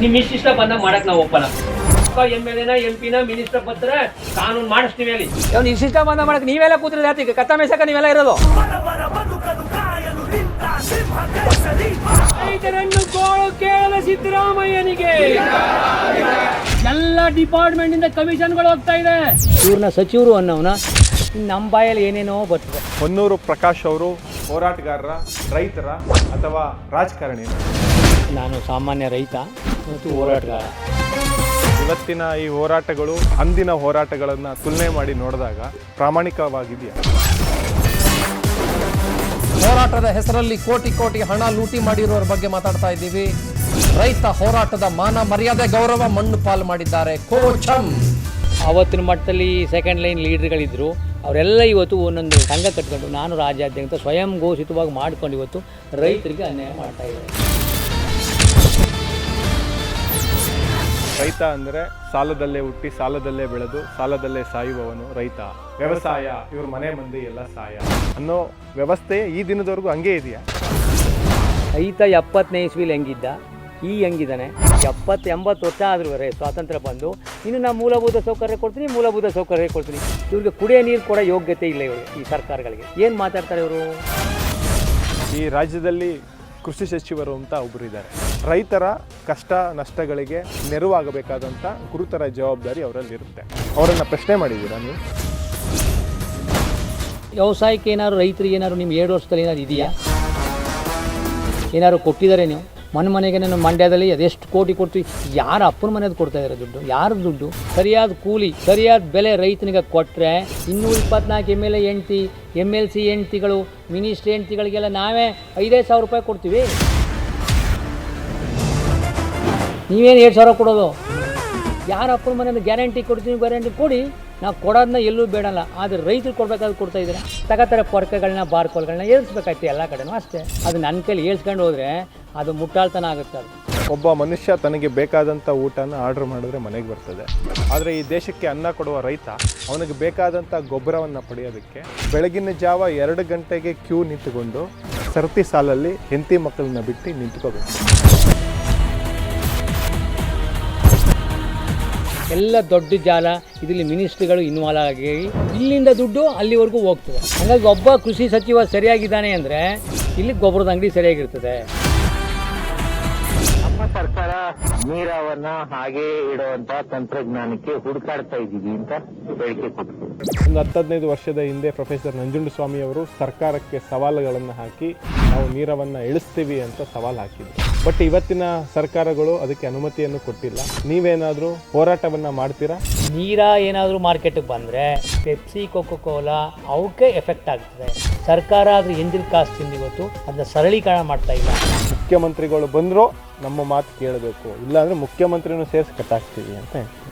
ನಿಮ್ ಇಷ್ಟ ಬಂದಾಗ ಮಾಡಕ್ ನಾವು ಒಪ್ಪಲ್ಲ. MLA ನ MP ನ ಮಿನಿಸ್ಟರ್ ಬರ್ತಾರೆ, ಕಾನೂನು ಮಾಡಿಸ್ತೀವಿ ಹೇಳಿ. ಅವ್ನು ಇಷ್ಟ ಬಂದ ಮಾಡಕ್ ನೀವೆಲ್ಲ ಕೂತ್ರೆ ಜಾತಿ ಕತ್ತ ಮೇಸಕ ನೀವೆಲ್ಲ ಇರೋದು. ರೈತರನ್ನು ಗೋಳು ಕೇಳದ ಸಿದ್ದರಾಮಯ್ಯನಿಗೆ ಎಲ್ಲ ಡಿಪಾರ್ಟ್ಮೆಂಟ್ ಇಂದ ಕಮಿಷನ್ಗಳು ಹೋಗ್ತಾ ಇದೆ. ಇವ್ರನ್ನ ಸಚಿವರು ಅನ್ನೋನ ನಮ್ಮ ಬಾಯಲ್ಲಿ ಏನೇನೋ ಬರ್ತದೆ. ಹೊನ್ನೂರು ಪ್ರಕಾಶ್ ಅವರು ಹೋರಾಟಗಾರರ, ರೈತರ ಅಥವಾ ರಾಜಕಾರಣಿ? ನಾನು ಸಾಮಾನ್ಯ ರೈತ ಮತ್ತು ಹೋರಾಟಗಾರ. ಇವತ್ತಿನ ಈ ಹೋರಾಟಗಳು ಅಂದಿನ ಹೋರಾಟಗಳನ್ನು ತುಲನೆ ಮಾಡಿ ನೋಡಿದಾಗ ಪ್ರಾಮಾಣಿಕವಾಗಿದೆಯಾ? ಹೋರಾಟದ ಹೆಸರಲ್ಲಿ ಕೋಟಿ ಕೋಟಿ ಹಣ ಲೂಟಿ ಮಾಡಿರೋರ ಬಗ್ಗೆ ಮಾತಾಡ್ತಾ ಇದ್ದೀವಿ. ರೈತ ಹೋರಾಟದ ಮಾನ ಮರ್ಯಾದೆ ಗೌರವ ಮಣ್ಣು ಪಾಲು ಮಾಡಿದ್ದಾರೆ. ಕೋಚಂ ಆವತ್ತಿನ ಮಟ್ಟದಲ್ಲಿ ಸೆಕೆಂಡ್ ಲೈನ್ ಲೀಡರ್ಗಳಿದ್ದರು, ಅವರೆಲ್ಲ ಇವತ್ತು ಒಂದೊಂದು ಸಂಘ ಕಟ್ಕೊಂಡು ನಾನು ರಾಜ್ಯಾದ್ಯಂತ ಸ್ವಯಂ ಘೋಷಿತವಾಗಿ ಮಾಡ್ಕೊಂಡು ಇವತ್ತು ರೈತರಿಗೆ ಅನ್ಯಾಯ ಮಾಡ್ತಾ ಇದ್ದಾರೆ. ರೈತ ಅಂದರೆ ಸಾಲದಲ್ಲೇ ಹುಟ್ಟಿ ಸಾಲದಲ್ಲೇ ಬೆಳೆದು ಸಾಲದಲ್ಲೇ ಸಾಯುವವನು ರೈತ. ವ್ಯವಸಾಯ ಇವ್ರ ಮನೆ ಮಂದಿ ಎಲ್ಲ ಸಾಯ ಅನ್ನೋ ವ್ಯವಸ್ಥೆ ಈ ದಿನದವರೆಗೂ ಹಂಗೆ ಇದೆಯಾ? ರೈತ 70ನೇ ಇಸ್ವಿಲಿ ಹೆಂಗಿದ್ದ, ಈ ಹೆಂಗಿದ್ದಾನೆ? 70-80 ವರ್ಷ ಆದ್ರೂ ಸ್ವಾತಂತ್ರ್ಯ ಬಂದು ಇನ್ನು ನಾನು ಮೂಲಭೂತ ಸೌಕರ್ಯ ಕೊಡ್ತೀನಿ, ಮೂಲಭೂತ ಸೌಕರ್ಯ ಕೊಡ್ತೀನಿ. ಇವ್ರಿಗೆ ಕುಡಿಯೋ ನೀರು ಕೊಡೋ ಯೋಗ್ಯತೆ ಇಲ್ಲ ಇವರು ಈ ಸರ್ಕಾರಗಳಿಗೆ. ಏನು ಮಾತಾಡ್ತಾರೆ ಇವರು? ಈ ರಾಜ್ಯದಲ್ಲಿ ಕೃಷಿ ಸಚಿವರು ಅಂತ ಒಬ್ಬರು ಇದ್ದಾರೆ. ರೈತರ ಕಷ್ಟ ನಷ್ಟಗಳಿಗೆ ನೆರವಾಗಬೇಕಾದಂಥ ಗುರುತರ ಜವಾಬ್ದಾರಿ ಅವರಲ್ಲಿ ಇರುತ್ತೆ. ಅವರನ್ನು ಪ್ರಶ್ನೆ ಮಾಡಿದ್ದೀರಾ ನೀವು? ವ್ಯವಸಾಯಕ್ಕೆ ಏನಾದ್ರು ರೈತರಿಗೆ ಏನಾದ್ರು ನಿಮ್ಮ 2 ವರ್ಷದಲ್ಲಿ ಏನಾದ್ರು ಇದೆಯಾ? ಏನಾದ್ರು ಕೊಟ್ಟಿದ್ದಾರೆ ನೀವು? ಮನೆಗೆ ನಾನು ಮಂಡ್ಯದಲ್ಲಿ ಅದೆಷ್ಟು ಕೋಟಿ ಕೊಡ್ತೀವಿ. ಯಾರ ಅಪ್ಪನ ಮನೆಯದು ಕೊಡ್ತಾ ಇದ್ದಾರೆ ದುಡ್ಡು? ಯಾರು ದುಡ್ಡು? ಸರಿಯಾದ ಕೂಲಿ, ಸರಿಯಾದ ಬೆಲೆ ರೈತನಿಗೆ ಕೊಟ್ಟರೆ 224 MLA ಹೆಂಡ್ತಿ, MLC ಹೆಂಡ್ತಿಗಳು, ಮಿನಿಸ್ಟ್ರ್ ಹೆಂಡ್ತಿಗಳಿಗೆಲ್ಲ ನಾವೇ 5,000 ರೂಪಾಯಿ ಕೊಡ್ತೀವಿ. ನೀವೇನು 2,000 ಕೊಡೋದು? ಯಾರ ಅಪ್ಪನ ಮನೆಯಿಂದ ಗ್ಯಾರಂಟಿ ಕೊಡ್ತೀವಿ, ಗ್ಯಾರಂಟಿ ಕೊಡಿ, ನಾವು ಕೊಡೋದನ್ನ ಎಲ್ಲೂ ಬೇಡಲ್ಲ. ಆದರೆ ರೈತರು ಕೊಡಬೇಕಾದ್ರೆ ಕೊಡ್ತಾ ಇದ್ದಾರೆ. ತಗೋತಾರೆ ಪೊರ್ಕೆಗಳನ್ನ, ಬಾರ್ಕೋಲ್ಗಳನ್ನ ಏರಿಸ್ಬೇಕಾಯ್ತು ಎಲ್ಲ ಕಡೆನೂ ಅಷ್ಟೇ. ಅದು ನನ್ನ ಕೈಲಿ ಏಳ್ಸ್ಕೊಂಡು ಹೋದರೆ ಅದು ಮುಟ್ಟಾಳ್ತನ ಆಗುತ್ತೆ. ಅದು ಒಬ್ಬ ಮನುಷ್ಯ ತನಗೆ ಬೇಕಾದಂಥ ಊಟನ ಆರ್ಡ್ರ್ ಮಾಡಿದ್ರೆ ಮನೆಗೆ ಬರ್ತದೆ. ಆದರೆ ಈ ದೇಶಕ್ಕೆ ಅನ್ನ ಕೊಡುವ ರೈತ ಅವನಿಗೆ ಬೇಕಾದಂಥ ಗೊಬ್ಬರವನ್ನು ಪಡೆಯೋದಕ್ಕೆ ಬೆಳಗಿನ ಜಾವ 2 ಗಂಟೆಗೆ ಕ್ಯೂ ನಿಂತುಕೊಂಡು ಸರತಿ ಸಾಲಲ್ಲಿ ಹೆಂಡತಿ ಮಕ್ಕಳನ್ನ ಬಿಟ್ಟು ನಿಂತ್ಕೋಬೇಕು. ಎಲ್ಲ ದೊಡ್ಡ ಜಾಲ. ಇದರಲ್ಲಿ ಮಿನಿಸ್ಟ್ರಿಗಳು ಇನ್ವಾಲ್ವ್ ಆಗಿ ಇಲ್ಲಿಂದ ದುಡ್ಡು ಅಲ್ಲಿವರೆಗೂ ಹೋಗ್ತದೆ. ಹಾಗಾಗಿ ಒಬ್ಬ ಕೃಷಿ ಸಚಿವ ಸರಿಯಾಗಿದ್ದಾನೆ ಅಂದರೆ ಇಲ್ಲಿ ಗೊಬ್ಬರದ ಅಂಗಡಿ ಸರಿಯಾಗಿರ್ತದೆ. ನಮ್ಮ ಸರ್ಕಾರ ನೀರಾವನ್ನ ಹಾಗೆ ಇಡುವಂತ ತಂತ್ರಜ್ಞಾನಕ್ಕೆ ಹುಡುಕಾಡ್ತಾ ಇದ್ದೀವಿ ಅಂತ ಹೇಳಿಕೆ ಕೊಟ್ಟರು. ಒಂದು 10-15 ವರ್ಷದ ಹಿಂದೆ ಪ್ರೊಫೆಸರ್ ನಂಜುಂಡಸ್ವಾಮಿ ಅವರು ಸರ್ಕಾರಕ್ಕೆ ಸವಾಲುಗಳನ್ನು ಹಾಕಿ ನಾವು ನೀರವನ್ನು ಇಳಿಸ್ತೀವಿ ಅಂತ ಸವಾಲು ಹಾಕಿದ್ರು. ಬಟ್ ಇವತ್ತಿನ ಸರ್ಕಾರಗಳು ಅದಕ್ಕೆ ಅನುಮತಿಯನ್ನು ಕೊಟ್ಟಿಲ್ಲ. ನೀವೇನಾದರೂ ಹೋರಾಟವನ್ನು ಮಾಡ್ತೀರಾ? ನೀರ ಏನಾದರೂ ಮಾರ್ಕೆಟಿಗೆ ಬಂದರೆ ಪೆಪ್ಸಿ, ಕೋಕೋ ಕೋಲಾ ಅವಕ್ಕೆ ಎಫೆಕ್ಟ್ ಆಗ್ತದೆ. ಸರ್ಕಾರ ಆದರೆ ಎಂಜಿಲ್ ಕಾಸ್ಟ್ ತಿಂದು ಇವತ್ತು ಅದನ್ನ ಸರಳೀಕರಣ ಮಾಡ್ತಾ ಇಲ್ಲ. ಮುಖ್ಯಮಂತ್ರಿಗಳು ಬಂದರೂ ನಮ್ಮ ಮಾತು ಕೇಳಬೇಕು, ಇಲ್ಲಾಂದರೆ ಮುಖ್ಯಮಂತ್ರಿನೂ ಸೇರಿಸಿ ಕಟ್ಟಾಕ್ತೀವಿ ಅಂತ ಹೇಳ್ತೀವಿ.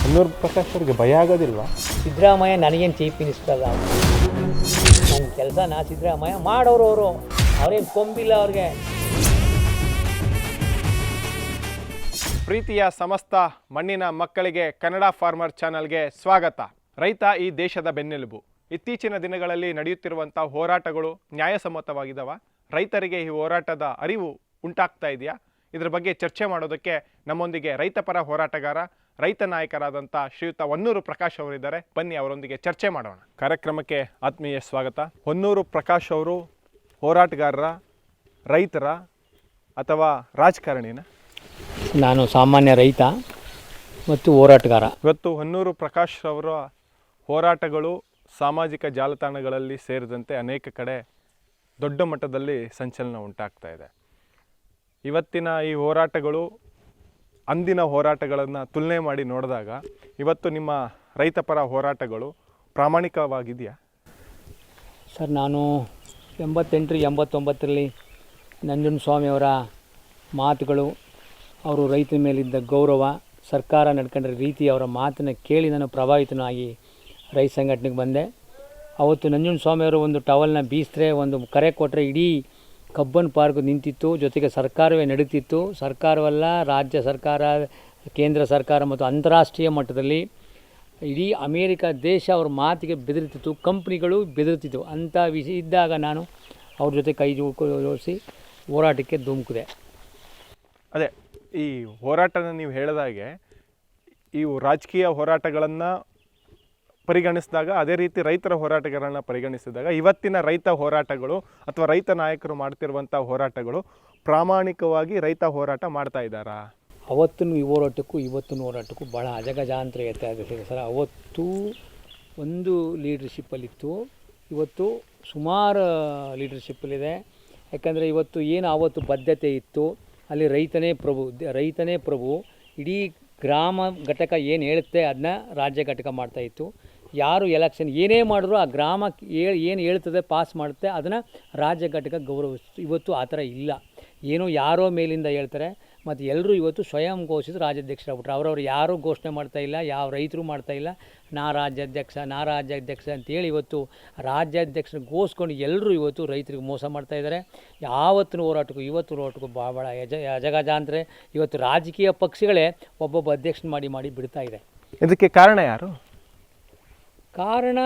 ಹೊನ್ನೂರು ಪ್ರಕಾಶ್ ಅವ್ರಿಗೆ ಭಯ ಆಗೋದಿಲ್ವಾ? ಸಿದ್ದರಾಮಯ್ಯ ನನಗೇನು ಚೀಫ್ ಮಿನಿಸ್ಟರ್ ಅಲ್ಲ. ನನ್ನ ಕೆಲಸನ ಸಿದ್ದರಾಮಯ್ಯ ಮಾಡೋರು. ಅವ್ರೇನು ಕೊಂಬಿಲ್ಲ ಅವ್ರಿಗೆ. ಪ್ರೀತಿಯ ಸಮಸ್ತ ಮಣ್ಣಿನ ಮಕ್ಕಳಿಗೆ ಕನ್ನಡ ಫಾರ್ಮರ್ ಚಾನಲ್ಗೆ ಸ್ವಾಗತ. ರೈತ ಈ ದೇಶದ ಬೆನ್ನೆಲುಬು. ಇತ್ತೀಚಿನ ದಿನಗಳಲ್ಲಿ ನಡೆಯುತ್ತಿರುವಂಥ ಹೋರಾಟಗಳು ನ್ಯಾಯಸಮ್ಮತವಾಗಿದ್ದಾವ? ರೈತರಿಗೆ ಈ ಹೋರಾಟದ ಅರಿವು ಉಂಟಾಗ್ತಾ ಇದೆಯಾ? ಇದರ ಬಗ್ಗೆ ಚರ್ಚೆ ಮಾಡೋದಕ್ಕೆ ನಮ್ಮೊಂದಿಗೆ ರೈತಪರ ಹೋರಾಟಗಾರ, ರೈತ ನಾಯಕರಾದಂಥ ಶ್ರೀಯುತ ಹೊನ್ನೂರು ಪ್ರಕಾಶ್ ಅವರಿದ್ದಾರೆ. ಬನ್ನಿ ಅವರೊಂದಿಗೆ ಚರ್ಚೆ ಮಾಡೋಣ. ಕಾರ್ಯಕ್ರಮಕ್ಕೆ ಆತ್ಮೀಯ ಸ್ವಾಗತ. ಹೊನ್ನೂರು ಪ್ರಕಾಶ್ ಅವರು ಹೋರಾಟಗಾರರ, ರೈತರ ಅಥವಾ ರಾಜಕಾರಣಿನ? ನಾನು ಸಾಮಾನ್ಯ ರೈತ ಮತ್ತು ಹೋರಾಟಗಾರ. ಇವತ್ತು ಹೊನ್ನೂರು ಪ್ರಕಾಶ್ ಅವರ ಹೋರಾಟಗಳು ಸಾಮಾಜಿಕ ಜಾಲತಾಣಗಳಲ್ಲಿ ಸೇರಿದಂತೆ ಅನೇಕ ಕಡೆ ದೊಡ್ಡ ಮಟ್ಟದಲ್ಲಿ ಸಂಚಲನ ಉಂಟಾಗ್ತಾ ಇದೆ. ಇವತ್ತಿನ ಈ ಹೋರಾಟಗಳು ಅಂದಿನ ಹೋರಾಟಗಳನ್ನು ತುಲನೆ ಮಾಡಿ ನೋಡಿದಾಗ ಇವತ್ತು ನಿಮ್ಮ ರೈತಪರ ಹೋರಾಟಗಳು ಪ್ರಾಮಾಣಿಕವಾಗಿದೆಯಾ? ಸರ್, ನಾನು 88-89ರಲ್ಲಿ ನಂಜುಂಡಸ್ವಾಮಿಯವರ ಮಾತುಗಳು, ಅವರು ರೈತರ ಮೇಲಿದ್ದ ಗೌರವ, ಸರ್ಕಾರ ನಡ್ಕೊಂಡ್ರ ರೀತಿ, ಅವರ ಮಾತನ್ನು ಕೇಳಿ ನಾನು ಪ್ರಭಾವಿತನಾಗಿ ರೈತ ಸಂಘಟನೆಗೆ ಬಂದೆ. ಅವತ್ತು ನಂಜುಂಡಸ್ವಾಮಿಯವರು ಒಂದು ಟವಲ್ನ ಬೀಸಿದ್ರೆ, ಒಂದು ಕರೆ ಕೊಟ್ಟರೆ ಇಡೀ ಕಬ್ಬನ್ ಪಾರ್ಕ್ ನಿಂತಿತ್ತು. ಜೊತೆಗೆ ಸರ್ಕಾರವೇ ನಡೀತಿತ್ತು. ಸರ್ಕಾರವಲ್ಲ, ರಾಜ್ಯ ಸರ್ಕಾರ, ಕೇಂದ್ರ ಸರ್ಕಾರ ಮತ್ತು ಅಂತಾರಾಷ್ಟ್ರೀಯ ಮಟ್ಟದಲ್ಲಿ ಇಡೀ ಅಮೇರಿಕ ದೇಶ ಅವ್ರ ಮಾತಿಗೆ ಬೆದರುತ್ತಿತ್ತು. ಕಂಪ್ನಿಗಳು ಬೆದರುತ್ತಿತ್ತು. ಅಂಥ ವಿಷಯ ಇದ್ದಾಗ ನಾನು ಅವ್ರ ಜೊತೆ ಕೈ ಜೋಡಿಸಿ ಹೋರಾಟಕ್ಕೆ ಧುಮುಕಿದೆ. ಅದೇ ಈ ಹೋರಾಟನ ನೀವು ಹೇಳಿದಾಗೆ ಈ ರಾಜಕೀಯ ಹೋರಾಟಗಳನ್ನು ಪರಿಗಣಿಸಿದಾಗ, ಅದೇ ರೀತಿ ರೈತರ ಹೋರಾಟಗಾರರನ್ನ ಪರಿಗಣಿಸಿದಾಗ ಇವತ್ತಿನ ರೈತ ಹೋರಾಟಗಳು ಅಥವಾ ರೈತ ನಾಯಕರು ಮಾಡ್ತಿರುವಂಥ ಹೋರಾಟಗಳು ಪ್ರಾಮಾಣಿಕವಾಗಿ ರೈತ ಹೋರಾಟ ಮಾಡ್ತಾ ಇದ್ದಾರಾ? ಅವತ್ತಿನ ಹೋರಾಟಕ್ಕೂ ಇವತ್ತಿನ ಹೋರಾಟಕ್ಕೂ ಭಾಳ ಅಜಗಜಾಂತರ ವ್ಯತ್ಯಾಸ ಇದೆ ಸರ್. ಅವತ್ತು ಒಂದು ಲೀಡರ್ಶಿಪ್ಪಲ್ಲಿತ್ತು, ಇವತ್ತು ಸುಮಾರು ಲೀಡರ್ಶಿಪ್ಪಲ್ಲಿದೆ. ಯಾಕಂದರೆ ಇವತ್ತು ಏನು ಆವತ್ತು ಬದ್ಧತೆ ಇತ್ತು, ಅಲ್ಲಿ ರೈತನೇ ಪ್ರಭು. ಇಡೀ ಗ್ರಾಮ ಘಟಕ ಏನು ಹೇಳುತ್ತೆ ಅದನ್ನ ರಾಜ್ಯ ಘಟಕ ಮಾಡ್ತಾಯಿತ್ತು. ಯಾರು ಎಲೆಕ್ಷನ್ ಏನೇ ಮಾಡಿದ್ರು ಆ ಗ್ರಾಮಕ್ಕೆ ಏನು ಹೇಳ್ತದೆ ಪಾಸ್ ಮಾಡುತ್ತೆ ಅದನ್ನು ರಾಜ್ಯ ಘಟಕ ಗೌರವಿಸ್ತು. ಇವತ್ತು ಆ ಥರ ಇಲ್ಲ. ಏನೋ ಯಾರೋ ಮೇಲಿಂದ ಹೇಳ್ತಾರೆ, ಮತ್ತು ಎಲ್ಲರೂ ಇವತ್ತು ಸ್ವಯಂ ಘೋಷಿತ ರಾಜ್ಯಾಧ್ಯಕ್ಷರಾಗ್ಬಿಟ್ರು. ಅವರವ್ರು ಯಾರೂ ಘೋಷಣೆ ಮಾಡ್ತಾಯಿಲ್ಲ, ಯಾವ ರೈತರು ಮಾಡ್ತಾಯಿಲ್ಲ. ನಾ ರಾಜ್ಯಾಧ್ಯಕ್ಷ ಅಂತೇಳಿ ಇವತ್ತು ರಾಜ್ಯಾಧ್ಯಕ್ಷರು ಘೋಷಿಸ್ಕೊಂಡು ಎಲ್ಲರೂ ಇವತ್ತು ರೈತರಿಗೆ ಮೋಸ ಮಾಡ್ತಾಯಿದ್ದಾರೆ. ಯಾವತ್ತಿನ ಹೋರಾಟಕ್ಕೂ ಇವತ್ತು ಹೋರಾಟಕ್ಕೂ ಭಾಳ ಅಜಗಜಾಂತರ. ಇವತ್ತು ರಾಜಕೀಯ ಪಕ್ಷಗಳೇ ಒಬ್ಬೊಬ್ಬ ಅಧ್ಯಕ್ಷನ ಮಾಡಿ ಬಿಡ್ತಾ ಇದೆ. ಇದಕ್ಕೆ ಕಾರಣ ಯಾರು? ಕಾರಣ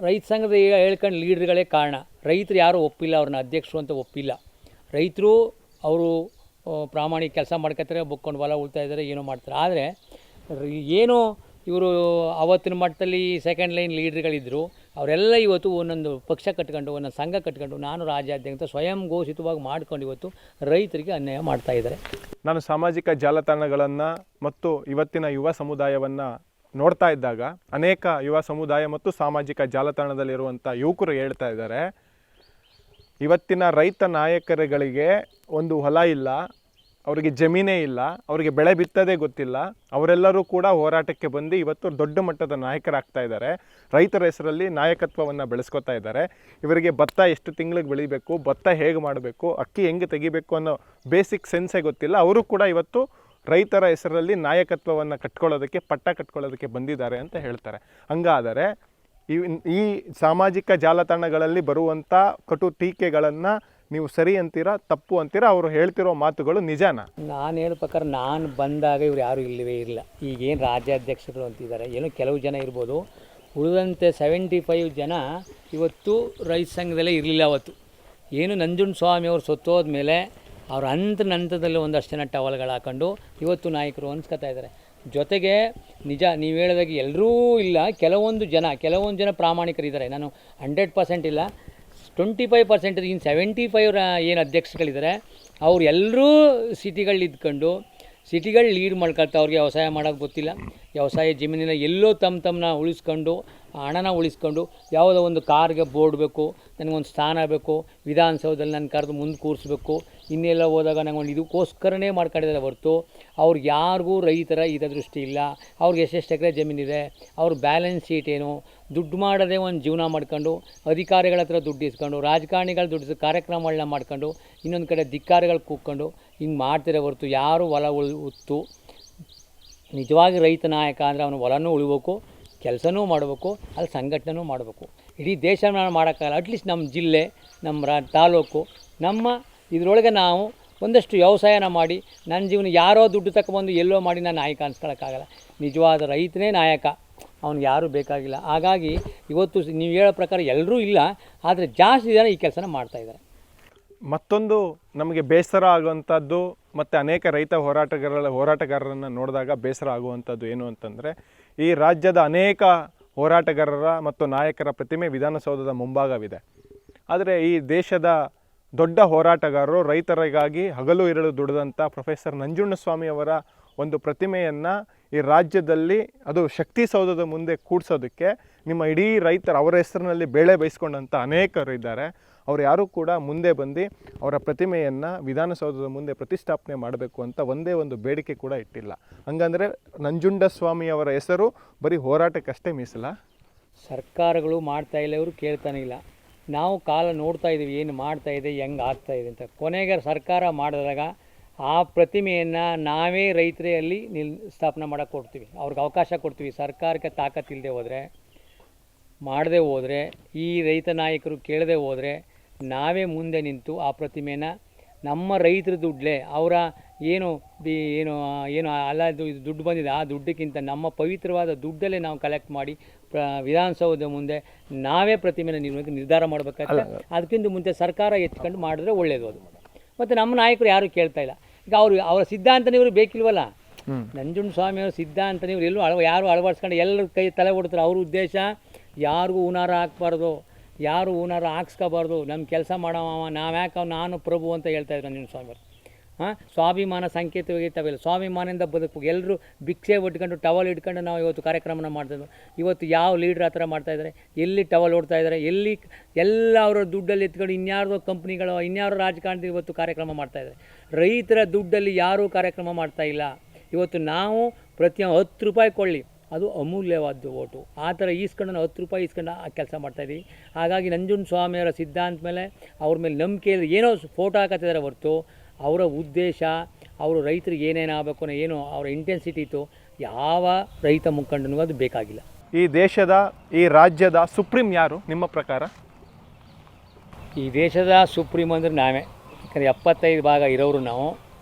ರೈತ ಸಂಘದ ಹೇಳ್ಕೊಂಡು ಲೀಡ್ರ್ಗಳೇ ಕಾರಣ. ರೈತರು ಯಾರೂ ಒಪ್ಪಿಲ್ಲ, ಅವ್ರನ್ನ ಅಧ್ಯಕ್ಷರು ಅಂತ ಒಪ್ಪಿಲ್ಲ. ರೈತರು ಅವರು ಪ್ರಾಮಾಣಿಕ ಕೆಲಸ ಮಾಡ್ಕೊತಾರೆ, ಬುಕ್ಕೊಂಡು ಹೊಲ ಉಳ್ತಾ ಇದ್ದಾರೆ, ಏನೋ ಮಾಡ್ತಾರೆ. ಆದರೆ ಏನೋ ಇವರು ಅವತ್ತಿನ ಮಟ್ಟದಲ್ಲಿ ಸೆಕೆಂಡ್ ಲೈನ್ ಲೀಡ್ರ್ಗಳಿದ್ದರು, ಅವರೆಲ್ಲ ಇವತ್ತು ಒಂದೊಂದು ಪಕ್ಷ ಕಟ್ಕೊಂಡು ಒಂದೊಂದು ಸಂಘ ಕಟ್ಕೊಂಡು ನಾನು ರಾಜ್ಯಾಧ್ಯಕ್ಷ ಸ್ವಯಂ ಘೋಷಿತವಾಗಿ ಮಾಡ್ಕೊಂಡು ಇವತ್ತು ರೈತರಿಗೆ ಅನ್ಯಾಯ ಮಾಡ್ತಾ ಇದ್ದಾರೆ. ನಾನು ಸಾಮಾಜಿಕ ಜಾಲತಾಣಗಳನ್ನು ಮತ್ತು ಇವತ್ತಿನ ಯುವ ಸಮುದಾಯವನ್ನು ನೋಡ್ತಾ ಇದ್ದಾಗ ಅನೇಕ ಯುವ ಸಮುದಾಯ ಮತ್ತು ಸಾಮಾಜಿಕ ಜಾಲತಾಣದಲ್ಲಿರುವಂಥ ಯುವಕರು ಹೇಳ್ತಾ ಇದ್ದಾರೆ, ಇವತ್ತಿನ ರೈತ ನಾಯಕರುಗಳಿಗೆ ಒಂದು ಹೊಲ ಇಲ್ಲ, ಅವರಿಗೆ ಜಮೀನೇ ಇಲ್ಲ, ಅವರಿಗೆ ಬೆಳೆ ಬಿತ್ತದೇ ಗೊತ್ತಿಲ್ಲ. ಅವರೆಲ್ಲರೂ ಕೂಡ ಹೋರಾಟಕ್ಕೆ ಬಂದು ಇವತ್ತು ದೊಡ್ಡ ಮಟ್ಟದ ನಾಯಕರಾಗ್ತಾ ಇದ್ದಾರೆ. ರೈತರ ಹೆಸರಲ್ಲಿ ನಾಯಕತ್ವವನ್ನು ಬೆಳೆಸ್ಕೊತಾ ಇದ್ದಾರೆ. ಇವರಿಗೆ ಭತ್ತ ಎಷ್ಟು ತಿಂಗಳಿಗೆ ಬೆಳಿಬೇಕು, ಭತ್ತ ಹೇಗೆ ಮಾಡಬೇಕು, ಅಕ್ಕಿ ಹೆಂಗೆ ತೆಗಿಬೇಕು ಅನ್ನೋ ಬೇಸಿಕ್ ಸೆನ್ಸೇ ಗೊತ್ತಿಲ್ಲ. ಅವರು ಕೂಡ ಇವತ್ತು ರೈತರ ಹೆಸರಲ್ಲಿ ನಾಯಕತ್ವವನ್ನು ಪಟ್ಟ ಕಟ್ಕೊಳ್ಳೋದಕ್ಕೆ ಬಂದಿದ್ದಾರೆ ಅಂತ ಹೇಳ್ತಾರೆ. ಹಂಗಾದರೆ ಈ ಸಾಮಾಜಿಕ ಜಾಲತಾಣಗಳಲ್ಲಿ ಬರುವಂಥ ಕಟು ಟೀಕೆಗಳನ್ನು ನೀವು ಸರಿ ಅಂತೀರಾ, ತಪ್ಪು ಅಂತೀರಾ? ಅವರು ಹೇಳ್ತಿರೋ ಮಾತುಗಳು ನಿಜಾನಾ? ನಾನು ಹೇಳೋ ಪ್ರಕಾರ ನಾನು ಬಂದಾಗ ಇವ್ರು ಯಾರೂ ಇಲ್ಲವೇ ಇಲ್ಲ. ಈಗೇನು ರಾಜ್ಯಾಧ್ಯಕ್ಷರು ಅಂತಿದ್ದಾರೆ, ಏನೋ ಕೆಲವು ಜನ ಇರ್ಬೋದು, ಉಳಿದಂತೆ 75 ಜನ ಇವತ್ತು ರೈತ ಸಂಘದಲ್ಲೇ ಇರಲಿಲ್ಲ. ಅವತ್ತು ಏನು ನಂಜುಂಡಸ್ವಾಮಿ ಅವರು ಸತ್ತೋದ ಮೇಲೆ ಅವ್ರ ಹಂತದಲ್ಲಿ ಒಂದಷ್ಟು ಜನ ಟವಲ್ಗಳು ಹಾಕೊಂಡು ಇವತ್ತು ನಾಯಕರು ಅನ್ಸ್ಕೊತಾ ಇದ್ದಾರೆ. ಜೊತೆಗೆ ನಿಜ ನೀವು ಹೇಳಿದಾಗ ಎಲ್ಲರೂ ಇಲ್ಲ, ಕೆಲವೊಂದು ಜನ ಪ್ರಾಮಾಣಿಕರಿದ್ದಾರೆ. ನಾನು 100% ಇಲ್ಲ, 25% ಇನ್ನು 75 ಏನು ಅಧ್ಯಕ್ಷಗಳಿದ್ದಾರೆ ಅವ್ರು ಎಲ್ಲರೂ ಸಿಟಿಗಳು ಲೀಡ್ ಮಾಡ್ಕೊಳ್ತಾ ಅವ್ರಿಗೆ ವ್ಯವಸಾಯ ಮಾಡೋದು ಗೊತ್ತಿಲ್ಲ. ವ್ಯವಸಾಯ ಜಮೀನಿನ ಎಲ್ಲೋ ತಮ್ಮನ್ನ ಉಳಿಸ್ಕೊಂಡು ಹಣನ ಉಳಿಸ್ಕೊಂಡು ಯಾವುದೋ ಒಂದು ಕಾರ್ಗೆ ಬೋರ್ಡ್ ಬೇಕು, ನನಗೊಂದು ಸ್ಥಾನ ಬೇಕು, ವಿಧಾನಸೌಧದಲ್ಲಿ ನನ್ನ ಕರೆದು ಮುಂದೆ ಕೂರಿಸ್ಬೇಕು, ಇನ್ನೆಲ್ಲ ಹೋದಾಗ ನಂಗೊಂದು ಇದಕ್ಕೋಸ್ಕರನೇ ಮಾಡ್ಕೊಂಡಿದ್ದಾರೆ ಹೊರತು ಅವ್ರಿಗೆ ಯಾರಿಗೂ ರೈತರ ಹಿತದೃಷ್ಟಿ ಇಲ್ಲ. ಅವ್ರಿಗೆ ಎಷ್ಟೆಷ್ಟು ಎಕರೆ ಜಮೀನಿದೆ, ಅವ್ರ ಬ್ಯಾಲೆನ್ಸ್ ಶೀಟ್ ಏನು, ದುಡ್ಡು ಮಾಡೋದೇ ಒಂದು ಜೀವನ ಮಾಡ್ಕೊಂಡು ಅಧಿಕಾರಿಗಳ ಹತ್ರ ದುಡ್ಡು ಇಸ್ಕೊಂಡು ರಾಜಕಾರಣಿಗಳ ದುಡ್ಡು ಕಾರ್ಯಕ್ರಮಗಳನ್ನ ಮಾಡ್ಕೊಂಡು ಇನ್ನೊಂದು ಕಡೆ ಧಿಕ್ಕಾರಿಗಳು ಕೂತ್ಕೊಂಡು ಹಿಂಗೆ ಮಾಡ್ತಿರೋ ಹೊರತು ಯಾರು ಹೊಲ ಉತ್ತು ನಿಜವಾಗಿ ರೈತ ನಾಯಕ ಅಂದರೆ ಅವನು ಹೊಲನೂ ಉಳಿಬೇಕು, ಕೆಲಸನೂ ಮಾಡಬೇಕು, ಅಲ್ಲಿ ಸಂಘಟನೆನೂ ಮಾಡಬೇಕು. ಇಡೀ ದೇಶ ಮಾಡೋಕ್ಕಾಗಲ್ಲ. ಅಟ್ಲೀಸ್ಟ್ ನಮ್ಮ ಜಿಲ್ಲೆ, ನಮ್ಮ ತಾಲೂಕು, ನಮ್ಮ ಇದರೊಳಗೆ ನಾವು ಒಂದಷ್ಟು ವ್ಯವಸಾಯನ ಮಾಡಿ ನನ್ನ ಜೀವನ ಯಾರೋ ದುಡ್ಡು ತಗೊಬಂದು ಎಲ್ಲೋ ಮಾಡಿ ನಾನು ನಾಯಕ ಅನ್ಸ್ಕೊಳ್ಳೋಕ್ಕಾಗಲ್ಲ. ನಿಜವಾದ ರೈತನೇ ನಾಯಕ, ಅವ್ನಿಗೆ ಯಾರೂ ಬೇಕಾಗಿಲ್ಲ. ಹಾಗಾಗಿ ಇವತ್ತು ನೀವು ಹೇಳೋ ಪ್ರಕಾರ ಎಲ್ಲರೂ ಇಲ್ಲ, ಆದರೆ ಜಾಸ್ತಿ ಜನ ಈ ಕೆಲಸನ ಮಾಡ್ತಾಯಿದ್ದಾರೆ. ಮತ್ತೊಂದು ನಮಗೆ ಬೇಸರ ಆಗುವಂಥದ್ದು ಮತ್ತು ಅನೇಕ ರೈತ ಹೋರಾಟಗಾರರನ್ನು ನೋಡಿದಾಗ ಬೇಸರ ಆಗುವಂಥದ್ದು ಏನು ಅಂತಂದರೆ, ಈ ರಾಜ್ಯದ ಅನೇಕ ಹೋರಾಟಗಾರರ ಮತ್ತು ನಾಯಕರ ಪ್ರತಿಮೆ ವಿಧಾನಸೌಧದ ಮುಂಭಾಗವಿದೆ. ಆದರೆ ಈ ದೇಶದ ದೊಡ್ಡ ಹೋರಾಟಗಾರರು, ರೈತರಿಗಾಗಿ ಹಗಲು ಇರಲು ದುಡಿದಂಥ ಪ್ರೊಫೆಸರ್ ನಂಜುಂಡಸ್ವಾಮಿಯವರ ಒಂದು ಪ್ರತಿಮೆಯನ್ನು ಈ ರಾಜ್ಯದಲ್ಲಿ ಅದು ಶಕ್ತಿಸೌಧದ ಮುಂದೆ ಕೂಡಿಸೋದಕ್ಕೆ ನಿಮ್ಮ ಇಡೀ ರೈತರು ಅವರ ಹೆಸರಿನಲ್ಲಿ ಬೇಳೆ ಬಯಸ್ಕೊಂಡಂಥ ಅನೇಕರು ಇದ್ದಾರೆ. ಅವ್ರು ಯಾರೂ ಕೂಡ ಮುಂದೆ ಬಂದು ಅವರ ಪ್ರತಿಮೆಯನ್ನು ವಿಧಾನಸೌಧದ ಮುಂದೆ ಪ್ರತಿಷ್ಠಾಪನೆ ಮಾಡಬೇಕು ಅಂತ ಒಂದೇ ಒಂದು ಬೇಡಿಕೆ ಕೂಡ ಇಟ್ಟಿಲ್ಲ. ಹಂಗಂದರೆ ನಂಜುಂಡಸ್ವಾಮಿಯವರ ಹೆಸರು ಬರೀ ಹೋರಾಟಕ್ಕಷ್ಟೇ ಮೀಸಲ? ಸರ್ಕಾರಗಳು ಮಾಡ್ತಾಯಿಲ್ಲ, ಇವರು ಕೇಳ್ತಾನೆ ಇಲ್ಲ. ನಾವು ಕಾಲ ನೋಡ್ತಾ ಇದ್ದೀವಿ ಏನು ಮಾಡ್ತಾಯಿದೆ, ಹೆಂಗೆ ಆಗ್ತಾಯಿದೆ ಅಂತ. ಕೊನೆಗೆ ಸರ್ಕಾರ ಮಾಡಿದಾಗ ಆ ಪ್ರತಿಮೆಯನ್ನು ನಾವೇ ರೈತರೇ ಅಲ್ಲಿ ಸ್ಥಾಪನೆ ಮಾಡೋಕ್ಕೆ ಕೊಡ್ತೀವಿ, ಅವ್ರಿಗೆ ಅವಕಾಶ ಕೊಡ್ತೀವಿ. ಸರ್ಕಾರಕ್ಕೆ ತಾಕತ್ತಿಲ್ಲದೆ ಹೋದರೆ, ಮಾಡದೆ ಹೋದರೆ, ಈ ರೈತ ನಾಯಕರು ಕೇಳದೆ ಹೋದರೆ ನಾವೇ ಮುಂದೆ ನಿಂತು ಆ ಪ್ರತಿಮೆನ ನಮ್ಮ ರೈತರ ದುಡ್ಡೇ ಅವರ ಏನು ಅಲ್ಲ ದುಡ್ಡು ಬಂದಿದೆ ಆ ದುಡ್ಡಕ್ಕಿಂತ ನಮ್ಮ ಪವಿತ್ರವಾದ ದುಡ್ಡಲ್ಲೇ ನಾವು ಕಲೆಕ್ಟ್ ಮಾಡಿ ವಿಧಾನಸೌಧ ಮುಂದೆ ನಾವೇ ಪ್ರತಿಮೆನ ನಿರ್ಧಾರ ಮಾಡಬೇಕಾದ್ರೆ ಅದಕ್ಕಿಂತ ಮುಂಚೆ ಸರ್ಕಾರ ಎತ್ಕೊಂಡು ಮಾಡಿದ್ರೆ ಒಳ್ಳೆಯದು ಅದು. ಮತ್ತು ನಮ್ಮ ನಾಯಕರು ಯಾರೂ ಕೇಳ್ತಾ ಇಲ್ಲ. ಈಗ ಅವರ ಸಿದ್ಧಾಂತನೇ ಇವ್ರಿಗೆ ಬೇಕಿಲ್ವಲ್ಲ. ನಂಜುಂಡಸ್ವಾಮಿಯವ್ರ ಸಿದ್ಧಾಂತ ನೀವು ಯಾರು ಅಳವಡಿಸ್ಕೊಂಡು ಎಲ್ಲರ ಕೈ ತಲೆ ಹೊಡ್ತಾರೆ. ಅವ್ರ ಉದ್ದೇಶ ಯಾರಿಗೂ ಹೂನಾರ ಹಾಕ್ಬಾರ್ದು, ಯಾರು ಹೂನಾರ ಹಾಕ್ಸ್ಕೋಬಾರ್ದು, ನಮ್ಮ ಕೆಲಸ ಮಾಡವ ನಾವ್ಯಾಕೆ ನಾನು ಪ್ರಭು ಅಂತ ಹೇಳ್ತಾಯಿದ್ರು ನಂಜುಂಡಸ್ವಾಮಿಯವರು. ಸ್ವಾಭಿಮಾನ ಸಂಕೇತವಾಗಿರ್ತಾವಿಲ್ಲ, ಸ್ವಾಭಿಮಾನದಿಂದ ಬದುಕಬೇಕು. ಎಲ್ಲರೂ ಭಿಕ್ಷೆ ಒಟ್ಕೊಂಡು ಟವಲ್ ಇಟ್ಕೊಂಡು ನಾವು ಇವತ್ತು ಕಾರ್ಯಕ್ರಮನ ಮಾಡ್ತಾಯಿದ್ವಿ. ಇವತ್ತು ಯಾವ ಲೀಡ್ರ್ ಆ ಥರ ಮಾಡ್ತಾಯಿದ್ದಾರೆ? ಎಲ್ಲಿ ಟವಲ್ ಓಡ್ತಾ ಇದ್ದಾರೆ? ಎಲ್ಲಿ ಎಲ್ಲ ಅವರ ದುಡ್ಡಲ್ಲಿ ಎತ್ಕೊಂಡು ಇನ್ಯಾರ್ದೋ ಕಂಪ್ನಿಗಳು ಇನ್ಯಾರೋ ರಾಜಕಾರಣದ ಇವತ್ತು ಕಾರ್ಯಕ್ರಮ ಮಾಡ್ತಾಯಿದ್ದಾರೆ. ರೈತರ ದುಡ್ಡಲ್ಲಿ ಯಾರೂ ಕಾರ್ಯಕ್ರಮ ಮಾಡ್ತಾಯಿಲ್ಲ. ಇವತ್ತು ನಾವು ಪ್ರತಿಯೊಂದು 10 ರೂಪಾಯಿ ಕೊಳ್ಳಿ, ಅದು ಅಮೂಲ್ಯವಾದ್ದು ಓಟು. ಆ ಥರ ಈಸ್ಕೊಂಡು ನಾವು 10 ರೂಪಾಯಿ ಈಸ್ಕೊಂಡು ಆ ಕೆಲಸ ಮಾಡ್ತಾಯಿದ್ದೀವಿ. ಹಾಗಾಗಿ ನಂಜುಂಡಸ್ವಾಮಿಯವರ ಸಿದ್ಧಾಂತ ಮೇಲೆ ಅವ್ರ ಮೇಲೆ ನಂಬಿಕೆ ಏನೋ ಫೋಟೋ ಹಾಕತ್ತಿದ್ದಾರೆ ಹೊರತು ಅವರ ಉದ್ದೇಶ ಅವರು ರೈತರಿಗೆ ಏನೇನು ಆಗಬೇಕು ಅನ್ನೋ ಏನು ಅವರ ಇಂಟೆನ್ಸಿಟಿ ಇತ್ತು ಯಾವ ರೈತ ಮುಖಂಡನಿಗೂ ಅದು ಬೇಕಾಗಿಲ್ಲ. ಈ ದೇಶದ ಈ ರಾಜ್ಯದ ಸುಪ್ರೀಂ ಯಾರು ನಿಮ್ಮ ಪ್ರಕಾರ? ಈ ದೇಶದ ಸುಪ್ರೀಂ ಅಂದರೆ ನಾವೇ. ಯಾಕಂದರೆ 75 ಭಾಗ ಇರೋರು ನಾವು.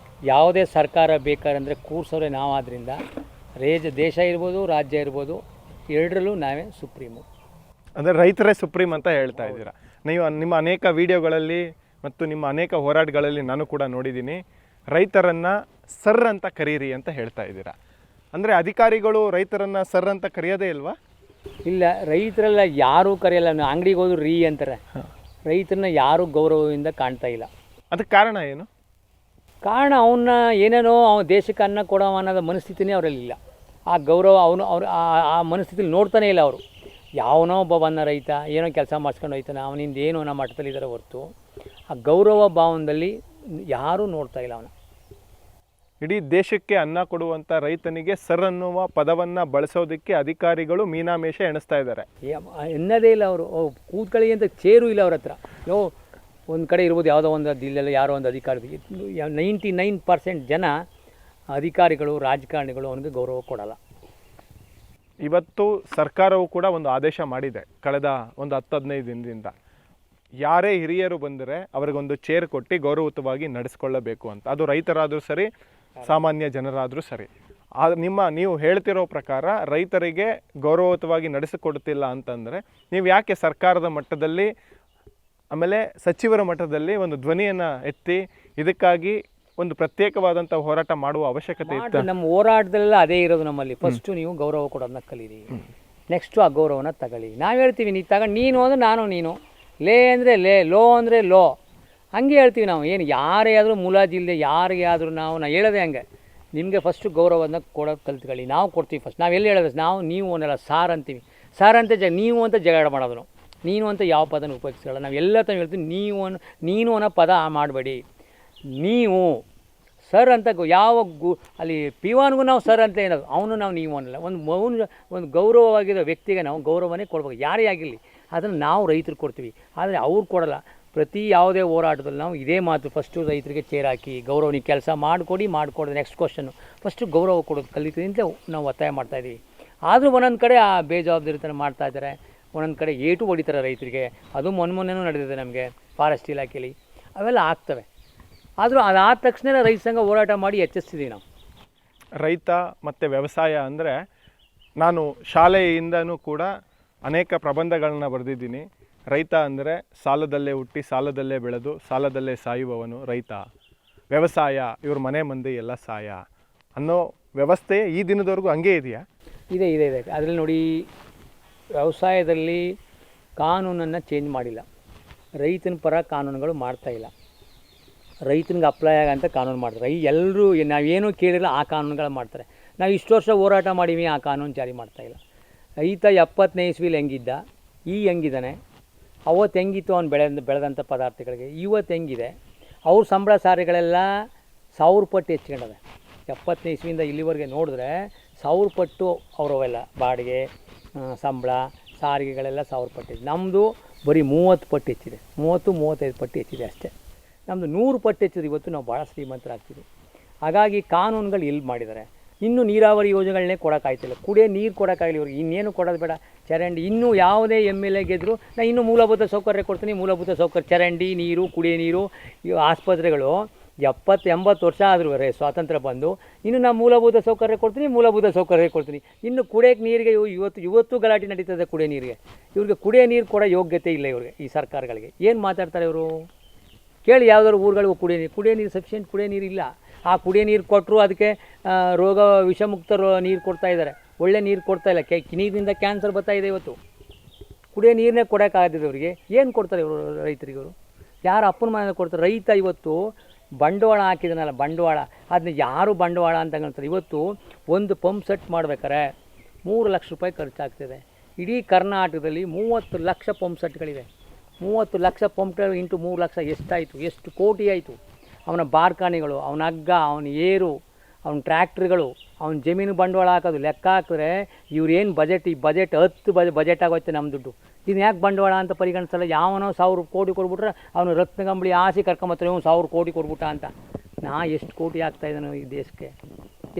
ಯಾವುದೇ ಸರ್ಕಾರ ಬೇಕಾರಂದರೆ ಕೂರ್ಸೋರೆ ನಾವು. ಆದ್ದರಿಂದ ದೇಶ ಇರ್ಬೋದು, ರಾಜ್ಯ ಇರ್ಬೋದು, ಎರಡರಲ್ಲೂ ನಾವೇ ಸುಪ್ರೀಮು. ಅಂದರೆ ರೈತರೇ ಸುಪ್ರೀಂ ಅಂತ ಹೇಳ್ತಾ ಇದ್ದೀರಾ. ನೀವು ನಿಮ್ಮ ಅನೇಕ ವಿಡಿಯೋಗಳಲ್ಲಿ ಮತ್ತು ನಿಮ್ಮ ಅನೇಕ ಹೋರಾಟಗಳಲ್ಲಿ ನಾನು ಕೂಡ ನೋಡಿದ್ದೀನಿ, ರೈತರನ್ನು ಸರ್ ಅಂತ ಕರೀರಿ ಅಂತ ಹೇಳ್ತಾ ಇದ್ದೀರಾ. ಅಂದರೆ ಅಧಿಕಾರಿಗಳು ರೈತರನ್ನು ಸರ್ ಅಂತ ಕರೆಯೋದೇ ಇಲ್ವಾ? ಇಲ್ಲ, ರೈತರೆಲ್ಲ ಯಾರೂ ಕರೆಯಲ್ಲ. ಅಂಗಡಿಗೆ ಹೋದ್ರು ರೀ ಅಂತಾರೆ. ರೈತರನ್ನ ಯಾರೂ ಗೌರವದಿಂದ ಕಾಣ್ತಾ ಇಲ್ಲ. ಅದಕ್ಕೆ ಕಾರಣ ಏನು? ಕಾರಣ ಅವನ್ನ ಏನೇನೋ ಅವನ ದೇಶಕ್ಕೆ ಅನ್ನ ಕೊಡೋ ಅನ್ನೋದ ಮನಸ್ಥಿತಿನೇ ಅವರಲ್ಲಿಲ್ಲ. ಆ ಗೌರವ ಅವ್ರು ಆ ಮನಸ್ಥಿತಿಲಿ ನೋಡ್ತಾನೇ ಇಲ್ಲ ಅವರು. ಯಾವನೋ ಒಬ್ಬ ಬಂದ ರೈತ ಏನೋ ಕೆಲಸ ಮಾಡಿಸ್ಕೊಂಡು ಹೋಯ್ತಾನೆ, ಅವನಿಂದ ಏನೋ ನಮ್ಮ ಮಟ್ಟದಲ್ಲಿದ್ದಾರೆ ಹೊರತು ಆ ಗೌರವ ಭಾವನದಲ್ಲಿ ಯಾರೂ ನೋಡ್ತಾ ಇಲ್ಲ ಅವನ. ಇಡೀ ದೇಶಕ್ಕೆ ಅನ್ನ ಕೊಡುವಂಥ ರೈತನಿಗೆ ಸರ್ ಅನ್ನುವ ಪದವನ್ನು ಬಳಸೋದಕ್ಕೆ ಅಧಿಕಾರಿಗಳು ಮೀನಾಮೇಷ ಎಣಿಸ್ತಾ ಇದ್ದಾರೆ. ಎನ್ನದೇ ಇಲ್ಲ ಅವರು. ಕೂತ್ಕೊಳ್ಳಿ ಅಂತ ಚೇರು ಇಲ್ಲ ಅವ್ರ ಹತ್ರ. ಒಂದು ಕಡೆ ಇರ್ಬೋದು, ಯಾವುದೋ ಒಂದು ಜಿಲ್ಲೆಯಲ್ಲಿ ಯಾರೋ ಒಂದು ಅಧಿಕಾರಿ. 99% ಜನ ಅಧಿಕಾರಿಗಳು ರಾಜಕಾರಣಿಗಳು ಅವನಿಗೆ ಗೌರವ ಕೊಡಲ್ಲ. ಇವತ್ತು ಸರ್ಕಾರವು ಕೂಡ ಒಂದು ಆದೇಶ ಮಾಡಿದೆ ಕಳೆದ ಒಂದು 10-15 ದಿನದಿಂದ, ಯಾರೇ ಹಿರಿಯರು ಬಂದರೆ ಅವರಿಗೊಂದು ಚೇರ್ ಕೊಟ್ಟು ಗೌರವಯುತವಾಗಿ ನಡೆಸ್ಕೊಳ್ಳಬೇಕು ಅಂತ. ಅದು ರೈತರಾದರೂ ಸರಿ, ಸಾಮಾನ್ಯ ಜನರಾದರೂ ಸರಿ. ನೀವು ಹೇಳ್ತಿರೋ ಪ್ರಕಾರ ರೈತರಿಗೆ ಗೌರವಯುತವಾಗಿ ನಡೆಸಿಕೊಡ್ತಿಲ್ಲ ಅಂತಂದರೆ ನೀವು ಯಾಕೆ ಸರ್ಕಾರದ ಮಟ್ಟದಲ್ಲಿ ಆಮೇಲೆ ಸಚಿವರ ಮಟ್ಟದಲ್ಲಿ ಒಂದು ಧ್ವನಿಯನ್ನು ಎತ್ತಿ ಇದಕ್ಕಾಗಿ ಒಂದು ಪ್ರತ್ಯೇಕವಾದಂಥ ಹೋರಾಟ ಮಾಡುವ ಅವಶ್ಯಕತೆ ಇತ್ತು? ನಮ್ಮ ಹೋರಾಟದಲ್ಲೆಲ್ಲ ಅದೇ ಇರೋದು ನಮ್ಮಲ್ಲಿ. ಫಸ್ಟು ನೀವು ಗೌರವ ಕೊಡೋದನ್ನ ಕಲೀರಿ, ನೆಕ್ಸ್ಟು ಆ ಗೌರವನ ತಗೊಳ್ಳಿ. ನಾವು ಹೇಳ್ತೀವಿ ನೀವು ತಗೊಂಡು ನೀನು ಅಂದರೆ ನಾನು ನೀನು, ಲೇ ಅಂದರೆ ಲೇ, ಲೋ ಅಂದರೆ ಲೋ, ಹಂಗೆ ಹೇಳ್ತೀವಿ ನಾವು. ಏನು ಯಾರೇ ಆದರೂ ಮುಲಾಜಿಲ್ಲದೆ ಯಾರಿಗೆ ಆದರೂ ನಾವು ಹೇಳೋದೇ ಹಂಗೆ. ನಿಮಗೆ ಫಸ್ಟು ಗೌರವನ ಕೊಡೋದು ಕಲ್ತ್ಕೊಳ್ಳಿ. ನಾವು ಕೊಡ್ತೀವಿ ಫಸ್ಟ್. ನಾವೆಲ್ಲಿ ಹೇಳೋದು ನಾವು ನೀವು ಅನ್ನಲ್ಲ, ಸಾರ್ ಅಂತೀವಿ. ಸಾರ್ ಅಂತ ನೀವು ಅಂತ ಜಗಳ ಮಾಡೋದು ನಾವು. ನೀನು ಅಂತ ಯಾವ ಪದನ ಉಪಯೋಗಿಸಲ್ಲ. ನಾವು ಎಲ್ಲ ತ ಹೇಳ್ತೀವಿ ನೀನು ಅನ್ನೋ ಪದ ಮಾಡಬೇಡಿ. ನೀವು ಸರ್ ಅಂತ ಯಾವ ಅಲ್ಲಿ ಪಿವಾನ್ಗೂ ನಾವು ಸರ್ ಅಂತ ಏನದು, ಅವನು ನಾವು ನೀವು ಅನ್ನಲ್ಲ. ಒಂದು ಗೌರವವಾಗಿರೋ ವ್ಯಕ್ತಿಗೆ ನಾವು ಗೌರವನೇ ಕೊಡ್ಬೇಕು, ಯಾರೇ ಆಗಿರಲಿ. ಅದನ್ನು ನಾವು ರೈತರು ಕೊಡ್ತೀವಿ, ಆದರೆ ಅವ್ರು ಕೊಡಲ್ಲ. ಪ್ರತಿ ಯಾವುದೇ ಹೋರಾಟದಲ್ಲಿ ನಾವು ಇದೇ ಮಾತು, ಫಸ್ಟು ರೈತರಿಗೆ ಚೇರ್ ಹಾಕಿ ಗೌರವ, ನೀವು ಕೆಲಸ ಮಾಡಿಕೊಡೋದು ನೆಕ್ಸ್ಟ್ ಕ್ವಶನ್ನು. ಫಸ್ಟು ಗೌರವ ಕೊಡೋದು ಕಲಿತೀವಿ ಅಂತ ನಾವು ಒತ್ತಾಯ ಮಾಡ್ತಾಯಿದ್ದೀವಿ. ಆದರೂ ಒಂದೊಂದು ಕಡೆ ಆ ಬೇಜವಾಬ್ದಾರಿತನ ಮಾಡ್ತಾಯಿದ್ದಾರೆ. ಒಂದೊಂದು ಕಡೆ ಏಟು ಹೊಡಿತಾರೆ ರೈತರಿಗೆ. ಅದು ಮೊನ್ನೆನೂ ನಡೆದಿದೆ ನಮಗೆ ಫಾರೆಸ್ಟ್ ಇಲಾಖೆಯಲ್ಲಿ. ಅವೆಲ್ಲ ಆಗ್ತವೆ. ಆದರೂ ಅದಾದ ತಕ್ಷಣ ರೈತ ಸಂಘ ಹೋರಾಟ ಮಾಡಿ ಎಚ್ಚರಿಸ್ತಿದ್ದೀವಿ ನಾವು. ರೈತ ಮತ್ತು ವ್ಯವಸಾಯ ಅಂದರೆ ನಾನು ಶಾಲೆಯಿಂದನೂ ಕೂಡ ಅನೇಕ ಪ್ರಬಂಧಗಳನ್ನ ಬರೆದಿದ್ದೀನಿ. ರೈತ ಅಂದರೆ ಸಾಲದಲ್ಲೇ ಹುಟ್ಟಿ ಸಾಲದಲ್ಲೇ ಬೆಳೆದು ಸಾಲದಲ್ಲೇ ಸಾಯುವವನು ರೈತ. ವ್ಯವಸಾಯ ಇವ್ರ ಮನೆ ಮಂದಿ ಎಲ್ಲ ಸಾಯ ಅನ್ನೋ ವ್ಯವಸ್ಥೆ ಈ ದಿನದವರೆಗೂ ಹಂಗೆ ಇದೆಯಾ? ಇದೆ. ಅದರಲ್ಲಿ ನೋಡಿ, ವ್ಯವಸಾಯದಲ್ಲಿ ಕಾನೂನನ್ನು ಚೇಂಜ್ ಮಾಡಿಲ್ಲ. ರೈತನ ಪರ ಕಾನೂನುಗಳು ಮಾಡ್ತಾಯಿಲ್ಲ. ರೈತನಿಗೆ ಅಪ್ಲೈ ಆಗಂತ ಕಾನೂನು ಮಾಡ್ತಾರೆ. ಎಲ್ಲರೂ ನಾವೇನೂ ಕೇಳಿಲ್ಲ ಆ ಕಾನೂನುಗಳು ಮಾಡ್ತಾರೆ. ನಾವು ಇಷ್ಟು ವರ್ಷ ಹೋರಾಟ ಮಾಡೀವಿ, ಆ ಕಾನೂನು ಜಾರಿ ಮಾಡ್ತಾಯಿಲ್ಲ. ರೈತ 70ನೇ ಇಸ್ವಿಲಿ ಹೆಂಗಿದ್ದ, ಹೆಂಗಿದ್ದಾನೆ, ಅವತ್ತು ಹೆಂಗಿತ್ತು ಅವ್ನು ಬೆಳೆದಂಥ ಪದಾರ್ಥಗಳಿಗೆ, ಇವತ್ತು ಹೆಂಗಿದೆ. ಅವ್ರ ಸಂಬಳ ಸಾರಿಗಳೆಲ್ಲ 1000 ಪಟ್ಟು ಹೆಚ್ಚಿಕೊಂಡಿದೆ. 70ನೇ ಇಸ್ವಿಯಿಂದ ಇಲ್ಲಿವರೆಗೆ ನೋಡಿದ್ರೆ 1000 ಪಟ್ಟು ಅವರವೆಲ್ಲ ಬಾಡಿಗೆ, ಸಂಬಳ, ಸಾರಿಗೆಗಳೆಲ್ಲ 1000 ಪಟ್ಟು ಹೆಚ್ಚಿದೆ. ನಮ್ಮದು ಬರೀ 30 ಪಟ್ಟು ಹೆಚ್ಚಿದೆ, 30-35 ಪಟ್ಟು ಹೆಚ್ಚಿದೆ ಅಷ್ಟೇ. ನಮ್ಮದು 100 ಪಟ್ಟು ಹೆಚ್ಚಿದೆ. ಇವತ್ತು ನಾವು ಭಾಳ ಶ್ರೀಮಂತರಾಗ್ತೀವಿ. ಹಾಗಾಗಿ ಕಾನೂನುಗಳು ಎಲ್ಲಿ ಮಾಡಿದ್ದಾರೆ. ಇನ್ನೂ ನೀರಾವರಿ ಯೋಜನೆಗಳನ್ನೇ ಕೊಡೋಕ್ಕಾಯ್ತಿಲ್ಲ. ಕುಡಿಯೋ ನೀರು ಕೊಡೋಕ್ಕಾಗಲಿ ಇವ್ರಿಗೆ. ಇನ್ನೇನು ಕೊಡೋದು ಬೇಡ. ಚರಂಡಿ, ಇನ್ನೂ ಯಾವುದೇ MLA ಗೆದ್ದರೂ ನಾನು ಇನ್ನೂ ಮೂಲಭೂತ ಸೌಕರ್ಯ ಕೊಡ್ತೀನಿ. ಮೂಲಭೂತ ಸೌಕರ್ಯ, ಚರಂಡಿ ನೀರು, ಕುಡಿಯೋ ನೀರು, ಆಸ್ಪತ್ರೆಗಳು 70-80 ವರ್ಷ ಆದರೂ ಸ್ವಾತಂತ್ರ್ಯ ಬಂದು ಇನ್ನು ನಾನು ಮೂಲಭೂತ ಸೌಕರ್ಯ ಕೊಡ್ತೀನಿ. ಇನ್ನು ಕುಡಿಯೋಕ್ಕೆ ನೀರಿಗೆ ಇವತ್ತು ಗಲಾಟೆ ನಡೀತದೆ. ಕುಡಿಯೋ ನೀರಿಗೆ ಇವ್ರಿಗೆ ಕುಡಿಯೋ ನೀರು ಕೊಡೋ ಯೋಗ್ಯತೆ ಇಲ್ಲ ಇವ್ರಿಗೆ, ಈ ಸರ್ಕಾರಗಳಿಗೆ. ಏನು ಮಾತಾಡ್ತಾರೆ ಇವರು ಕೇಳಿ. ಯಾವುದಾದ್ರು ಊರುಗಳಿಗೂ ಕುಡಿಯೋ ನೀರು ಸಫಿಷಿಯೆಂಟ್ ಕುಡಿಯೋ ನೀರು ಇಲ್ಲ. ಆ ಕುಡಿಯೋ ನೀರು ಕೊಟ್ಟರು ಅದಕ್ಕೆ ರೋಗ ವಿಷಮುಕ್ತ ನೀರು ಕೊಡ್ತಾ ಇದ್ದಾರೆ, ಒಳ್ಳೆ ನೀರು ಕೊಡ್ತಾ ಇಲ್ಲ. ನೀರಿನಿಂದ ಕ್ಯಾನ್ಸರ್ ಬರ್ತಾ ಇದೆ ಇವತ್ತು. ಕುಡಿಯೋ ನೀರನ್ನೇ ಕೊಡೋಕ್ಕಾಗದಿದೆ ಅವರಿಗೆ. ಏನು ಕೊಡ್ತಾರೆ ಇವರು ರೈತರಿಗೆ? ಇವರು ಯಾರು ಅಪ್ಪನ ಮನೇಲಿ ಕೊಡ್ತಾರೆ? ರೈತ ಇವತ್ತು ಬಂಡವಾಳ ಹಾಕಿದನಲ್ಲ, ಬಂಡವಾಳ, ಅದನ್ನ ಯಾರು ಬಂಡವಾಳ ಅಂತ ಹೇಳ್ತಾರೆ. ಇವತ್ತು ಒಂದು ಪಂಪ್ ಸೆಟ್ ಮಾಡ್ಬೇಕಾರೆ 3 ಲಕ್ಷ ರೂಪಾಯಿ ಖರ್ಚಾಗ್ತಿದೆ. ಇಡೀ ಕರ್ನಾಟಕದಲ್ಲಿ 30 ಲಕ್ಷ ಪಂಪ್ ಸೆಟ್ಗಳಿವೆ. 30 ಲಕ್ಷ ಪಂಪ್ ಇಂಟು 3 ಲಕ್ಷ ಎಷ್ಟಾಯಿತು? ಎಷ್ಟು ಕೋಟಿ ಆಯಿತು? ಅವನ ಬಾರ್ಕಾಣಿಗಳು, ಅವನ ಹಗ್ಗ, ಅವನ ಏರು, ಅವನ ಟ್ರ್ಯಾಕ್ಟ್ರುಗಳು, ಅವನ ಜಮೀನು ಬಂಡವಾಳ ಹಾಕೋದು ಲೆಕ್ಕ ಹಾಕಿದ್ರೆ ಇವ್ರೇನು ಬಜೆಟ್, ಈ ಬಜೆಟ್ 10 ಬಜೆಟ್ ಆಗೋಯ್ತು ನಮ್ಮ ದುಡ್ಡು. ಇದನ್ನ ಯಾಕೆ ಬಂಡವಾಳ ಅಂತ ಪರಿಗಣಿಸಲ್ಲ? ಯಾವನೋ 1000 ಕೋಟಿ ಕೊಡ್ಬಿಟ್ರೆ ಅವನು ರತ್ನಗಂಬಳಿ ಆಸೆ ಕರ್ಕೊಂಬತ್ತಾರೆ, ಇವ್ನು 1000 ಕೋಟಿ ಕೊಡ್ಬಿಟ್ಟ ಅಂತ. ಎಷ್ಟು ಕೋಟಿ ಆಗ್ತಾಯಿದ್ದಾನೋ ಈ ದೇಶಕ್ಕೆ?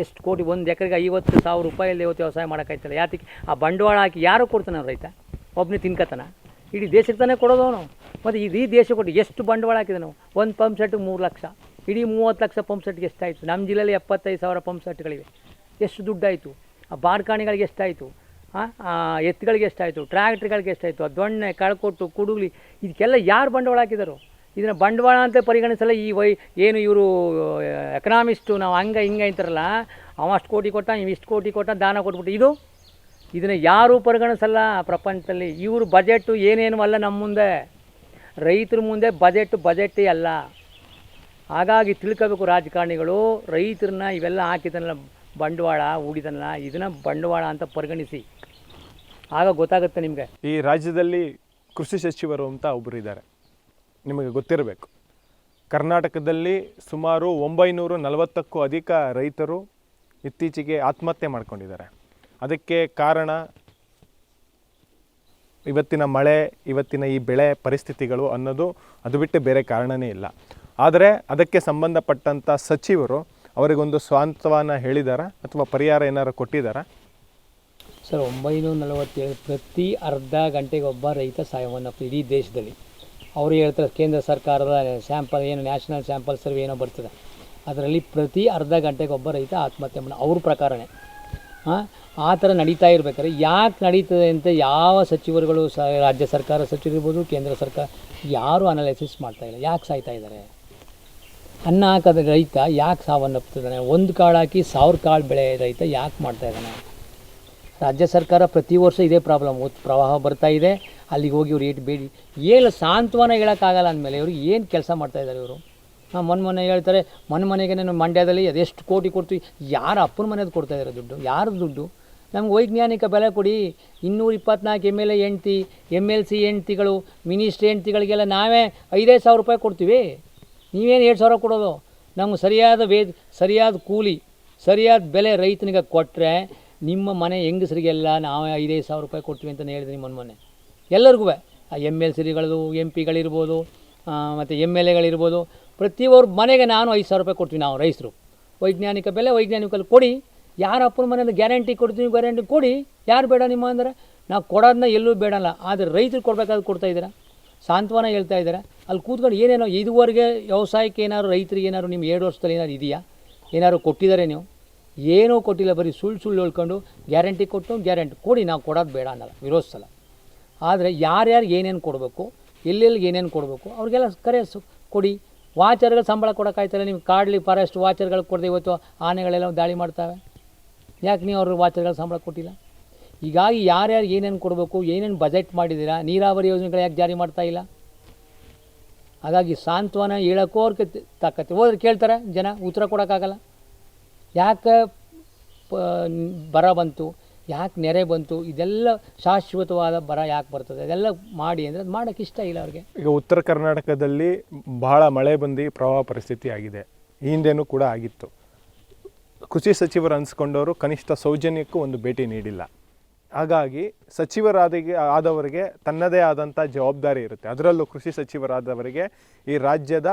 ಎಷ್ಟು ಕೋಟಿ? 1 ಎಕರೆಗೆ 50,000 ರೂಪಾಯಲ್ಲಿ ಇವತ್ತು ವ್ಯವಸಾಯ ಮಾಡೋಕ್ಕಾಯ್ತಲ್ಲ. ಯಾತಕ್ಕೆ? ಆ ಬಂಡವಾಳ ಹಾಕಿ ಯಾರು ಕೊಡ್ತಾನೆ ರೈತ? ಒಬ್ಬನೇ ತಿನ್ಕತಾನ? ಇಡೀ ದೇಶಕ್ಕೆ ತಾನೇ ಕೊಡೋದವನು. ಮತ್ತು ಇಡೀ ದೇಶ ಕೊಟ್ಟು ಎಷ್ಟು ಬಂಡವಾಳ ಹಾಕಿದೆ ನಾವು? ಒಂದು ಪಂಪ್ ಸೆಟ್ಗೆ 3 ಲಕ್ಷ, ಇಡೀ 30 ಲಕ್ಷ ಪಂಪ್ ಸೆಟ್ಗೆ ಎಷ್ಟಾಯಿತು? ನಮ್ಮ ಜಿಲ್ಲೆಯಲ್ಲಿ 75,000 ಪಂಪ್ ಸೆಟ್ಗಳಿವೆ. ಎಷ್ಟು ದುಡ್ಡಾಯಿತು? ಆ ಬಾರ್ಕಾಣಿಗಳಿಗೆ ಎಷ್ಟಾಯಿತು? ಎತ್ತುಗಳಿಗೆ ಎಷ್ಟಾಯಿತು? ಟ್ರ್ಯಾಕ್ಟ್ರುಗಳಿಗೆ ಎಷ್ಟಾಯಿತು? ಆ ದೊಣ್ಣೆ, ಕಳ್ಕೊಟ್ಟು, ಕುಡುಗ್ಲಿ, ಇದಕ್ಕೆಲ್ಲ ಯಾರು ಬಂಡವಾಳ ಹಾಕಿದರು? ಇದನ್ನು ಬಂಡವಾಳ ಅಂತ ಪರಿಗಣಿಸಲ್ಲ. ಏನು ಇವರು ಎಕನಾಮಿಸ್ಟು, ನಾವು ಹಂಗೆ ಹಿಂಗೆ ಅಂತಾರಲ್ಲ, ಅವ ಅಷ್ಟು ಕೋಟಿ ಕೊಟ್ಟ, ನೀವು ಇಷ್ಟು ಕೋಟಿ ಕೊಟ್ಟ, ದಾನ ಕೊಟ್ಬಿಟ್ಟು ಇದನ್ನು ಯಾರೂ ಪರಿಗಣಿಸಲ್ಲ ಪ್ರಪಂಚದಲ್ಲಿ. ಇವರು ಬಜೆಟು ಏನೇನು ಅಲ್ಲ ನಮ್ಮ ಮುಂದೆ, ರೈತರ ಮುಂದೆ ಬಜೆಟ್ಟೇ ಅಲ್ಲ. ಹಾಗಾಗಿ ತಿಳ್ಕೋಬೇಕು ರಾಜಕಾರಣಿಗಳು, ರೈತರನ್ನ ಇವೆಲ್ಲ ಹಾಕಿದನಲ್ಲ ಬಂಡವಾಳ ಹೂಡಿದನಲ್ಲ, ಇದನ್ನು ಬಂಡವಾಳ ಅಂತ ಪರಿಗಣಿಸಿ, ಆಗ ಗೊತ್ತಾಗುತ್ತೆ ನಿಮಗೆ. ಈ ರಾಜ್ಯದಲ್ಲಿ ಕೃಷಿ ಸಚಿವರು ಅಂತ ಒಬ್ಬರು ಇದ್ದಾರೆ, ನಿಮಗೆ ಗೊತ್ತಿರಬೇಕು. ಕರ್ನಾಟಕದಲ್ಲಿ ಸುಮಾರು 940ಕ್ಕೂ ಅಧಿಕ ರೈತರು ಇತ್ತೀಚೆಗೆ ಆತ್ಮಹತ್ಯೆ ಮಾಡ್ಕೊಂಡಿದ್ದಾರೆ. ಅದಕ್ಕೆ ಕಾರಣ ಇವತ್ತಿನ ಮಳೆ, ಇವತ್ತಿನ ಈ ಬೆಳೆ ಪರಿಸ್ಥಿತಿಗಳು ಅನ್ನೋದು, ಅದು ಬಿಟ್ಟು ಬೇರೆ ಕಾರಣವೇ ಇಲ್ಲ. ಆದರೆ ಅದಕ್ಕೆ ಸಂಬಂಧಪಟ್ಟಂಥ ಸಚಿವರು ಅವರಿಗೊಂದು ಸಾಂತ್ವನ ಹೇಳಿದಾರಾ ಅಥವಾ ಪರಿಹಾರ ಏನಾರು ಕೊಟ್ಟಿದ್ದಾರಾ? ಸರ್, 947 ಪ್ರತಿ ಅರ್ಧ ಗಂಟೆಗೆ ಒಬ್ಬ ರೈತ ಸಾಯವನ್ನಪ್ಪ ಇಡೀ ದೇಶದಲ್ಲಿ. ಅವರು ಹೇಳ್ತಾರೆ ಕೇಂದ್ರ ಸರ್ಕಾರದ ಸ್ಯಾಂಪಲ್ ಏನು ನ್ಯಾಷನಲ್ ಸ್ಯಾಂಪಲ್ ಸರ್ವೆ ಏನೋ ಬರ್ತದೆ, ಅದರಲ್ಲಿ ಪ್ರತಿ ಅರ್ಧ ಗಂಟೆಗೆ ಒಬ್ಬ ರೈತ ಆತ್ಮಹತ್ಯೆ ಮಾಡಿ, ಅವ್ರ ಪ್ರಕಾರನೇ ಆ ಥರ ನಡೀತಾ ಇರ್ಬೇಕಾದ್ರೆ ಯಾಕೆ ನಡೀತದೆ ಅಂತ ಯಾವ ಸಚಿವರುಗಳು ರಾಜ್ಯ ಸರ್ಕಾರ ಸಚಿವರಿರ್ಬೋದು, ಕೇಂದ್ರ ಸರ್ಕಾರ ಯಾರೂ ಅನಾಲಿಸಿಸ್ ಮಾಡ್ತಾಯಿಲ್ಲ. ಯಾಕೆ ಸಾಯ್ತಾ ಇದ್ದಾರೆ? ಅನ್ನ ಹಾಕೋದ ರೈತ ಯಾಕೆ ಸಾವನ್ನಪ್ತಿದ್ದಾನೆ? ಒಂದು ಕಾಳು ಹಾಕಿ 1000 ಕಾಳು ಬೆಳೆ ರೈತ ಯಾಕೆ ಮಾಡ್ತಾಯಿದ್ದಾನೆ? ರಾಜ್ಯ ಸರ್ಕಾರ ಪ್ರತಿ ವರ್ಷ ಇದೇ ಪ್ರಾಬ್ಲಮ್. ಪ್ರವಾಹ ಬರ್ತಾ ಇದೆ, ಅಲ್ಲಿಗೆ ಹೋಗಿ ಇವ್ರು ಬೇಡಿ ಏನು ಸಾಂತ್ವನ ಹೇಳೋಕ್ಕಾಗಲ್ಲ ಅಂದಮೇಲೆ ಇವರು ಏನು ಕೆಲಸ ಮಾಡ್ತಾಯಿದ್ದಾರೆ ಇವರು? ಮೊನ್ನೆ ಹೇಳ್ತಾರೆ, ಮನೆಗೆ ನಾನು ಮಂಡ್ಯದಲ್ಲಿ ಅದೆಷ್ಟು ಕೋಟಿ ಕೊಡ್ತೀವಿ. ಯಾರು ಅಪ್ಪನ ಮನೆಯದು ಕೊಡ್ತಾಯಿದ್ದಾರೆ ದುಡ್ಡು? ಯಾರು ದುಡ್ಡು? ನಮ್ಗೆ ವೈಜ್ಞಾನಿಕ ಬೆಲೆ ಕೊಡಿ. 224 MLA ಹೆಂಡ್ತಿ, MLC ಹೆಂಡ್ತಿಗಳು, ಮಿನಿಸ್ಟ್ರಿ ಹೆಂಡ್ತಿಗಳಿಗೆಲ್ಲ ನಾವೇ 5,000 ರೂಪಾಯಿ ಕೊಡ್ತೀವಿ. ನೀವೇನು 2,000 ಕೊಡೋದು? ನಮ್ಗೆ ಸರಿಯಾದ ಕೂಲಿ, ಸರಿಯಾದ ಬೆಲೆ ರೈತನಿಗೆ ಕೊಟ್ಟರೆ ನಿಮ್ಮ ಮನೆ ಹೆಂಗಸರಿಗೆಲ್ಲ ನಾವೇ 5,000 ರೂಪಾಯಿ ಕೊಡ್ತೀವಿ ಅಂತ ಹೇಳಿದ್ರಿ ಮೊನ್ನೆ ಎಲ್ಲರಿಗೂ. ಆ MLCಗಳು, MP ಗಳಿರ್ಬೋದು, ಮತ್ತು MLAಗಳಿರ್ಬೋದು, ಪ್ರತಿಯೊಬ್ಬರ ಮನೆಗೆ ನಾನು 5,000 ರೂಪಾಯಿ ಕೊಡ್ತೀವಿ ನಾವು ರೈತರು. ವೈಜ್ಞಾನಿಕ ಬೆಲೆ ವೈಜ್ಞಾನಿಕಲ್ಲಿ ಕೊಡಿ. ಯಾರು ಅಪ್ಪನ ಮನೆಯಿಂದ ಗ್ಯಾರಂಟಿ ಕೊಡ್ತೀವಿ, ಗ್ಯಾರಂಟಿ ಕೊಡಿ. ಯಾರು ಬೇಡ ನಿಮ್ಮ ಅಂದರೆ? ನಾವು ಕೊಡೋದನ್ನ ಎಲ್ಲೂ ಬೇಡಲ್ಲ, ಆದರೆ ರೈತರು ಕೊಡಬೇಕಾದ್ರೆ ಕೊಡ್ತಾಯಿದ್ದೀರಾ, ಸಾಂತ್ವನ ಹೇಳ್ತಾ ಇದ್ದಾರೆ. ಅಲ್ಲಿ ಕೂತ್ಕೊಂಡು ಏನೇನೋ ಇದುವರೆಗೆ ವ್ಯವಸಾಯಕ್ಕೆ ಏನಾದ್ರು ರೈತರಿಗೆ ಏನಾದ್ರು ನಿಮ್ಮ 2 ವರ್ಷದಲ್ಲಿ ಏನಾದ್ರು ಇದೆಯಾ? ಏನಾದ್ರು ಕೊಟ್ಟಿದ್ದಾರೆ ನೀವು? ಏನೂ ಕೊಟ್ಟಿಲ್ಲ. ಬರೀ ಸುಳ್ಳು ಹೇಳ್ಕೊಂಡು ಗ್ಯಾರಂಟಿ ಕೊಡಿ. ನಾವು ಕೊಡೋದು ಬೇಡ ಅನ್ನಲ್ಲ, ವಿರೋಧಿಸಲ್ಲ. ಆದರೆ ಯಾರ್ಯಾರು ಏನೇನು ಕೊಡಬೇಕು, ಎಲ್ಲೆಲ್ಲಿ ಏನೇನು ಕೊಡಬೇಕು ಅವ್ರಿಗೆಲ್ಲ ಕೊಡಿ. ವಾಚರ್ಗಳು ಸಂಬಳ ಕೊಡೋಕ್ಕಾಯ್ತಲ್ಲ. ನೀವು ಕಾಡ್ಲಿ ಫಾರೆಸ್ಟ್ ವಾಚರ್ಗಳಿಗೆ ಕೊಡದೆ ಇವತ್ತು ಆನೆಗಳೆಲ್ಲ ದಾಳಿ ಮಾಡ್ತವೆ. ಯಾಕೆ ನೀವು ಅವ್ರಿಗೆ ವಾಚರ್ಗಳ ಸಂಬಳ ಕೊಟ್ಟಿಲ್ಲ? ಹೀಗಾಗಿ ಯಾರ್ಯಾರು ಏನೇನು ಕೊಡಬೇಕು, ಏನೇನು ಬಜೆಟ್ ಮಾಡಿದ್ದೀರಾ, ನೀರಾವರಿ ಯೋಜನೆಗಳು ಯಾಕೆ ಜಾರಿ ಮಾಡ್ತಾ ಇಲ್ಲ? ಹಾಗಾಗಿ ಸಾಂತ್ವನ ಹೇಳೋಕ್ಕೂ ಅವ್ರಿಗೆ ತಾಕತ್ತೆ. ಹೋದ್ರೆ ಕೇಳ್ತಾರೆ ಜನ, ಉತ್ತರ ಕೊಡೋಕ್ಕಾಗಲ್ಲ. ಯಾಕೆ ಬರ ಬಂತು, ಯಾಕೆ ನೆರೆ ಬಂತು, ಇದೆಲ್ಲ ಶಾಶ್ವತವಾದ ಬರ ಯಾಕೆ ಬರ್ತದೆ, ಅದೆಲ್ಲ ಮಾಡಿ ಅಂದರೆ ಅದು ಮಾಡೋಕ್ಕೆ ಇಷ್ಟ ಇಲ್ಲ ಅವ್ರಿಗೆ. ಈಗ ಉತ್ತರ ಕರ್ನಾಟಕದಲ್ಲಿ ಬಹಳ ಮಳೆ ಬಂದು ಪ್ರವಾಹ ಪರಿಸ್ಥಿತಿ ಆಗಿದೆ, ಹಿಂದೆನೂ ಕೂಡ ಆಗಿತ್ತು. ಕೃಷಿ ಸಚಿವರು ಅನಿಸ್ಕೊಂಡವರು ಕನಿಷ್ಠ ಸೌಜನ್ಯಕ್ಕೂ ಒಂದು ಭೇಟಿ ನೀಡಿಲ್ಲ. ಹಾಗಾಗಿ ಆದವರಿಗೆ ತನ್ನದೇ ಆದಂಥ ಜವಾಬ್ದಾರಿ ಇರುತ್ತೆ. ಅದರಲ್ಲೂ ಕೃಷಿ ಸಚಿವರಾದವರಿಗೆ ಈ ರಾಜ್ಯದ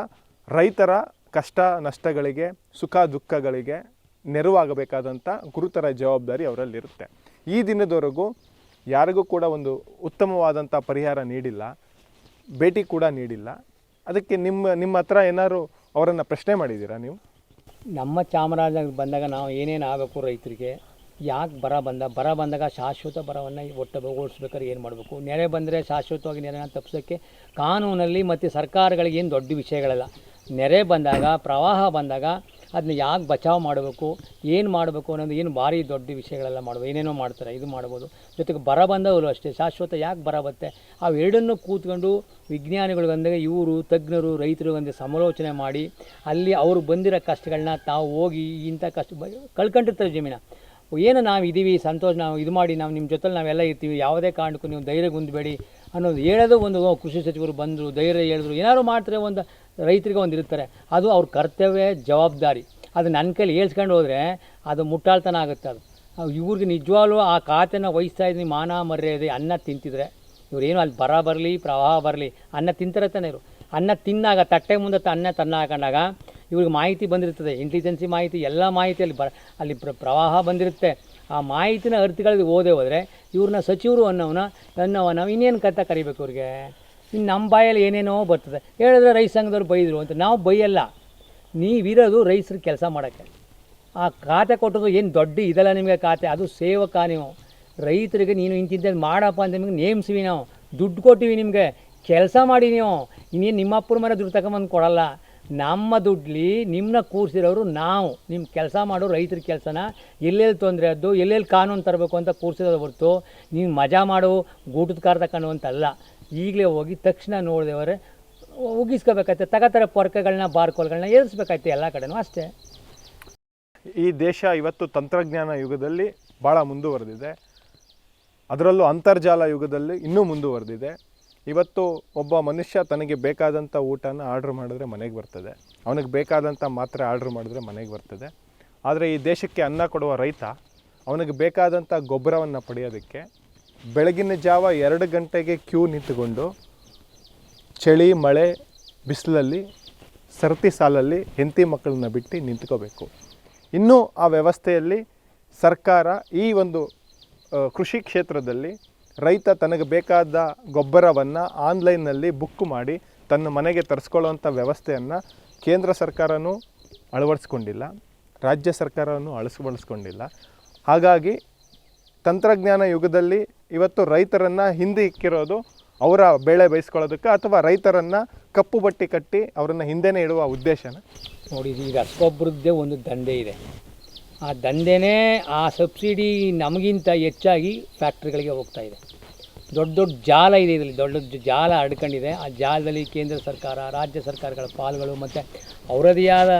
ರೈತರ ಕಷ್ಟ ನಷ್ಟಗಳಿಗೆ, ಸುಖ ದುಃಖಗಳಿಗೆ ನೆರವಾಗಬೇಕಾದಂಥ ಗುರುತರ ಜವಾಬ್ದಾರಿ ಅವರಲ್ಲಿರುತ್ತೆ. ಈ ದಿನದವರೆಗೂ ಯಾರಿಗೂ ಕೂಡ ಒಂದು ಉತ್ತಮವಾದಂಥ ಪರಿಹಾರ ನೀಡಿಲ್ಲ, ಭೇಟಿ ಕೂಡ ನೀಡಿಲ್ಲ. ಅದಕ್ಕೆ ನಿಮ್ಮ ಹತ್ರ ಏನಾದ್ರು ಅವರನ್ನು ಪ್ರಶ್ನೆ ಮಾಡಿದ್ದೀರಾ ನೀವು? ನಮ್ಮ ಚಾಮರಾಜನಗರ ಬಂದಾಗ ನಾವು ಏನೇನು ಆಗಬೇಕು ರೈತರಿಗೆ, ಯಾಕೆ ಬರ ಬಂದಾಗ ಶಾಶ್ವತ ಬರವನ್ನು ಓಡಿಸ್ಬೇಕಾದ್ರೆ ಏನು ಮಾಡಬೇಕು, ನೆರೆ ಬಂದರೆ ಶಾಶ್ವತವಾಗಿ ನೆರೆನ ತಪ್ಪಿಸೋಕ್ಕೆ ಕಾನೂನಲ್ಲಿ ಮತ್ತು ಸರ್ಕಾರಗಳಿಗೆ ಏನು ದೊಡ್ಡ ವಿಷಯಗಳಲ್ಲ. ನೆರೆ ಬಂದಾಗ, ಪ್ರವಾಹ ಬಂದಾಗ ಅದನ್ನ ಯಾಕೆ ಬಚಾವ್ ಮಾಡಬೇಕು, ಏನು ಮಾಡಬೇಕು ಅನ್ನೋದು ಏನು ಭಾರಿ ದೊಡ್ಡ ವಿಷಯಗಳೆಲ್ಲ ಮಾಡ್ಬೋದು, ಏನೇನೋ ಮಾಡ್ತಾರೆ, ಇದು ಮಾಡ್ಬೋದು. ಜೊತೆಗೆ ಬರ ಬಂದವರು ಅಷ್ಟೇ, ಶಾಶ್ವತ ಯಾಕೆ ಬರ ಬರುತ್ತೆ, ಅವೆರಡನ್ನೂ ಕೂತ್ಕೊಂಡು ವಿಜ್ಞಾನಿಗಳು ಬಂದಾಗ ಇವರು ತಜ್ಞರು ರೈತರು ಬಂದು ಸಮಾಲೋಚನೆ ಮಾಡಿ ಅಲ್ಲಿ ಅವರು ಬಂದಿರೋ ಕಷ್ಟಗಳನ್ನ ತಾವು ಹೋಗಿ ಇಂಥ ಕಷ್ಟ ಕಳ್ಕೊಂಡಿರ್ತಾರೆ ಜಮೀನ, ಏನು ನಾವು ಇದ್ದೀವಿ ಸಂತೋಷ, ನಾವು ಇದು ಮಾಡಿ ನಾವು ನಿಮ್ಮ ಜೊತೆಲಿ ನಾವೆಲ್ಲ ಇರ್ತೀವಿ, ಯಾವುದೇ ಕಾರಣಕ್ಕೂ ನೀವು ಧೈರ್ಯ ಹೊಂದಬೇಡಿ ಅನ್ನೋದು ಹೇಳೋದು ಒಂದು ಕೃಷಿ ಸಚಿವರು ಬಂದರು ಧೈರ್ಯ ಹೇಳಿದ್ರು, ಏನಾದ್ರು ಮಾಡ್ತಾರೆ, ಒಂದು ರೈತರಿಗೆ ಒಂದು ಇರ್ತಾರೆ, ಅದು ಅವ್ರ ಕರ್ತವ್ಯ ಜವಾಬ್ದಾರಿ. ಅದು ನನ್ನ ಕೈಲಿ ಹೇಳ್ಸ್ಕೊಂಡು ಹೋದರೆ ಅದು ಮುಟ್ಟಾಳ್ತನ ಆಗುತ್ತೆ. ಅದು ಇವ್ರಿಗೆ ನಿಜವಾಗ್ಲೂ ಆ ಖಾತೆನ ವಹಿಸ್ತಾ ಇದ್ದೀನಿ, ಮಾನ ಮರ್ಯಾದೆ, ಅನ್ನ ತಿಂತಿದ್ರೆ ಇವರೇನು ಅಲ್ಲಿ ಬರ ಬರಲಿ ಪ್ರವಾಹ ಬರಲಿ ಅನ್ನ ತಿಂತಾರೆ ತಾನೆ. ಇವರು ಅನ್ನ ತಿನ್ನಾಗ ತಟ್ಟೆ ಮುಂದೆ ಅನ್ನ ತನ್ನ ಹಾಕೊಂಡಾಗ ಇವ್ರಿಗೆ ಮಾಹಿತಿ ಬಂದಿರ್ತದೆ, ಇಂಟೆಲಿಜೆನ್ಸಿ ಮಾಹಿತಿ, ಎಲ್ಲ ಮಾಹಿತಿ ಅಲ್ಲಿ ಪ್ರವಾಹ ಬಂದಿರುತ್ತೆ. ಆ ಮಾಹಿತಿನ ಅರ್ಥಗಳಿಗೆ ಹೋದರೆ ಇವ್ರನ್ನ ಸಚಿವರು ಅನ್ನೋವನ್ನ ಇನ್ನೇನು ಕತೆ ಕರಿಬೇಕು ಅವ್ರಿಗೆ. ಇನ್ನು ನಮ್ಮ ಬಾಯಲ್ಲಿ ಏನೇನೋ ಬರ್ತದೆ, ಹೇಳಿದ್ರೆ ರೈತ ಸಂಘದವ್ರು ಬೈದರು ಅಂತ. ನಾವು ಬೈಯಲ್ಲ, ನೀವಿರೋದು ರೈತರಿಗೆ ಕೆಲಸ ಮಾಡೋಕ್ಕೆ. ಆ ಖಾತೆ ಕೊಟ್ಟದು ಏನು ದೊಡ್ಡ ಇದಲ್ಲ ನಿಮಗೆ ಖಾತೆ, ಅದು ಸೇವಕ. ನೀವು ರೈತರಿಗೆ ನೀನು ಇಂತಿಂಥದ್ದು ಮಾಡಪ್ಪ ಅಂತ ನಿಮಗೆ ನೇಮಿಸ್ವಿ, ನಾವು ದುಡ್ಡು ಕೊಟ್ಟಿವಿ, ನಿಮಗೆ ಕೆಲಸ ಮಾಡಿ. ನೀವು ಇನ್ನೇನು ನಿಮ್ಮ ಅಪ್ಪರ ಮನೆ ದುಡ್ಡು ತಗೊಂಬಂದು ಕೊಡಲ್ಲ, ನಮ್ಮ ದುಡ್ಲಿ ನಿಮ್ಮನ್ನ ಕೂರಿಸಿರೋರು ನಾವು. ನಿಮ್ಮ ಕೆಲಸ ಮಾಡೋ ರೈತರ ಕೆಲಸನ ಎಲ್ಲೆಲ್ಲಿ ತೊಂದರೆ ಆದ್ದು, ಎಲ್ಲೆಲ್ಲಿ ಕಾನೂನು ತರಬೇಕು ಅಂತ ಕೂರಿಸಿರೋದು ಹೊರತು ನೀವು ಮಜಾ ಮಾಡೋ ಗೂಟದ ಕಾರ್ ತಗೊಂಡು ಈಗಲೇ ಹೋಗಿ ತಕ್ಷಣ ನೋಡಿದವರೆ ಉಗಿಸ್ಕೋಬೇಕಾಯ್ತು, ತಗೋತಾರೆ ಪೊರ್ಕೆಗಳನ್ನ ಬಾರ್ಕೋಲ್ಗಳನ್ನ ಏರಿಸ್ಬೇಕಾಯ್ತು ಎಲ್ಲ ಕಡೆನೂ ಅಷ್ಟೇ. ಈ ದೇಶ ಇವತ್ತು ತಂತ್ರಜ್ಞಾನ ಯುಗದಲ್ಲಿ ಭಾಳ ಮುಂದುವರೆದಿದೆ, ಅದರಲ್ಲೂ ಅಂತರ್ಜಾಲ ಯುಗದಲ್ಲಿ ಇನ್ನೂ ಮುಂದುವರೆದಿದೆ. ಇವತ್ತು ಒಬ್ಬ ಮನುಷ್ಯ ತನಗೆ ಬೇಕಾದಂಥ ಊಟನ ಆರ್ಡ್ರ್ ಮಾಡಿದ್ರೆ ಮನೆಗೆ ಬರ್ತದೆ, ಅವನಿಗೆ ಬೇಕಾದಂಥ ಮಾತ್ರೆ ಆರ್ಡ್ರ್ ಮಾಡಿದ್ರೆ ಮನೆಗೆ ಬರ್ತದೆ. ಆದರೆ ಈ ದೇಶಕ್ಕೆ ಅನ್ನ ಕೊಡುವ ರೈತ ಅವನಿಗೆ ಬೇಕಾದಂಥ ಗೊಬ್ಬರವನ್ನು ಪಡೆಯೋದಕ್ಕೆ ಬೆಳಗಿನ ಜಾವ 2 ಗಂಟೆಗೆ ಕ್ಯೂ ನಿಂತುಕೊಂಡು ಚಳಿ ಮಳೆ ಬಿಸಿಲಲ್ಲಿ ಸರತಿ ಸಾಲಲ್ಲಿ ಹೆಂಡತಿ ಮಕ್ಕಳನ್ನ ಬಿಟ್ಟು ನಿಂತ್ಕೋಬೇಕು. ಇನ್ನೂ ಆ ವ್ಯವಸ್ಥೆಯಲ್ಲಿ ಸರ್ಕಾರ ಈ ಒಂದು ಕೃಷಿ ಕ್ಷೇತ್ರದಲ್ಲಿ ರೈತ ತನಗೆ ಬೇಕಾದ ಗೊಬ್ಬರವನ್ನು ಆನ್ಲೈನ್ನಲ್ಲಿ ಬುಕ್ ಮಾಡಿ ತನ್ನ ಮನೆಗೆ ತರಿಸ್ಕೊಳ್ಳೋವಂಥ ವ್ಯವಸ್ಥೆಯನ್ನು ಕೇಂದ್ರ ಸರ್ಕಾರವೂ ಅಳವಡಿಸ್ಕೊಂಡಿಲ್ಲ, ರಾಜ್ಯ ಸರ್ಕಾರವನ್ನು ಅಳವಡಿಸ್ಕೊಂಡಿಲ್ಲ. ಹಾಗಾಗಿ ತಂತ್ರಜ್ಞಾನ ಯುಗದಲ್ಲಿ ಇವತ್ತು ರೈತರನ್ನು ಹಿಂದೆ ಇಕ್ಕಿರೋದು ಅವರ ಬೆಳೆ ಬಯಸ್ಕೊಳ್ಳೋದಕ್ಕೆ ಅಥವಾ ರೈತರನ್ನು ಕಪ್ಪು ಬಟ್ಟೆ ಕಟ್ಟಿ ಅವರನ್ನು ಹಿಂದೆನೇ ಇಡುವ ಉದ್ದೇಶನ ನೋಡಿ. ಈಗ ರಸಗೊಬ್ಬರದ್ದೇ ಒಂದು ದಂಧೆ ಇದೆ, ಆ ದಂಧೆನೇ ಆ ಸಬ್ಸಿಡಿ ನಮಗಿಂತ ಹೆಚ್ಚಾಗಿ ಫ್ಯಾಕ್ಟ್ರಿಗಳಿಗೆ ಹೋಗ್ತಾ ಇದೆ. ದೊಡ್ಡ ದೊಡ್ಡ ಜಾಲ ಇದೆ, ಇದರಲ್ಲಿ ದೊಡ್ಡ ದೊಡ್ಡ ಜಾಲ ಹಡ್ಕೊಂಡಿದೆ. ಆ ಜಾಲದಲ್ಲಿ ಕೇಂದ್ರ ಸರ್ಕಾರ ರಾಜ್ಯ ಸರ್ಕಾರಗಳ ಪಾಲುಗಳು ಮತ್ತು ಅವರದೇ ಆದ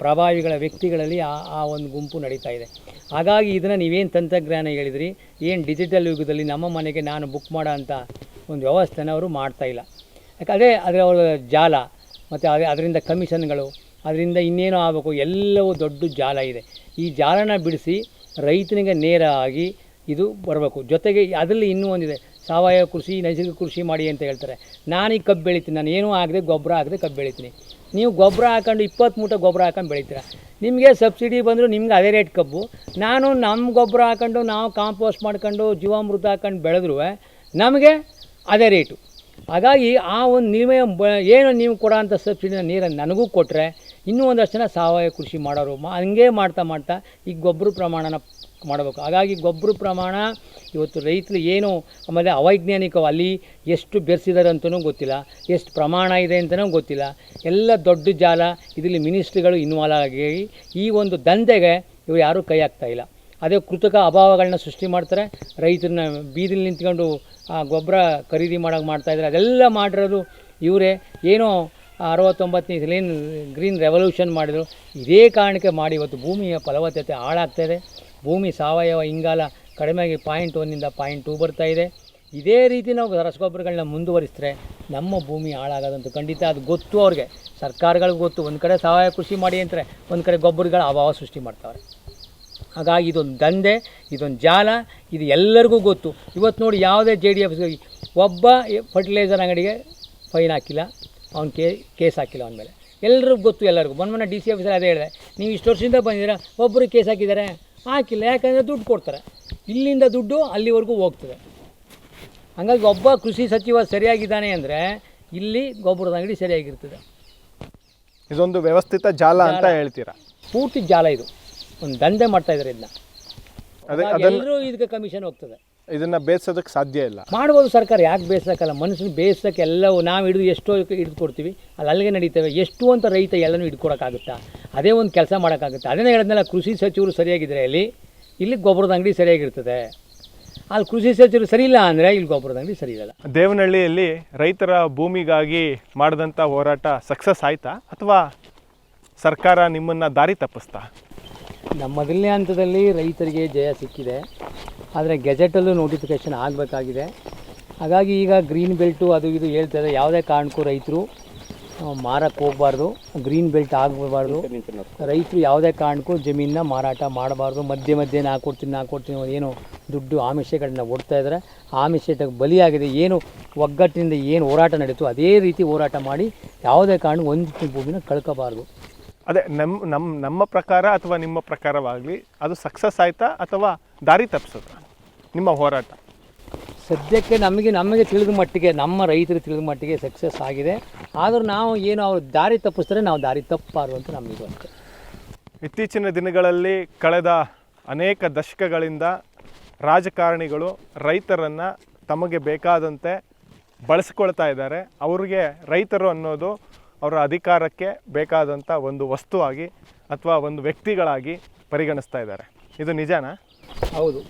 ಪ್ರಭಾವಿಗಳ ವ್ಯಕ್ತಿಗಳಲ್ಲಿ ಆ ಒಂದು ಗುಂಪು ನಡೀತಾ ಇದೆ. ಹಾಗಾಗಿ ಇದನ್ನು ನೀವೇನು ತಂತ್ರಜ್ಞಾನ ಹೇಳಿದ್ರಿ, ಏನು ಡಿಜಿಟಲ್ ಯುಗದಲ್ಲಿ ನಮ್ಮ ಮನೆಗೆ ನಾನು ಬುಕ್ ಮಾಡೋ ಅಂಥ ಒಂದು ವ್ಯವಸ್ಥೆನ ಅವರು ಮಾಡ್ತಾಯಿಲ್ಲ. ಯಾಕೆ ಅದರ ಅವರ ಜಾಲ ಮತ್ತು ಅದರಿಂದ ಕಮಿಷನ್ಗಳು, ಅದರಿಂದ ಇನ್ನೇನು ಆಗಬೇಕು, ಎಲ್ಲವೂ ದೊಡ್ಡ ಜಾಲ ಇದೆ. ಈ ಜಾಲನ ಬಿಡಿಸಿ ರೈತನಿಗೆ ನೇರ ಆಗಿ ಇದು ಬರಬೇಕು. ಜೊತೆಗೆ ಅದರಲ್ಲಿ ಇನ್ನೂ ಒಂದಿದೆ, ಸಾವಯವ ಕೃಷಿ ನೈಸರ್ಗಿಕ ಕೃಷಿ ಮಾಡಿ ಅಂತ ಹೇಳ್ತಾರೆ. ನಾನೀಗ ಕಬ್ಬು ಬೆಳಿತೀನಿ, ನಾನು ಏನೂ ಆಗದೆ ಗೊಬ್ಬರ ಹಾಕದೆ ಕಬ್ಬು ಬೆಳಿತೀನಿ. ನೀವು ಗೊಬ್ಬರ ಹಾಕೊಂಡು 20 ಮೂಟೆ ಗೊಬ್ಬರ ಹಾಕೊಂಡು ಬೆಳಿತೀರ, ನಿಮಗೆ ಸಬ್ಸಿಡಿ ಬಂದರೂ ನಿಮ್ಗೆ ಅದೇ ರೇಟ್ ಕಬ್ಬು. ನಾನು ನಮ್ಮ ಗೊಬ್ಬರ ಹಾಕೊಂಡು ನಾವು ಕಾಂಪೋಸ್ಟ್ ಮಾಡ್ಕೊಂಡು ಜೀವಾಮೃತ ಹಾಕೊಂಡು ಬೆಳೆದ್ರೂ ನಮಗೆ ಅದೇ ರೇಟು. ಹಾಗಾಗಿ ಆ ಒಂದು ನೀವೇ ಏನು ನೀವು ಕೊಡೋ ಅಂಥ ಸಬ್ಸಿಡಿನ ನೀರನ್ನು ನನಗೂ ಕೊಟ್ಟರೆ ಇನ್ನೂ ಒಂದಷ್ಟು ಜನ ಸಾವಯವ ಕೃಷಿ ಮಾಡೋರು ಹಂಗೆ ಮಾಡ್ತಾ ಈ ಗೊಬ್ಬರ ಪ್ರಮಾಣನ ಮಾಡಬೇಕು. ಹಾಗಾಗಿ ಗೊಬ್ಬರ ಪ್ರಮಾಣ ಇವತ್ತು ರೈತರು ಏನು ಆಮೇಲೆ ಅವೈಜ್ಞಾನಿಕ ಅಲ್ಲಿ ಎಷ್ಟು ಬೆರೆಸಿದ್ದಾರೆ ಅಂತಲೂ ಗೊತ್ತಿಲ್ಲ, ಎಷ್ಟು ಪ್ರಮಾಣ ಇದೆ ಅಂತಲೂ ಗೊತ್ತಿಲ್ಲ. ಎಲ್ಲ ದೊಡ್ಡ ಜಾಲ. ಇದರಲ್ಲಿ ಮಿನಿಸ್ಟ್ರಿಗಳು ಇನ್ವಾಲ್ವ್ ಆಗಿ ಈ ಒಂದು ದಂಧೆಗೆ ಇವರು ಯಾರೂ ಕೈ ಹಾಕ್ತಾಯಿಲ್ಲ. ಅದೇ ಕೃತಕ ಅಭಾವಗಳನ್ನ ಸೃಷ್ಟಿ ಮಾಡ್ತಾರೆ, ರೈತರನ್ನ ಬೀದಿಲಿ ನಿಂತ್ಕೊಂಡು ಆ ಗೊಬ್ಬರ ಖರೀದಿ ಮಾಡೋಕೆ ಮಾಡ್ತಾಯಿದ್ದಾರೆ. ಅದೆಲ್ಲ ಮಾಡಿರೋದು ಇವರೇ. ಏನೋ 69ನೇ ಏನು ಗ್ರೀನ್ ರೆವಲ್ಯೂಷನ್ ಮಾಡಿದರು, ಇದೇ ಕಾರಣಕ್ಕೆ ಮಾಡಿ ಇವತ್ತು ಭೂಮಿಯ ಫಲವತ್ತತೆ ಹಾಳಾಗ್ತಾಯಿದೆ. ಭೂಮಿ ಸಾವಯವ ಇಂಗಾಲ ಕಡಿಮೆಯಾಗಿ 0.1 0.2 ಬರ್ತಾಯಿದೆ. ಇದೇ ರೀತಿ ನಾವು ರಸಗೊಬ್ಬರಗಳನ್ನ ಮುಂದುವರಿಸಿದ್ರೆ ನಮ್ಮ ಭೂಮಿ ಹಾಳಾಗೋದಂತ ಖಂಡಿತ. ಅದು ಗೊತ್ತು ಅವ್ರಿಗೆ, ಸರ್ಕಾರಗಳಿಗೆ ಗೊತ್ತು. ಒಂದು ಕಡೆ ಸಾವಯವ ಕೃಷಿ ಮಾಡಿ ಅಂತಾರೆ, ಒಂದು ಕಡೆ ಗೊಬ್ಬರಗಳ ಅಭಾವ ಸೃಷ್ಟಿ ಮಾಡ್ತಾವ್ರೆ. ಹಾಗಾಗಿ ಇದೊಂದು ದಂಧೆ, ಇದೊಂದು ಜಾಲ, ಇದು ಎಲ್ಲರಿಗೂ ಗೊತ್ತು. ಇವತ್ತು ನೋಡಿ, ಯಾವುದೇ JDF ಒಬ್ಬ ಫರ್ಟಿಲೈಸರ್ ಅಂಗಡಿಗೆ ಫೈನ್ ಹಾಕಿಲ್ಲ, ಅವ್ನು ಕೇಸ್ ಹಾಕಿಲ್ಲ ಅವನ ಮೇಲೆ. ಎಲ್ಲರಿಗೂ ಗೊತ್ತು, ಎಲ್ಲರಿಗೂ. ಮೊನ್ನೆ DC ಆಫೀಸಲ್ಲಿ ಅದೇ ಹೇಳಿದೆ, ನೀವು ಇಷ್ಟು ವರ್ಷದಿಂದ ಬಂದಿದ್ದೀರಾ, ಒಬ್ಬರು ಕೇಸ್ ಹಾಕಿದ್ದಾರೆ, ಹಾಕಿಲ್ಲ. ಯಾಕಂದರೆ ದುಡ್ಡು ಕೊಡ್ತಾರೆ, ಇಲ್ಲಿಂದ ದುಡ್ಡು ಅಲ್ಲಿವರೆಗೂ ಹೋಗ್ತದೆ. ಹಾಗಾಗಿ ಒಬ್ಬ ಕೃಷಿ ಸಚಿವ ಸರಿಯಾಗಿದ್ದಾನೆ ಅಂದರೆ ಇಲ್ಲಿ ಗೊಬ್ಬರದ ಅಂಗಡಿ ಸರಿಯಾಗಿರ್ತದೆ. ಇದೊಂದು ವ್ಯವಸ್ಥಿತ ಜಾಲ ಅಂತ ಹೇಳ್ತೀರಾ? ಪೂರ್ತಿ ಜಾಲ ಇದು, ಒಂದು ದಂಧೆ ಮಾಡ್ತಾಯಿದ್ದಾರೆ ಇದನ್ನ. ಎಲ್ಲರೂ ಇದಕ್ಕೆ ಕಮಿಷನ್ ಹೋಗ್ತದೆ. ಇದನ್ನು ಬೇಯಿಸೋದಕ್ಕೆ ಸಾಧ್ಯ ಇಲ್ಲ. ಮಾಡ್ಬೋದು ಸರ್ಕಾರ, ಯಾಕೆ ಬೇಯಿಸೋಕ್ಕಲ್ಲ? ಮನುಷ್ಯನ ಬೇಯಿಸೋಕ್ಕೆ ಎಲ್ಲವೂ ನಾವು ಎಷ್ಟೋ ಹಿಡಿದು ಕೊಡ್ತೀವಿ, ಅಲ್ಲಿಗೆ ನಡೀತೇವೆ. ಎಷ್ಟು ಅಂತ ರೈತ ಎಲ್ಲನೂ ಹಿಡ್ಕೊಡೋಕ್ಕಾಗುತ್ತಾ? ಅದೇ ಒಂದು ಕೆಲಸ ಮಾಡೋಕ್ಕಾಗುತ್ತೆ. ಅದೇನೇ ಹೇಳಿದ್ನಲ್ಲ, ಕೃಷಿ ಸಚಿವರು ಸರಿಯಾಗಿದ್ದರೆ ಇಲ್ಲಿ ಗೊಬ್ಬರದ ಅಂಗಡಿ ಸರಿಯಾಗಿರ್ತದೆ. ಅಲ್ಲಿ ಕೃಷಿ ಸಚಿವರು ಸರಿ ಇಲ್ಲ ಅಂದರೆ ಇಲ್ಲಿ ಗೊಬ್ಬರದ ಅಂಗಡಿ ಸರಿ ಇರಲ್ಲ. ದೇವನಹಳ್ಳಿಯಲ್ಲಿ ರೈತರ ಭೂಮಿಗಾಗಿ ಮಾಡಿದಂಥ ಹೋರಾಟ ಸಕ್ಸಸ್ ಆಯಿತಾ ಅಥವಾ ಸರ್ಕಾರ ನಿಮ್ಮನ್ನು ದಾರಿ ತಪ್ಪಿಸ್ತಾ? ನಮ್ಮ ಮೊದಲನೇ ಹಂತದಲ್ಲಿ ರೈತರಿಗೆ ಜಯ ಸಿಕ್ಕಿದೆ, ಆದರೆ ಗೆಜೆಟಲ್ಲೂ ನೋಟಿಫಿಕೇಷನ್ ಆಗಬೇಕಾಗಿದೆ. ಹಾಗಾಗಿ ಈಗ ಗ್ರೀನ್ ಬೆಲ್ಟು ಅದು ಇದು ಹೇಳ್ತಾರೆ. ಯಾವುದೇ ಕಾರಣಕ್ಕೂ ರೈತರು ಮಾರಕ್ಕೆ ಹೋಗಬಾರ್ದು, ಗ್ರೀನ್ ಬೆಲ್ಟ್ ಆಗಬಾರ್ದು. ರೈತರು ಯಾವುದೇ ಕಾರಣಕ್ಕೂ ಜಮೀನನ್ನ ಮಾರಾಟ ಮಾಡಬಾರ್ದು. ಮಧ್ಯೆ ನಾ ಕೊಡ್ತೀನಿ ಏನು ದುಡ್ಡು ಆಮಿಷಗಳನ್ನ ಒಡ್ತಾ ಇದ್ದಾರೆ. ಆಮಿಷಕ್ಕೆ ಬಲಿಯಾಗಿದೆ. ಏನು ಒಗ್ಗಟ್ಟಿನಿಂದ ಏನು ಹೋರಾಟ ನಡೀತು ಅದೇ ರೀತಿ ಹೋರಾಟ ಮಾಡಿ ಯಾವುದೇ ಕಾರಣಕ್ಕೂ ಒಂದು ಭೂಮಿನ ಕಳ್ಕೋಬಾರ್ದು. ಅದೇ ನಮ್ಮ ಪ್ರಕಾರ ಅಥವಾ ನಿಮ್ಮ ಪ್ರಕಾರವಾಗಲಿ ಅದು ಸಕ್ಸಸ್ ಆಯಿತಾ ಅಥವಾ ದಾರಿ ತಪ್ಪಿಸೋದು ನಿಮ್ಮ ಹೋರಾಟ? ಸದ್ಯಕ್ಕೆ ನಮಗೆ ತಿಳಿದ ಮಟ್ಟಿಗೆ, ನಮ್ಮ ರೈತರು ತಿಳಿದ ಮಟ್ಟಿಗೆ ಸಕ್ಸಸ್ ಆಗಿದೆ. ಆದರೂ ನಾವು ಏನು ಅವ್ರು ದಾರಿ ತಪ್ಪಿಸ್ತಾರೆ, ನಾವು ದಾರಿ ತಪ್ಪಬಾರ್ದು ಅಂತ ನಮಗೂ ಅಷ್ಟೇ. ಇತ್ತೀಚಿನ ದಿನಗಳಲ್ಲಿ ಕಳೆದ ಅನೇಕ ದಶಕಗಳಿಂದ ರಾಜಕಾರಣಿಗಳು ರೈತರನ್ನು ತಮಗೆ ಬೇಕಾದಂತೆ ಬಳಸ್ಕೊಳ್ತಾ ಇದ್ದಾರೆ. ಅವ್ರಿಗೆ ರೈತರು ಅನ್ನೋದು ಅವರ ಅಧಿಕಾರಕ್ಕೆ ಬೇಕಾದಂಥ ಒಂದು ವಸ್ತುವಾಗಿ ಅಥವಾ ಒಂದು ವ್ಯಕ್ತಿಗಳಾಗಿ ಪರಿಗಣಿಸ್ತಾ ಇದ್ದಾರೆ. ಇದು ನಿಜನಾ? ಹೌದು.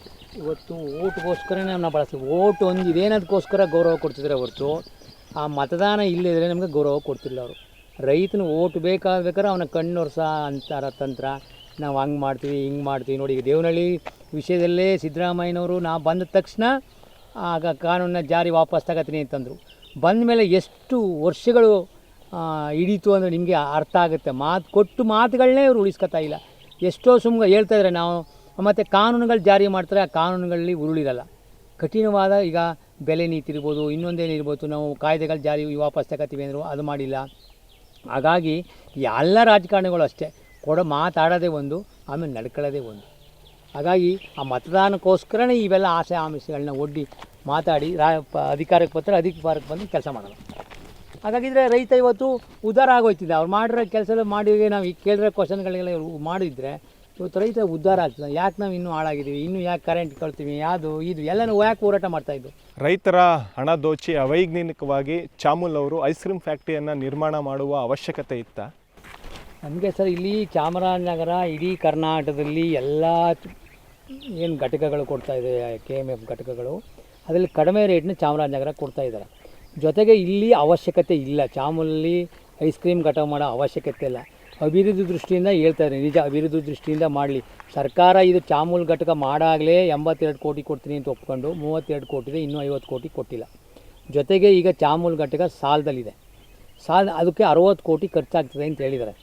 ಇವತ್ತು ಓಟ್ಗೋಸ್ಕರನೇ ನಾವು ಬಳಸ್ತೀವಿ. ಓಟು ಒಂದು ಇದೇನದಕ್ಕೋಸ್ಕರ ಗೌರವ ಕೊಡ್ತಿದ್ರೆ ಹೊರತು ಆ ಮತದಾನ ಇಲ್ಲದಿದ್ರೆ ನಮಗೆ ಗೌರವ ಕೊಡ್ತಿಲ್ಲ ಅವರು. ರೈತನ ಓಟ್ ಬೇಕಾದ್ರೆ ಅವನ ಕಣ್ಣೊರ್ಸ ಅಂತಾರ ತಂತ್ರ. ನಾವು ಹಂಗೆ ಮಾಡ್ತೀವಿ ಹಿಂಗೆ ಮಾಡ್ತೀವಿ. ನೋಡಿ, ಈಗ ದೇವನಹಳ್ಳಿ ವಿಷಯದಲ್ಲೇ ಸಿದ್ದರಾಮಯ್ಯನವರು ನಾವು ಬಂದ ತಕ್ಷಣ ಆಗ ಕಾನೂನನ್ನ ಜಾರಿ ವಾಪಸ್ ತಗೋತೀನಿ ಅಂತಂದರು. ಬಂದ ಮೇಲೆ ಎಷ್ಟು ವರ್ಷಗಳು ಹಿಡೀತು ಅಂದರೆ ನಿಮಗೆ ಅರ್ಥ ಆಗುತ್ತೆ. ಕೊಟ್ಟು ಮಾತುಗಳನ್ನೇ ಇವರು ಉಳಿಸ್ಕೊತಾ ಇಲ್ಲ. ಎಷ್ಟೋ ಸುಮ್ಗೆ ಹೇಳ್ತಾಯಿದ್ರೆ ನಾವು ಮತ್ತು ಕಾನೂನುಗಳು ಜಾರಿ ಮಾಡ್ತಾರೆ, ಆ ಕಾನೂನುಗಳಲ್ಲಿ ಉರುಳಿರಲ್ಲ. ಕಠಿಣವಾದ ಈಗ ಬೆಲೆ ನೀತಿ ಇರ್ಬೋದು, ಇನ್ನೊಂದೇನಿರ್ಬೋದು, ನಾವು ಕಾಯ್ದೆಗಳು ಜಾರಿ ವಾಪಸ್ ತಗೋತೀವಿ ಅಂದರು, ಅದು ಮಾಡಿಲ್ಲ. ಹಾಗಾಗಿ ಎಲ್ಲ ರಾಜಕಾರಣಿಗಳು ಅಷ್ಟೇ, ಮಾತಾಡೋದೇ ಒಂದು, ಆಮೇಲೆ ನಡ್ಕೊಳ್ಳೋದೇ ಒಂದು. ಹಾಗಾಗಿ ಆ ಮತದಾನಕ್ಕೋಸ್ಕರನೇ ಇವೆಲ್ಲ ಆಸೆ ಆಮಿಷಗಳನ್ನ ಒಡ್ಡಿ ಮಾತಾಡಿ ಅಧಿಕಾರಕ್ಕೆ ಬಂದು ಕೆಲಸ ಮಾಡೋದು. ಹಾಗಾಗಿದ್ರೆ ರೈತ ಇವತ್ತು ಉದ್ಧಾರ ಆಗೋಯ್ತಿದೆ. ಅವ್ರು ಮಾಡಿರೋ ಕೆಲಸ ಮಾಡಿ ನಾವು ಈಗ ಕೇಳಿರೋ ಕ್ವಶನ್ಗಳಿಗೆಲ್ಲ ಮಾಡಿದರೆ ಇವತ್ತು ರೈತ ಉದ್ಧಾರ ಆಗ್ತದೆ. ಯಾಕೆ ನಾವು ಇನ್ನೂ ಹಾಳಾಗಿದ್ದೀವಿ, ಇನ್ನೂ ಯಾಕೆ ಕರೆಂಟ್ ಕಳ್ತೀವಿ, ಯಾವುದು ಇದು ಎಲ್ಲನೂ ಯಾಕೆ ಹೋರಾಟ ಮಾಡ್ತಾಯಿದ್ದು? ರೈತರ ಹಣ ದೋಚಿ ಅವೈಜ್ಞಾನಿಕವಾಗಿ ಚಾಮುಲ್ ಅವರು ಐಸ್ ಕ್ರೀಮ್ ಫ್ಯಾಕ್ಟ್ರಿಯನ್ನು ನಿರ್ಮಾಣ ಮಾಡುವ ಅವಶ್ಯಕತೆ ಇತ್ತಾ? ನಮಗೆ ಸರ್ ಇಲ್ಲಿ ಚಾಮರಾಜನಗರ ಇಡೀ ಕರ್ನಾಟಕದಲ್ಲಿ ಎಲ್ಲ ಏನು ಘಟಕಗಳು ಕೊಡ್ತಾಯಿದೆ, KMF ಘಟಕಗಳು, ಅದರಲ್ಲಿ ಕಡಿಮೆ ರೇಟ್ನ ಚಾಮರಾಜನಗರ ಕೊಡ್ತಾಯಿದ್ದಾರೆ. ಜೊತೆಗೆ ಇಲ್ಲಿ ಅವಶ್ಯಕತೆ ಇಲ್ಲ, ಚಾಮುಲಲ್ಲಿ ಐಸ್ ಕ್ರೀಮ್ ಘಟಕ ಮಾಡೋ ಅವಶ್ಯಕತೆ ಇಲ್ಲ. ಅಭಿವೃದ್ಧಿ ದೃಷ್ಟಿಯಿಂದ ಹೇಳ್ತಾರೆ, ನಿಜ ಅಭಿವೃದ್ಧಿ ದೃಷ್ಟಿಯಿಂದ ಮಾಡಲಿ. ಸರ್ಕಾರ ಇದು ಚಾಮುಲ್ ಘಟಕ ಮಾಡಾಗಲೇ 82 ಕೋಟಿ ಕೊಡ್ತೀನಿ ಅಂತ ಒಪ್ಕೊಂಡು 32 ಕೋಟಿ ಇದೆ, ಇನ್ನೂ 50 ಕೋಟಿ ಕೊಟ್ಟಿಲ್ಲ. ಜೊತೆಗೆ ಈಗ ಚಾಮುಲ್ ಘಟಕ ಸಾಲದಲ್ಲಿದೆ. ಅದಕ್ಕೆ 60 ಕೋಟಿ ಖರ್ಚಾಗ್ತದೆ ಅಂತ ಹೇಳಿದ್ದಾರೆ.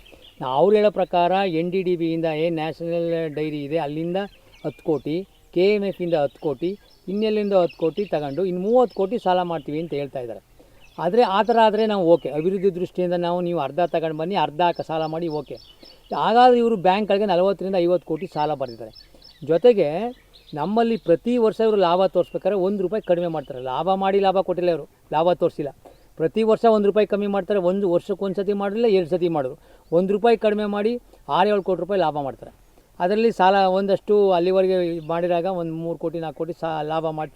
ಅವ್ರು ಹೇಳೋ ಪ್ರಕಾರ NDDBಯಿಂದ ಏನು ನ್ಯಾಷನಲ್ ಡೈರಿ ಇದೆ ಅಲ್ಲಿಂದ 10 ಕೋಟಿ, KMFಯಿಂದ 10 ಕೋಟಿ, ಇನ್ನೆಲ್ಲಿಂದ 10 ಕೋಟಿ ತಗೊಂಡು ಇನ್ನು 30 ಕೋಟಿ ಸಾಲ ಮಾಡ್ತೀವಿ ಅಂತ ಹೇಳ್ತಾ ಇದ್ದಾರೆ. ಆದರೆ ಆ ಥರ ಆದರೆ ನಾವು ಓಕೆ, ಅಭಿವೃದ್ಧಿ ದೃಷ್ಟಿಯಿಂದ ನೀವು ಅರ್ಧ ತಗೊಂಡು ಬನ್ನಿ, ಅರ್ಧ ಸಾಲ ಮಾಡಿ ಓಕೆ. ಹಾಗಾದರೆ ಇವರು ಬ್ಯಾಂಕ್ಗಳಿಗೆ 40ರಿಂದ 50 ಕೋಟಿ ಸಾಲ ಬರೆದಿದ್ದಾರೆ. ಜೊತೆಗೆ ನಮ್ಮಲ್ಲಿ ಪ್ರತಿ ವರ್ಷ ಇವರು ಲಾಭ ತೋರಿಸ್ಬೇಕಾದ್ರೆ 1 ರೂಪಾಯಿ ಕಡಿಮೆ ಮಾಡ್ತಾರೆ. ಲಾಭ ಮಾಡಿ ಲಾಭ ಕೊಟ್ಟಿಲ್ಲ, ಇವರು ಲಾಭ ತೋರಿಸಿಲ್ಲ. ಪ್ರತಿ ವರ್ಷ 1 ರೂಪಾಯಿ ಕಮ್ಮಿ ಮಾಡ್ತಾರೆ. ವರ್ಷಕ್ಕೆ 1 ಸತಿ ಮಾಡಿಲ್ಲ, 2 ಸತಿ ಮಾಡಿದ್ರು. 1 ರೂಪಾಯಿ ಕಡಿಮೆ ಮಾಡಿ 6-7 ಕೋಟಿ ರೂಪಾಯಿ ಲಾಭ ಮಾಡ್ತಾರೆ. ಅದರಲ್ಲಿ ಸಾಲ ಒಂದಷ್ಟು ಅಲ್ಲಿವರೆಗೆ ಮಾಡಿದಾಗ ಒಂದು 3 ಕೋಟಿ 4 ಕೋಟಿ ಲಾಭ ಮಾಡಿ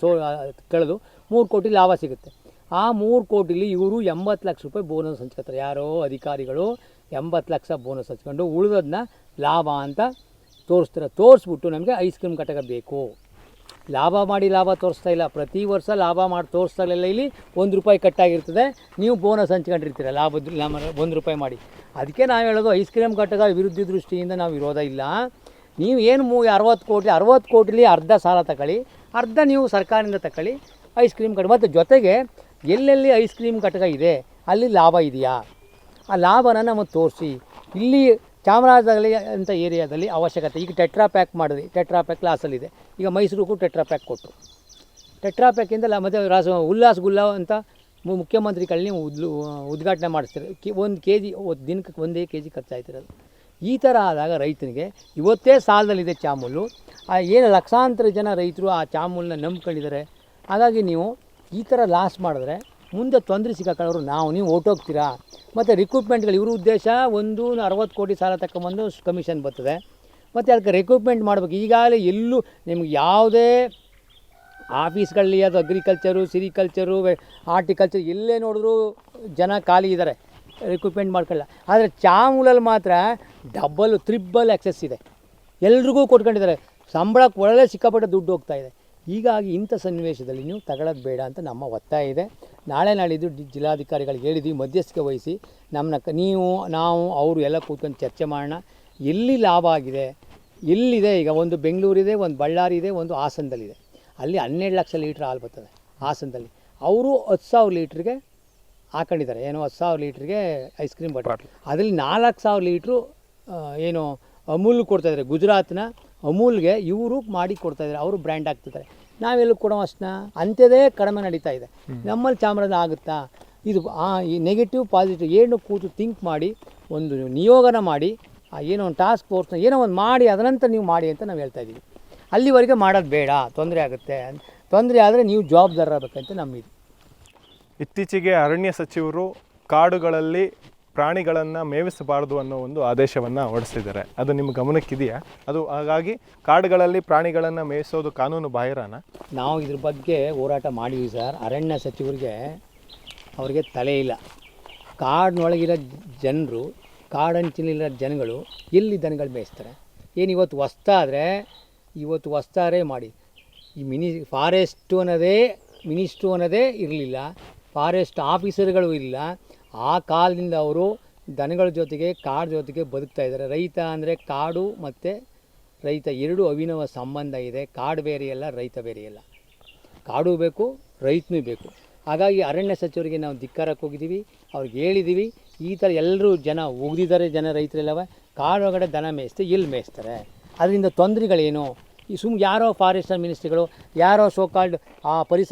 ಕಳೆದು 3 ಕೋಟಿ ಲಾಭ ಸಿಗುತ್ತೆ. ಆ 3 ಕೋಟಿಲಿ ಇವರು 80 ಲಕ್ಷ ರೂಪಾಯಿ ಬೋನಸ್ ಹಂಚ್ಕೊತಾರೆ. ಯಾರೋ ಅಧಿಕಾರಿಗಳು 80 ಲಕ್ಷ ಬೋನಸ್ ಹಂಚ್ಕೊಂಡು ಉಳಿದೋದನ್ನ ಲಾಭ ಅಂತ ತೋರಿಸ್ತಾರೆ. ತೋರಿಸ್ಬಿಟ್ಟು ನಮಗೆ ಐಸ್ ಕ್ರೀಮ್ ಘಟಕ ಬೇಕು, ಲಾಭ ಮಾಡಿ ಲಾಭ ತೋರಿಸ್ತಾ ಇಲ್ಲ. ಪ್ರತಿ ವರ್ಷ ಲಾಭ ಮಾಡಿ ತೋರಿಸ್ತಾಗಲೆಲ್ಲ ಇಲ್ಲಿ 1 ರೂಪಾಯಿ ಕಟ್ಟಾಗಿರ್ತದೆ. ನೀವು ಬೋನಸ್ ಹಂಚ್ಕೊಂಡಿರ್ತೀರ ಲಾಭದ 1 ರೂಪಾಯಿ ಮಾಡಿ. ಅದಕ್ಕೆ ನಾವು ಹೇಳೋದು ಐಸ್ ಕ್ರೀಮ್ ಘಟಕ ಅಭಿವೃದ್ಧಿ ದೃಷ್ಟಿಯಿಂದ ನಾವು ವಿರೋಧ ಇಲ್ಲ. ನೀವು ಏನು 60 ಕೋಟಿಲಿ ಅರ್ಧ ಸಾಲ ತಗೊಳ್ಳಿ, ಅರ್ಧ ನೀವು ಸರ್ಕಾರದಿಂದ ತಗೊಳ್ಳಿ ಐಸ್ ಕ್ರೀಮ್ ಘಟಕ. ಮತ್ತು ಜೊತೆಗೆ ಎಲ್ಲೆಲ್ಲಿ ಐಸ್ ಕ್ರೀಮ್ ಘಟಕ ಇದೆ ಅಲ್ಲಿ ಲಾಭ ಇದೆಯಾ, ಆ ಲಾಭನ ನಮಗೆ ತೋರಿಸಿ. ಇಲ್ಲಿ ಚಾಮರಾಜನಗರ ಅಂತ ಏರಿಯಾದಲ್ಲಿ ಅವಶ್ಯಕತೆ. ಈಗ ಟೆಟ್ರಾ ಪ್ಯಾಕ್ ಮಾಡಿದ್ವಿ, ಟೆಟ್ರಾ ಪ್ಯಾಕ್ ಲಾಸಲ್ಲಿದೆ. ಈಗ ಮೈಸೂರಿಗೂ ಟೆಟ್ರಾ ಪ್ಯಾಕ್ ಕೊಟ್ಟರು. ಟೆಟ್ರಾ ಪ್ಯಾಕಿಂದ ಮತ್ತು ಉಲ್ಲಾಸ್ ಗುಲ್ಲ ಅಂತ ಮುಖ್ಯಮಂತ್ರಿಗಳನ್ನ ಉದ್ಘಾಟನೆ ಮಾಡಿಸ್ತಾರೆ. 1 kg ದಿನಕ್ಕೆ 1 kg ಖರ್ಚಾಯ್ತಿರೋದು. ಈ ಥರ ಆದಾಗ ರೈತನಿಗೆ ಇವತ್ತೇ ಸಾಲದಲ್ಲಿದೆ ಚಾಮುಲ್ಲು. ಏನು ಲಕ್ಷಾಂತರ ಜನ ರೈತರು ಆ ಚಾಮುಲ್ನ ನಂಬ್ಕೊಂಡಿದ್ದಾರೆ. ಹಾಗಾಗಿ ನೀವು ಈ ಥರ ಲಾಸ್ ಮಾಡಿದ್ರೆ ಮುಂದೆ ತೊಂದರೆ ಸಿಕ್ಕಾಕೊಳ್ಳೋರು ನೀವು ಹೊರ್ಟೋಗ್ತೀರಾ. ಮತ್ತು ರಿಕ್ರೂಟ್ಮೆಂಟ್ಗಳು ಇವ್ರ ಉದ್ದೇಶ 60 ಕೋಟಿ ಸಾಲ ತಗೊಂಬಂದು ಕಮಿಷನ್ ಬರ್ತದೆ. ಮತ್ತು ಅದಕ್ಕೆ ರಿಕ್ರೂಟ್ಮೆಂಟ್ ಮಾಡಬೇಕು. ಈಗಾಗಲೇ ಎಲ್ಲೂ ನಿಮ್ಗೆ ಯಾವುದೇ ಆಫೀಸ್ಗಳಲ್ಲಿ ಅದು ಅಗ್ರಿಕಲ್ಚರು, ಸಿರಿಕಲ್ಚರು, ಹಾರ್ಟಿಕಲ್ಚರ್ ಎಲ್ಲೇ ನೋಡಿದ್ರು ಜನ ಖಾಲಿ ಇದ್ದಾರೆ, ರಿಕ್ರೂಟ್ಮೆಂಟ್ ಮಾಡ್ಕೊಳ್ಳ. ಆದರೆ ಚಾಮೂಲಲ್ಲಿ ಮಾತ್ರ ಡಬಲ್ ತ್ರಿಬಲ್ ಎಕ್ಸೆಸ್ ಇದೆ, ಎಲ್ರಿಗೂ ಕೊಟ್ಕೊಂಡಿದ್ದಾರೆ, ಸಂಬಳಕ್ಕೆ ಒಳ್ಳೆ ಸಿಕ್ಕಾಪಟ್ಟೆ ದುಡ್ಡು ಹೋಗ್ತಾ ಇದೆ. ಹೀಗಾಗಿ ಇಂಥ ಸನ್ನಿವೇಶದಲ್ಲಿ ನೀವು ತಗೊಳ್ಳೋದು ಬೇಡ ಅಂತ ನಮ್ಮ ಒತ್ತಾಯ ಇದೆ. ನಾಳೆ ನಾಳಿದ್ದು ಜಿಲ್ಲಾಧಿಕಾರಿಗಳಿಗೆ ಹೇಳಿದ್ವಿ, ಮಧ್ಯಸ್ಥಿಕೆ ವಹಿಸಿ ನಮ್ಮನ್ನ ನಾವು ಅವರು ಎಲ್ಲ ಕೂತ್ಕೊಂಡು ಚರ್ಚೆ ಮಾಡೋಣ. ಎಲ್ಲಿ ಲಾಭ ಆಗಿದೆ, ಎಲ್ಲಿದೆ, ಈಗ ಒಂದು ಬೆಂಗಳೂರಿದೆ, ಒಂದು ಬಳ್ಳಾರಿ ಇದೆ, ಒಂದು ಹಾಸನದಲ್ಲಿದೆ. ಅಲ್ಲಿ 12 ಲಕ್ಷ ಲೀಟ್ರ್ ಹಾಲು ಬರ್ತದೆ ಹಾಸನದಲ್ಲಿ. ಅವರು 10,000 ಲೀಟ್ರಿಗೆ ಹಾಕೊಂಡಿದ್ದಾರೆ, ಏನೋ 10,000 ಲೀಟ್ರಿಗೆ ಐಸ್ ಕ್ರೀಮ್ ಬಾಟಲ್. ಅದರಲ್ಲಿ 4,000 ಲೀಟ್ರು ಏನು ಅಮೂಲ್ ಕೊಡ್ತಾಯಿದ್ದಾರೆ, ಗುಜರಾತ್ನ ಅಮೂಲ್ಗೆ ಇವರು ಮಾಡಿ ಕೊಡ್ತಾಯಿದ್ದಾರೆ, ಅವರು ಬ್ರ್ಯಾಂಡ್ ಆಗ್ತಿದ್ದಾರೆ. ನಾವೆಲ್ಲ ಕೊಡೋ ಅಷ್ಟನ್ನ ಅಂಥದ್ದೇ ಕಡಿಮೆ ನಡೀತಾ ಇದೆ. ನಮ್ಮಲ್ಲಿ ಚಾಮರಾಜ ಆಗುತ್ತಾ? ಇದು ಈ ನೆಗೆಟಿವ್ ಪಾಸಿಟಿವ್ ಏನು ಕೂತು ಥಿಂಕ್ ಮಾಡಿ ಒಂದು ನಿಯೋಗನ ಮಾಡಿ ಏನೋ ಒಂದು ಟಾಸ್ಕ್ ಫೋರ್ಸ್ನ ಏನೋ ಒಂದು ಮಾಡಿ ಅದನಂತರ ನೀವು ಮಾಡಿ ಅಂತ ನಾವು ಹೇಳ್ತಾ ಇದ್ದೀವಿ. ಅಲ್ಲಿವರೆಗೆ ಮಾಡೋದು ಬೇಡ, ತೊಂದರೆ ಆಗುತ್ತೆ. ತೊಂದರೆ ಆದರೆ ನೀವು ಜವಾಬ್ದಾರರಾಗಬೇಕಂತ ನಮ್ಮಿದು. ಇತ್ತೀಚೆಗೆ ಅರಣ್ಯ ಸಚಿವರು ಕಾಡುಗಳಲ್ಲಿ ಪ್ರಾಣಿಗಳನ್ನು ಮೇವಿಸಬಾರ್ದು ಅನ್ನೋ ಒಂದು ಆದೇಶವನ್ನು ಹೊರಡಿಸಿದ್ದಾರೆ. ಅದು ನಿಮ್ಮ ಗಮನಕ್ಕಿದೆಯಾ? ಅದು ಹಾಗಾಗಿ ಕಾಡುಗಳಲ್ಲಿ ಪ್ರಾಣಿಗಳನ್ನು ಮೇಯಿಸೋದು ಕಾನೂನು ಬಾಹಿರನ? ನಾವು ಇದ್ರ ಬಗ್ಗೆ ಹೋರಾಟ ಮಾಡಿದ್ವಿ ಸರ್. ಅರಣ್ಯ ಸಚಿವರಿಗೆ ಅವ್ರಿಗೆ ತಲೆ ಇಲ್ಲ. ಕಾಡಿನೊಳಗಿರೋ ಜನರು, ಕಾಡಂಚಿನಲ್ಲಿರೋ ಜನಗಳು ಎಲ್ಲಿ ದನಗಳು ಮೇಯಿಸ್ತಾರೆ? ಏನು ಇವತ್ತು ಹೊಸ್ತಾದ್ರೆ ಮಾಡಿ. ಈ ಫಾರೆಸ್ಟು ಅನ್ನೋದೇ ಇರಲಿಲ್ಲ, ಫಾರೆಸ್ಟ್ ಆಫೀಸರ್ಗಳು ಇಲ್ಲ. ಆ ಕಾಲದಿಂದ ಅವರು ದನಗಳ ಜೊತೆಗೆ ಕಾಡು ಜೊತೆಗೆ ಬದುಕ್ತಾ ಇದ್ದಾರೆ. ರೈತ ಅಂದರೆ ಕಾಡು ಮತ್ತು ರೈತ ಎರಡೂ ಅವಿನವ ಸಂಬಂಧ ಇದೆ. ಕಾಡು ಬೇರೆಯಲ್ಲ, ರೈತ ಬೇರೆಯಲ್ಲ. ಕಾಡು ಬೇಕು, ರೈತನೂ ಬೇಕು. ಹಾಗಾಗಿ ಅರಣ್ಯ ಸಚಿವರಿಗೆ ನಾವು ಧಿಕ್ಕಾರಕ್ಕೆ ಹೋಗಿದ್ದೀವಿ, ಅವ್ರಿಗೆ ಹೇಳಿದ್ದೀವಿ. ಈ ಥರ ಎಲ್ಲರೂ ಜನ ಉಗಿದಿದ್ದಾರೆ, ರೈತರೆಲ್ಲವ ಕಾಡೊಳಗಡೆ ದನ ಮೇಯಿಸ್ತೆ ಎಲ್ಲಿ ಮೇಯಿಸ್ತಾರೆ? ಅದರಿಂದ ತೊಂದರೆಗಳೇನು? ಈ ಯಾರೋ ಫಾರೆಸ್ಟರ್ ಮಿನಿಸ್ಟ್ರಿಗಳು, ಯಾರೋ ಸೋಕಾಲ್ಡ್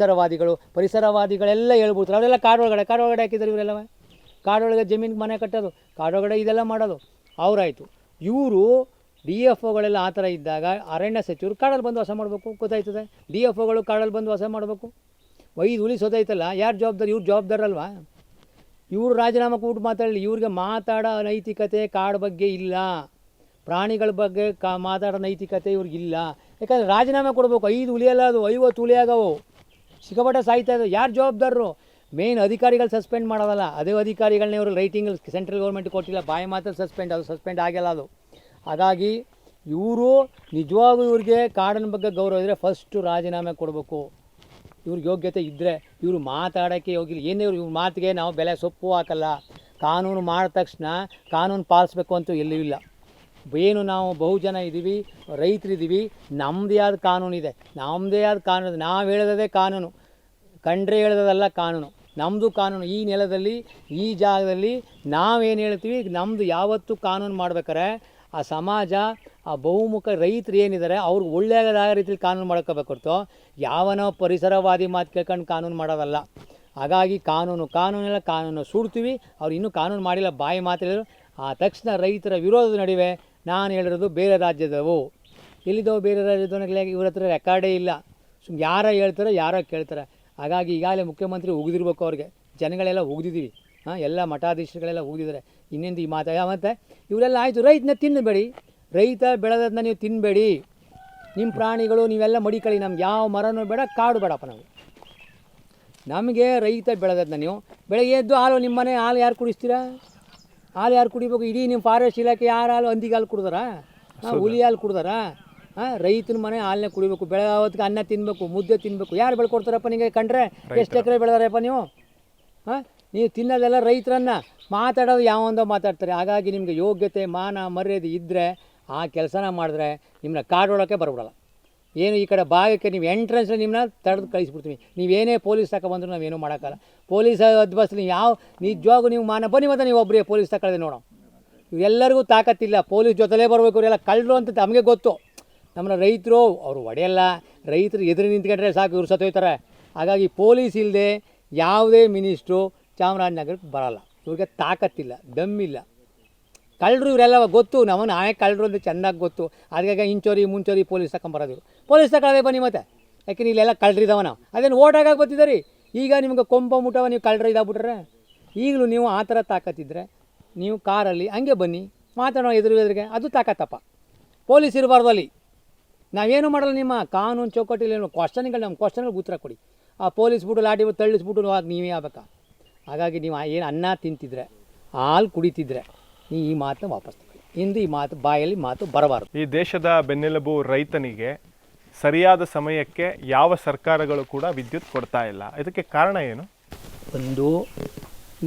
ಪರಿಸರವಾದಿಗಳೆಲ್ಲ ಹೇಳ್ಬಿಡ್ತಾರೆ. ಅವರೆಲ್ಲ ಕಾಡೊಳಗಡೆ ಹಾಕಿದ್ದಾರೆ. ಇವರೆಲ್ಲವ ಕಾಡೊಳಗೆ ಜಮೀನಿಗೆ ಮನೆ ಕಟ್ಟೋದು, ಕಾಡೊಳಗಡೆ ಇದೆಲ್ಲ ಮಾಡೋದು ಅವರಾಯಿತು. ಇವರು DFOಗಳೆಲ್ಲ ಆ ಥರ ಇದ್ದಾಗ ಅರಣ್ಯ ಸಚಿವರು ಕಾಡಲ್ಲಿ ಬಂದು ವಾಸ ಮಾಡಬೇಕು, ಗೊತ್ತಾಯ್ತದೆ. DFOಗಳು ಕಾಡಲ್ಲಿ ಬಂದು ವಾಸ ಮಾಡಬೇಕು. 5 ಹುಲಿ ಸೋತೈತಲ್ಲ, ಯಾರು ಜವಾಬ್ದಾರಿ? ಇವ್ರು ಜವಾಬ್ದಾರಲ್ವಾ? ಇವರು ರಾಜೀನಾಮೆ ಕೂಟ್ಟು ಮಾತಾಡಲಿ. ಇವ್ರಿಗೆ ಮಾತಾಡೋ ನೈತಿಕತೆ ಕಾಡು ಬಗ್ಗೆ ಇಲ್ಲ, ಪ್ರಾಣಿಗಳ ಬಗ್ಗೆ ಮಾತಾಡೋ ನೈತಿಕತೆ ಇವ್ರಿಗಿಲ್ಲ. ಯಾಕಂದರೆ ರಾಜೀನಾಮೆ ಕೊಡಬೇಕು. 5 ಹುಲಿ ಅಲ್ಲ, ಅದು 50 ಹುಲಿ ಆಗವು, ಸಿಕ್ಕಾಪಟ್ಟೆ ಸಾಯ್ತಾ ಇದ್ದಾವೆ. ಯಾರು ಜವಾಬ್ದಾರರು? ಮೇನ್ ಅಧಿಕಾರಿಗಳು ಸಸ್ಪೆಂಡ್ ಮಾಡೋದಲ್ಲ, ಅದೇ ಅಧಿಕಾರಿಗಳನ್ನೇ ಇವರು ರೈಟಿಂಗ್ ಸೆಂಟ್ರಲ್ ಗೌರ್ಮೆಂಟ್ ಕೊಟ್ಟಿಲ್ಲ, ಬಾಯಿ ಮಾತ್ರ ಸಸ್ಪೆಂಡ್ ಆಗಿಲ್ಲ ಅದು. ಹಾಗಾಗಿ ಇವರು ನಿಜವಾಗೂ ಇವ್ರಿಗೆ ಕಾಡಿನ ಬಗ್ಗೆ ಗೌರವ ಇದ್ದರೆ ಫಸ್ಟು ರಾಜೀನಾಮೆ ಕೊಡಬೇಕು. ಇವ್ರಿಗೆ ಯೋಗ್ಯತೆ ಇದ್ದರೆ. ಇವರು ಮಾತಾಡೋಕ್ಕೆ ಹೋಗಿಲ್ಲ. ಏನೇ ಇವ್ರ ಮಾತಿಗೆ ನಾವು ಬೆಲೆ ಸೊಪ್ಪು ಹಾಕಲ್ಲ. ಕಾನೂನು ಮಾಡಿದ ತಕ್ಷಣ ಕಾನೂನು ಪಾಲಿಸ್ಬೇಕು ಅಂತೂ ಎಲ್ಲೂ ಇಲ್ಲ. ಏನು ನಾವು ಬಹುಜನ ಇದ್ದೀವಿ, ರೈತರಿದ್ದೀವಿ, ನಮ್ಮದೇ ಆದ ಕಾನೂನಿದೆ. ನಾವು ಹೇಳೋದೇ ಕಾನೂನು, ಕಂಡ್ರೆ ಹೇಳೋದಲ್ಲ ಕಾನೂನು. ನಮ್ಮದು ಕಾನೂನು. ಈ ನೆಲದಲ್ಲಿ, ಈ ಜಾಗದಲ್ಲಿ ನಾವೇನು ಹೇಳ್ತೀವಿ, ನಮ್ಮದು ಯಾವತ್ತೂ ಕಾನೂನು ಮಾಡ್ಬೇಕಾರೆ ಆ ಸಮಾಜ, ಆ ಬಹುಮುಖ ರೈತರು ಏನಿದ್ದಾರೆ ಅವ್ರಿಗೆ ಒಳ್ಳೆಯದಾದ ರೀತಿಯಲ್ಲಿ ಕಾನೂನು ಮಾಡ್ಕೋಬೇಕು ಹೊರತು ಯಾವನೋ ಪರಿಸರವಾದಿ ಮಾತು ಕೇಳ್ಕೊಂಡು ಕಾನೂನು ಮಾಡೋದಲ್ಲ. ಹಾಗಾಗಿ ಕಾನೂನು ಸುಡ್ತೀವಿ. ಅವ್ರು ಇನ್ನೂ ಕಾನೂನು ಮಾಡಿಲ್ಲ, ಬಾಯಿ ಮಾತಾಡಿದ್ರು. ಆ ತಕ್ಷಣ ರೈತರ ವಿರೋಧದ ನಡುವೆ ನಾನು ಹೇಳಿರೋದು ಬೇರೆ ರಾಜ್ಯದವು. ಎಲ್ಲಿದ್ದವು ಬೇರೆ ರಾಜ್ಯದವನಿಗೆ? ಇವ್ರ ಹತ್ರ ರೆಕಾರ್ಡೇ ಇಲ್ಲ. ಯಾರೋ ಹೇಳ್ತಾರೆ, ಯಾರೋ ಕೇಳ್ತಾರೆ. ಹಾಗಾಗಿ ಈಗಾಗಲೇ ಮುಖ್ಯಮಂತ್ರಿ ಉಗಿದಿರ್ಬೇಕು ಅವ್ರಿಗೆ. ಜನಗಳೆಲ್ಲ ಉಗಿದಿದ್ದೀವಿ, ಎಲ್ಲ ಮಠಾಧೀಶರುಗಳೆಲ್ಲ ಉಗಿದಿದ್ದಾರೆ. ಇನ್ನೊಂದು ಈ ಮತ್ತು ಇವರೆಲ್ಲ ಆಯಿತು, ರೈತನ ತಿನ್ನಬೇಡಿ, ರೈತ ಬೆಳೆದದನ್ನ ನೀವು ತಿನ್ನಬೇಡಿ, ನಿಮ್ಮ ಪ್ರಾಣಿಗಳು ನೀವೆಲ್ಲ ಮಡಿಕಳಿ, ನಮ್ಗೆ ಯಾವ ಮರನೂ ಬೇಡ, ಕಾಡು ಬೇಡಪ್ಪ. ನಮಗೆ ರೈತ ಬೆಳೆದದನ್ನ ನೀವು ಬೆಳಗ್ಗೆ ಎದ್ದು ಹಾಲು, ನಿಮ್ಮ ಮನೆ ಹಾಲು ಯಾರು ಕುಡಿಸ್ತೀರಾ? ಹಾಲು ಯಾರು ಕುಡಿಬೇಕು? ಇಡೀ ನಿಮ್ಮ ಫಾರೆಸ್ಟ್ ಇಲಾಖೆ ಯಾರು ಹಾಲು ಹಂದಿಗೆ ಹಾಲು ಕುಡ್ದಾರಾ? ಹುಲಿ ಹಾಲು ಕುಡ್ದಾರಾ? ರೈತನ ಮನೆ ಹಾಲನ್ನೇ ಕುಡಿಬೇಕು. ಬೆಳಗಾವತ್ತಿಗೆ ಅನ್ನ ತಿನ್ನಬೇಕು, ಮುದ್ದೆ ತಿನ್ನಬೇಕು. ಯಾರು ಬೆಳ್ಕೊಡ್ತಾರಪ್ಪ ನಿಮಗೆ? ಕಂಡ್ರೆ ಎಷ್ಟು ಎಕರೆ ಬೆಳೆದಾರಪ್ಪ ನೀವು? ನೀವು ತಿನ್ನೋದೆಲ್ಲ ರೈತರನ್ನ. ಮಾತಾಡೋದು ಯಾವೊಂದೋ ಮಾತಾಡ್ತಾರೆ. ಹಾಗಾಗಿ ನಿಮಗೆ ಯೋಗ್ಯತೆ, ಮಾನ ಮರ್ಯಾದೆ ಇದ್ದರೆ ಆ ಕೆಲಸನ ಮಾಡಿದ್ರೆ ನಿಮ್ಮನ್ನ ಕಾಡೊಳಕ್ಕೆ ಬರಬಿಡಲ್ಲ. ಏನು ಈ ಕಡೆ ಭಾಗಕ್ಕೆ ನೀವು ಎಂಟ್ರೆನ್ಸ್ ನಿಮ್ಮನ್ನ ತಡೆದು ಕಳಿಸ್ಬಿಡ್ತೀವಿ. ನೀವೇನೇ ಪೊಲೀಸ್ ತಗೊಬಂದ್ರು ನಾವೇನೂ ಮಾಡೋಕ್ಕಲ್ಲ. ಪೊಲೀಸ್ ಅದ್ಬಸ್ಲಿ ನಿಜವಾಗೂ ನೀವು ಮಾನ ಬನ್ನಿ, ಮತ್ತು ನೀವು ಒಬ್ಬರೇ ಪೊಲೀಸ್ ತಗೊಳ್ಳೋದು ನೋಡೋ. ಇವೆಲ್ಲರಿಗೂ ತಾಕತ್ತಿಲ್ಲ. ಪೊಲೀಸ್ ಜೊತೆಲೇ ಬರಬೇಕು. ಇವರೆಲ್ಲ ಕಳ್ಳರು ಅಂತ ನಮಗೆ ಗೊತ್ತು. ನಮ್ಮನ್ನ ರೈತರು ಅವರು ಹೊಡೆಯಲ್ಲ. ರೈತರು ಎದುರು ನಿಂತ್ಕೊಂಡ್ರೆ ಸಾಕು, ಇವ್ರು ಸತ್ತೋಯ್ತಾರೆ. ಹಾಗಾಗಿ ಪೊಲೀಸ್ ಇಲ್ಲದೆ ಯಾವುದೇ ಮಿನಿಸ್ಟ್ರು ಚಾಮರಾಜನಗರಕ್ಕೆ ಬರಲ್ಲ. ಇವ್ರಿಗೆ ತಾಕತ್ತಿಲ್ಲ, ದಮ್ಮಿಲ್ಲ. ಕಳ್ಳರು ಇವರೆಲ್ಲ ಗೊತ್ತು. ನಮ್ಮನ್ನು ನಾವೇ ಕಳ್ಳರು ಅಂತ ಚೆಂದಾಗಿ ಗೊತ್ತು. ಅದಕ್ಕೆ ಇಂಚೋರಿ ಮುಂಚೋರಿ ಪೊಲೀಸ್ ತಗೊಂಬರೋದು. ಪೊಲೀಸ್ ತಗೊಳ್ಳೋದೇ ಬನ್ನಿ ಮತ್ತೆ. ಯಾಕೆ ಇಲ್ಲೆಲ್ಲ ಕಳ್ಳರಿದ್ದಾವ. ನಾವು ಅದೇನು ಓಟ್ ಹಾಕಕ್ಕೆ ಬರ್ತಿದ್ದೀರಿ. ಈಗ ನಿಮ್ಗೆ ಕೊಂಬ ಮುಟ್ಟವ, ನೀವು ಕಳ್ಳರು ಇದಾಗ್ಬಿಟ್ರೆ. ಈಗಲೂ ನೀವು ಆ ಥರ ತಾಕತ್ತಿದ್ರೆ ನೀವು ಕಾರಲ್ಲಿ ಹಂಗೆ ಬನ್ನಿ, ಮಾತಾಡೋ ಎದುರಿಗೆ. ಅದು ತಾಕತ್ತಪ್ಪ. ಪೊಲೀಸ್ ಇರಬಾರ್ದು ಅಲ್ಲಿ. ನಾವೇನು ಮಾಡಲ್ಲ. ನಿಮ್ಮ ಕಾನೂನು ಚೌಕಟ್ಟಲ್ಲಿ ಕ್ವಶನ್ಗಳು ನಮ್ಮ ಕ್ವಶನ್ಗಳಿಗೆ ಉತ್ತರ ಕೊಡಿ. ಆ ಪೊಲೀಸ್ ಬಿಟ್ಟು ಲಾಠಿ ಬಿಟ್ಟು ತಳ್ಳಿಸ್ಬಿಟ್ಟು ಆಗ ನೀವೇ ಆಗ್ಬೇಕಾ? ಹಾಗಾಗಿ ನೀವು ಏನು ಅನ್ನ ತಿಂತಿದ್ರೆ, ಹಾಲು ಕುಡಿತಿದ್ರೆ ನೀವು ಈ ಮಾತನ್ನ ವಾಪಸ್ ತಗೊಳ್ಳಿ. ಇಂದು ಈ ಮಾತು ಬಾಯಲ್ಲಿ ಮಾತು ಬರಬಾರ್ದು. ಈ ದೇಶದ ಬೆನ್ನೆಲುಬು ರೈತನಿಗೆ ಸರಿಯಾದ ಸಮಯಕ್ಕೆ ಯಾವ ಸರ್ಕಾರಗಳು ಕೂಡ ವಿದ್ಯುತ್ ಕೊಡ್ತಾ ಇಲ್ಲ. ಇದಕ್ಕೆ ಕಾರಣ ಏನು? ಒಂದು,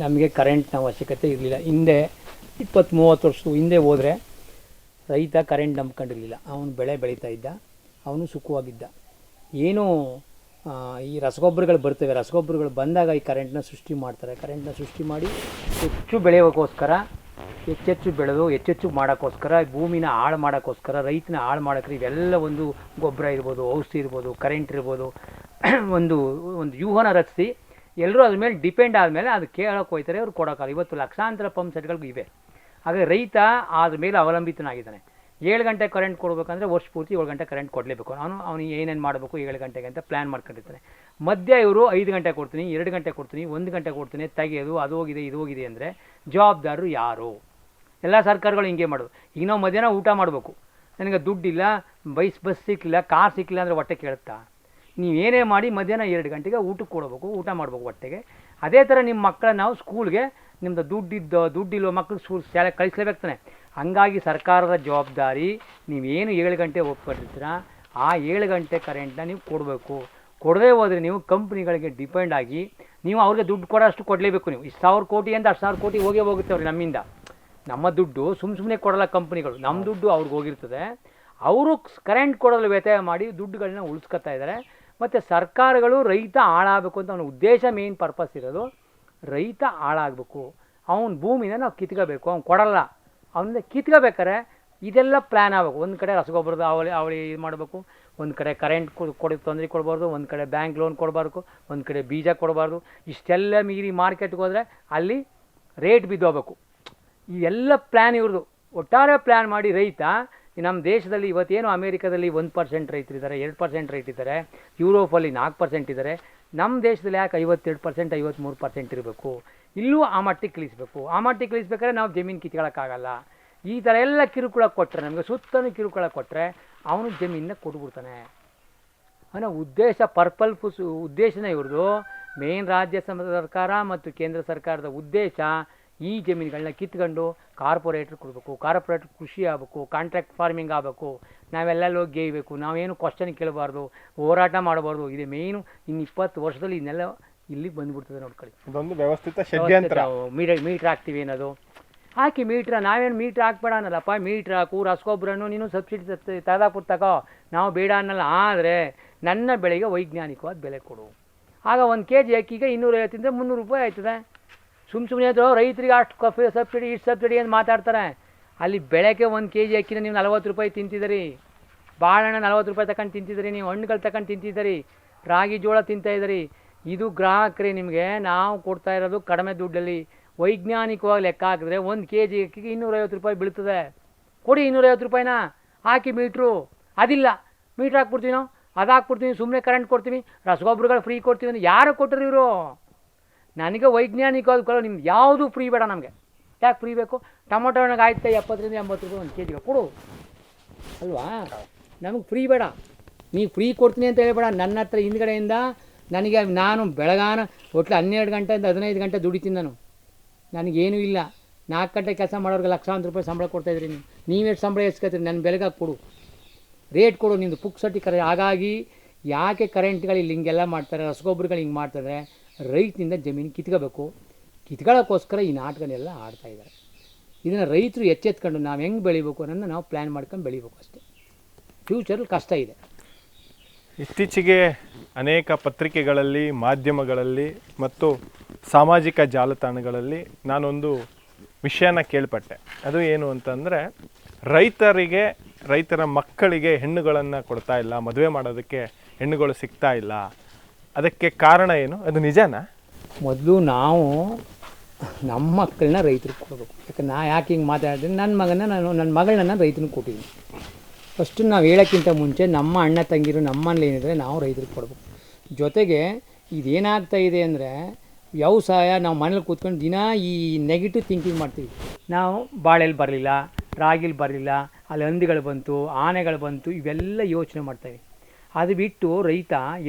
ನಮಗೆ ಕರೆಂಟ್ನ ಅವಶ್ಯಕತೆ ಇರಲಿಲ್ಲ. ಹಿಂದೆ 20-30 ವರ್ಷದ ಹಿಂದೆ ಹೋದರೆ ರೈತ ಕರೆಂಟ್ ನಂಬ್ಕೊಂಡಿರಲಿಲ್ಲ. ಅವನು ಬೆಳೆ ಬೆಳೀತಾ ಇದ್ದ, ಅವನು ಸುಖವಾಗಿದ್ದ. ಏನು ಈ ರಸಗೊಬ್ಬರಗಳು ಬರ್ತವೆ, ರಸಗೊಬ್ಬರಗಳು ಬಂದಾಗ ಈ ಕರೆಂಟ್ನ ಸೃಷ್ಟಿ ಮಾಡ್ತಾರೆ. ಕರೆಂಟ್ನ ಸೃಷ್ಟಿ ಮಾಡಿ ಹೆಚ್ಚು ಬೆಳೆಯೋಕ್ಕೋಸ್ಕರ, ಹೆಚ್ಚೆಚ್ಚು ಬೆಳೆದು ಹೆಚ್ಚೆಚ್ಚು ಮಾಡೋಕ್ಕೋಸ್ಕರ, ಭೂಮಿನ ಹಾಳು ಮಾಡೋಕ್ಕೋಸ್ಕರ, ರೈತನ ಹಾಳು ಮಾಡೋಕ್ಕೆ ಇವೆಲ್ಲ ಒಂದು ಗೊಬ್ಬರ ಇರ್ಬೋದು, ಔಷಧಿ ಇರ್ಬೋದು, ಕರೆಂಟ್ ಇರ್ಬೋದು, ಒಂದು ವ್ಯೂಹನ ರಚಿಸಿ ಎಲ್ಲರೂ ಅದ್ರ ಮೇಲೆ ಡಿಪೆಂಡ್ ಆದಮೇಲೆ ಅದು ಕೇಳೋಕೆ ಹೋಗ್ತಾರೆ, ಅವ್ರು ಕೊಡೋಕ್ಕಲ್ಲ. ಇವತ್ತು ಲಕ್ಷಾಂತರ ಪಂಪ್ ಸೆಟ್ಗಳಿಗೂ ಇವೆ. ಹಾಗೆ ರೈತ ಅದ್ರ ಮೇಲೆ ಅವಲಂಬಿತನಾಗಿದ್ದಾನೆ. 7 ಗಂಟೆ ಕರೆಂಟ್ ಕೊಡಬೇಕಂದ್ರೆ ವರ್ಷ ಪೂರ್ತಿ 7 ಗಂಟೆ ಕರೆಂಟ್ ಕೊಡಲೇಬೇಕು. ಅವನಿಗೆ ಏನೇನು ಮಾಡಬೇಕು 7 ಗಂಟೆಗೆ ಅಂತ ಪ್ಲ್ಯಾನ್ ಮಾಡ್ಕೊಂಡಿರ್ತಾನೆ. ಮಧ್ಯ ಇವರು 5 ಗಂಟೆ ಕೊಡ್ತೀನಿ, 2 ಗಂಟೆ ಕೊಡ್ತೀನಿ, 1 ಗಂಟೆ ಕೊಡ್ತೀನಿ, ತೆಗೆಯೋದು, ಅದು ಹೋಗಿದೆ ಇದು ಹೋಗಿದೆ ಅಂದರೆ ಜವಾಬ್ದಾರರು ಯಾರು? ಎಲ್ಲ ಸರ್ಕಾರಗಳು ಹಿಂಗೆ ಮಾಡೋದು. ಈಗ ನಾವು ಮಧ್ಯಾಹ್ನ ಊಟ ಮಾಡಬೇಕು, ನನಗೆ ದುಡ್ಡಿಲ್ಲ, ಬಸ್ ಸಿಕ್ಕಿಲ್ಲ, ಕಾರ್ ಸಿಕ್ಕಿಲ್ಲ ಅಂದರೆ ಹೊಟ್ಟೆ ಕೇಳುತ್ತಾ? ನೀವೇನೇ ಮಾಡಿ ಮಧ್ಯಾಹ್ನ 2 ಗಂಟೆಗೆ ಊಟಕ್ಕೆ ಕೊಡಬೇಕು, ಊಟ ಮಾಡಬೇಕು ಹೊಟ್ಟೆಗೆ. ಅದೇ ಥರ ನಿಮ್ಮ ಮಕ್ಕಳನ್ನ ನಾವು ಸ್ಕೂಲ್ಗೆ, ನಿಮ್ಮದು ದುಡ್ಡಿಲ್ಲೋ ಮಕ್ಕಳು ಶಾಲೆಗೆ ಕಳಿಸ್ಲೇಬೇಕು ತಾನೆ. ಹಂಗಾಗಿ ಸರ್ಕಾರದ ಜವಾಬ್ದಾರಿ, ನೀವೇನು 7 ಗಂಟೆ ಒಪ್ಕೊಂಡಿರ್ತೀರ ಆ 7 ಗಂಟೆ ಕರೆಂಟ್ನ ನೀವು ಕೊಡಬೇಕು. ಕೊಡದೇ ಹೋದರೆ ನೀವು ಕಂಪ್ನಿಗಳಿಗೆ ಡಿಪೆಂಡ್ ಆಗಿ ನೀವು ಅವ್ರಿಗೆ ದುಡ್ಡು ಕೊಡೋಷ್ಟು ಕೊಡಲೇಬೇಕು. ನೀವು 1,000 ಕೋಟಿ ಅಂತ 10,000 ಕೋಟಿ ಹೋಗುತ್ತೆ ಅವ್ರಿಗೆ ನಮ್ಮಿಂದ. ನಮ್ಮ ದುಡ್ಡು ಸುಮ್ಮನೆ ಕೊಡಲ್ಲ ಕಂಪ್ನಿಗಳು, ನಮ್ಮ ದುಡ್ಡು ಅವ್ರಿಗೆ ಹೋಗಿರ್ತದೆ. ಅವರು ಕರೆಂಟ್ ಕೊಡೋದು ವ್ಯತ್ಯಯ ಮಾಡಿ ದುಡ್ಡುಗಳನ್ನ ಉಳಿಸ್ಕೊತಾ ಇದ್ದಾರೆ. ಮತ್ತು ಸರ್ಕಾರಗಳು ರೈತ ಹಾಳಾಗಬೇಕು ಅಂತ ಅವನ ಉದ್ದೇಶ, ಮೇನ್ ಪರ್ಪಸ್ ಇರೋದು ರೈತ ಹಾಳಾಗಬೇಕು. ಅವ್ನ ಭೂಮಿನ ನಾವು ಕಿತ್ಕೋಬೇಕು, ಅವ್ನು ಕೊಡಲ್ಲ. ಅವನಿಂದ ಕಿತ್ಕೋಬೇಕಾರೆ ಇದೆಲ್ಲ ಪ್ಲ್ಯಾನ್ ಆಗಬೇಕು. ಒಂದು ಕಡೆ ರಸಗೊಬ್ಬರದ ಅವಳಿ ಇದು ಮಾಡಬೇಕು, ಒಂದು ಕಡೆ ಕರೆಂಟ್ ತೊಂದರೆ ಕೊಡಬಾರ್ದು, ಒಂದು ಕಡೆ ಬ್ಯಾಂಕ್ ಲೋನ್ ಕೊಡಬಾರ್ದು, ಒಂದು ಕಡೆ ಬೀಜ ಕೊಡಬಾರ್ದು. ಇಷ್ಟೆಲ್ಲ ಮೀರಿ ಮಾರ್ಕೆಟ್ಗೆ ಹೋದರೆ ಅಲ್ಲಿ ರೇಟ್ ಬಿದ್ದೋಗ್ಬೇಕು. ಇವೆಲ್ಲ ಪ್ಲ್ಯಾನ್ ಇವ್ರದ್ದು. ಒಟ್ಟಾರೆ ಪ್ಲ್ಯಾನ್ ಮಾಡಿ ರೈತ ನಮ್ಮ ದೇಶದಲ್ಲಿ ಇವತ್ತೇನು ಅಮೇರಿಕಾದಲ್ಲಿ 1% ರೈತರಿದ್ದಾರೆ, 2% ರೈತರಿದ್ದಾರೆ, ಯುರೋಪಲ್ಲಿ 4% ಇದ್ದಾರೆ. ನಮ್ಮ ದೇಶದಲ್ಲಿ ಯಾಕೆ 52%, 53% ಇರಬೇಕು? ಇಲ್ಲೂ ಆ ಮಟ್ಟಿಗೆ ಕಲಿಸ್ಬೇಕು. ಆ ಮಟ್ಟಿಗೆ ಕಲಿಸ್ಬೇಕಾದ್ರೆ ನಾವು ಜಮೀನು ಕಿತ್ಕೊಳ್ಳೋಕ್ಕಾಗಲ್ಲ. ಈ ಥರ ಎಲ್ಲ ಕಿರುಕುಳ ಕೊಟ್ಟರೆ, ನಮಗೆ ಸುತ್ತಲೂ ಕಿರುಕುಳ ಕೊಟ್ಟರೆ ಅವನು ಜಮೀನನ್ನ ಕೊಟ್ಬಿಡ್ತಾನೆ ಅನ್ನೋ ಉದ್ದೇಶ, ಉದ್ದೇಶನೇ ಇವ್ರದ್ದು. ಮೇನ್ ರಾಜ್ಯ ಸರ್ಕಾರ ಮತ್ತು ಕೇಂದ್ರ ಸರ್ಕಾರದ ಉದ್ದೇಶ ಈ ಜಮೀನುಗಳನ್ನ ಕಿತ್ಕೊಂಡು ಕಾರ್ಪೊರೇಟ್ರ್ ಕೊಡಬೇಕು, ಕಾರ್ಪೊರೇಟ್ರ್ ಕೃಷಿ ಆಗಬೇಕು, ಕಾಂಟ್ರಾಕ್ಟ್ ಫಾರ್ಮಿಂಗ್ ಆಗಬೇಕು, ನಾವೆಲ್ಲ ಗೇಯಬೇಕು, ನಾವೇನು ಕ್ವಶನ್ ಕೇಳಬಾರ್ದು, ಹೋರಾಟ ಮಾಡಬಾರ್ದು. ಇದೆ ಮೇಯ್ನು. ಇನ್ನು 20 ವರ್ಷದಲ್ಲಿ ಇನ್ನೆಲ್ಲ ಇಲ್ಲಿಗೆ ಬಂದುಬಿಡ್ತದೆ ನೋಡ್ಕೊಳ್ಳಿ. ಇದೊಂದು ವ್ಯವಸ್ಥಿತ ಷಡ್ಯಂತ್ರ. ಮೀಟ್ರ್ ಹಾಕ್ತೀವಿ ಅನ್ನೋದು ಹಾಕಿ, ಮೀಟ್ರ ನಾವೇನು ಮೀಟ್ರ್ ಹಾಕ್ಬೇಡ ಅನ್ನಲ್ಲಪ್ಪ. ಮೀಟ್ರ್ ಹಾಕು, ರಸಗೊಬ್ಬರನು ನೀನು ಸಬ್ಸಿಡಿ ತೆಗೆದಾಕ್ಬಿಟ್ಟು ತಗೋ, ನಾವು ಬೇಡ ಅನ್ನಲ್ಲ. ಆದರೆ ನನ್ನ ಬೆಳೆಗೆ ವೈಜ್ಞಾನಿಕವಾದ ಬೆಲೆ ಕೊಡು. ಆಗ 1 kg ಅಕ್ಕಿಗೆ 250 300 ರೂಪಾಯಿ ಆಯ್ತದೆ. ಸುಮ್ಮನೆ ಅದು ರೈತರಿಗೆ ಅಷ್ಟು ಸಬ್ಸಿಡಿ ಇಷ್ಟು ಸಬ್ಸಿಡಿ ಅಂತ ಮಾತಾಡ್ತಾರೆ. ಅಲ್ಲಿ ಬೆಳಗ್ಗೆ 1 kg ಅಕ್ಕಿನ ನೀವು 40 ರೂಪಾಯಿ ತಿಂತಿದ್ದೀರಿ, ಬಾಳೆಹಣ್ಣು 40 ರೂಪಾಯಿ ತಗೊಂಡು ತಿಂತಿದ್ದೀರಿ, ನೀವು ಹಣ್ಣುಗಳು ತಗೊಂಡು ತಿಂತಿದ್ದೀರಿ, ರಾಗಿ ಜೋಳ ತಿಂತಾಯಿದ್ದೀರಿ. ಇದು ಗ್ರಾಹಕರೇ. ನಿಮಗೆ ನಾವು ಕೊಡ್ತಾ ಇರೋದು ಕಡಿಮೆ ದುಡ್ಡಲ್ಲಿ. ವೈಜ್ಞಾನಿಕವಾಗಿ ಲೆಕ್ಕ ಹಾಕಿದ್ರೆ 1 kg ಅಕ್ಕಿಗೆ 250 ರೂಪಾಯಿ ಬೀಳ್ತದೆ. ಕೊಡಿ 250 ರೂಪಾಯಿನ ಹಾಕಿ ಮೀಟ್ರು. ಅದಿಲ್ಲ, ಮೀಟ್ರ್ ಹಾಕ್ಬಿಡ್ತೀವಿ ನಾವು, ಅದು ಹಾಕ್ಬಿಡ್ತೀವಿ, ಸುಮ್ಮನೆ ಕರೆಂಟ್ ಕೊಡ್ತೀವಿ, ರಸಗೊಬ್ಬರಗಳು ಫ್ರೀ ಕೊಡ್ತೀವಿ ಅಂತ ಯಾರು ಕೊಟ್ಟರು ಇವರು? ನನಗೆ ವೈಜ್ಞಾನಿಕವಾದ ನಿಮ್ಗೆ ಯಾವುದು ಫ್ರೀ ಬೇಡ. ನಮಗೆ ಯಾಕೆ ಫ್ರೀ ಬೇಕು? ಟೊಮೊಟೊ ಹಣ್ಣಿಗೆ ಆಯ್ತು 70 80 ರೂಪಾಯಿ 1 kg ಕೊಡು ಅಲ್ವಾ? ನಮಗೆ ಫ್ರೀ ಬೇಡ. ನೀವು ಫ್ರೀ ಕೊಡ್ತೀನಿ ಅಂತ ಹೇಳ್ಬೇಡ. ನನ್ನ ಹತ್ರ ಹಿಂದ್ಗಡೆಯಿಂದ ನಾನು ಬೆಳಗಾನ ಒಟ್ಟು 12 ಗಂಟೆಯಿಂದ 15 ಗಂಟೆ ದುಡಿತೀನಿ. ನನಗೇನೂ ಇಲ್ಲ. 4 ಗಂಟೆ ಕೆಲಸ ಮಾಡೋರಿಗೆ ಲಕ್ಷಾಂತರ ರೂಪಾಯಿ ಸಂಬಳ ಕೊಡ್ತಾಯಿದ್ರಿ. ನೀವೆಷ್ಟು ಸಂಬಳ ಎಸ್ಕೊತೀರಿ? ನನ್ನ ಬೆಲೆಗಾಗಿ ಕೊಡು, ರೇಟ್ ಕೊಡು, ನಿಮ್ಮದು ಪುಕ್ಸಟ್ಟಿ ಹಾಗಾಗಿ ಯಾಕೆ ಕರೆಂಟ್ಗಳು ಇಲ್ಲಿ ಹಿಂಗೆಲ್ಲ ಮಾಡ್ತಾರೆ, ರಸಗೊಬ್ಬರಗಳು ಹಿಂಗೆ ಮಾಡ್ತಾರೆ? ರೈತನಿಂದ ಜಮೀನು ಕಿತ್ಕೋಬೇಕು. ಕಿತ್ಕೊಳ್ಳೋಕ್ಕೋಸ್ಕರ ಈ ನಾಟಕನೆಲ್ಲ ಆಡ್ತಾಯಿದ್ದಾರೆ. ಇದನ್ನು ರೈತರು ಎಚ್ಚೆತ್ಕೊಂಡು ನಾವು ಹೆಂಗೆ ಬೆಳಿಬೇಕು ಅನ್ನೋದನ್ನ ನಾವು ಪ್ಲ್ಯಾನ್ ಮಾಡ್ಕೊಂಡು ಬೆಳಿಬೇಕು ಅಷ್ಟೇ. ಫ್ಯೂಚರಲ್ಲಿ ಕಷ್ಟ ಇದೆ. ಇತ್ತೀಚೆಗೆ ಅನೇಕ ಪತ್ರಿಕೆಗಳಲ್ಲಿ, ಮಾಧ್ಯಮಗಳಲ್ಲಿ ಮತ್ತು ಸಾಮಾಜಿಕ ಜಾಲತಾಣಗಳಲ್ಲಿ ನಾನೊಂದು ವಿಷಯನ ಕೇಳ್ಪಟ್ಟೆ. ಅದು ಏನು ಅಂತಂದರೆ, ರೈತರ ಮಕ್ಕಳಿಗೆ ಹೆಣ್ಣುಗಳನ್ನು ಕೊಡ್ತಾ ಇಲ್ಲ, ಮದುವೆ ಮಾಡೋದಕ್ಕೆ ಹೆಣ್ಣುಗಳು ಸಿಗ್ತಾ ಇಲ್ಲ. ಅದಕ್ಕೆ ಕಾರಣ ಏನು? ಅದು ನಿಜನಾ? ಮೊದಲು ನಾವು ನಮ್ಮ ಮಕ್ಕಳನ್ನ ರೈತರಿಗೆ ಕೊಡಬೇಕು. ಯಾಕೆ ಯಾಕೆ ಹಿಂಗೆ ಮಾತಾಡ್ತೀನಿ? ನನ್ನ ಮಗಳನ್ನ ರೈತನಿಗೆ ಕೊಟ್ಟಿದ್ದೀನಿ. ಫಸ್ಟು ನಾವು ಹೇಳೋಕ್ಕಿಂತ ಮುಂಚೆ ನಮ್ಮ ಅಣ್ಣ ತಂಗಿರು ನಮ್ಮಲ್ಲಿ ಏನಿದ್ರೆ ನಾವು ರೈತರಿಗೆ ಕೊಡಬೇಕು. ಜೊತೆಗೆ ಇದೇನಾಗ್ತಾ ಇದೆ ಅಂದರೆ, ವ್ಯವಸಾಯ ನಾವು ಮನೇಲಿ ಕೂತ್ಕೊಂಡು ದಿನ ಈ ನೆಗೆಟಿವ್ ಥಿಂಕಿಂಗ್ ಮಾಡ್ತೀವಿ. ನಾವು ಬಾಳೆಲಿ ಬರಲಿಲ್ಲ, ರಾಗಿಲಿ ಬರಲಿಲ್ಲ, ಅಲ್ಲಿ ಹಂದಿಗಳು ಬಂತು, ಆನೆಗಳು ಬಂತು, ಇವೆಲ್ಲ ಯೋಚನೆ ಮಾಡ್ತಾಯಿವಿ. ಅದು ಬಿಟ್ಟು ರೈತ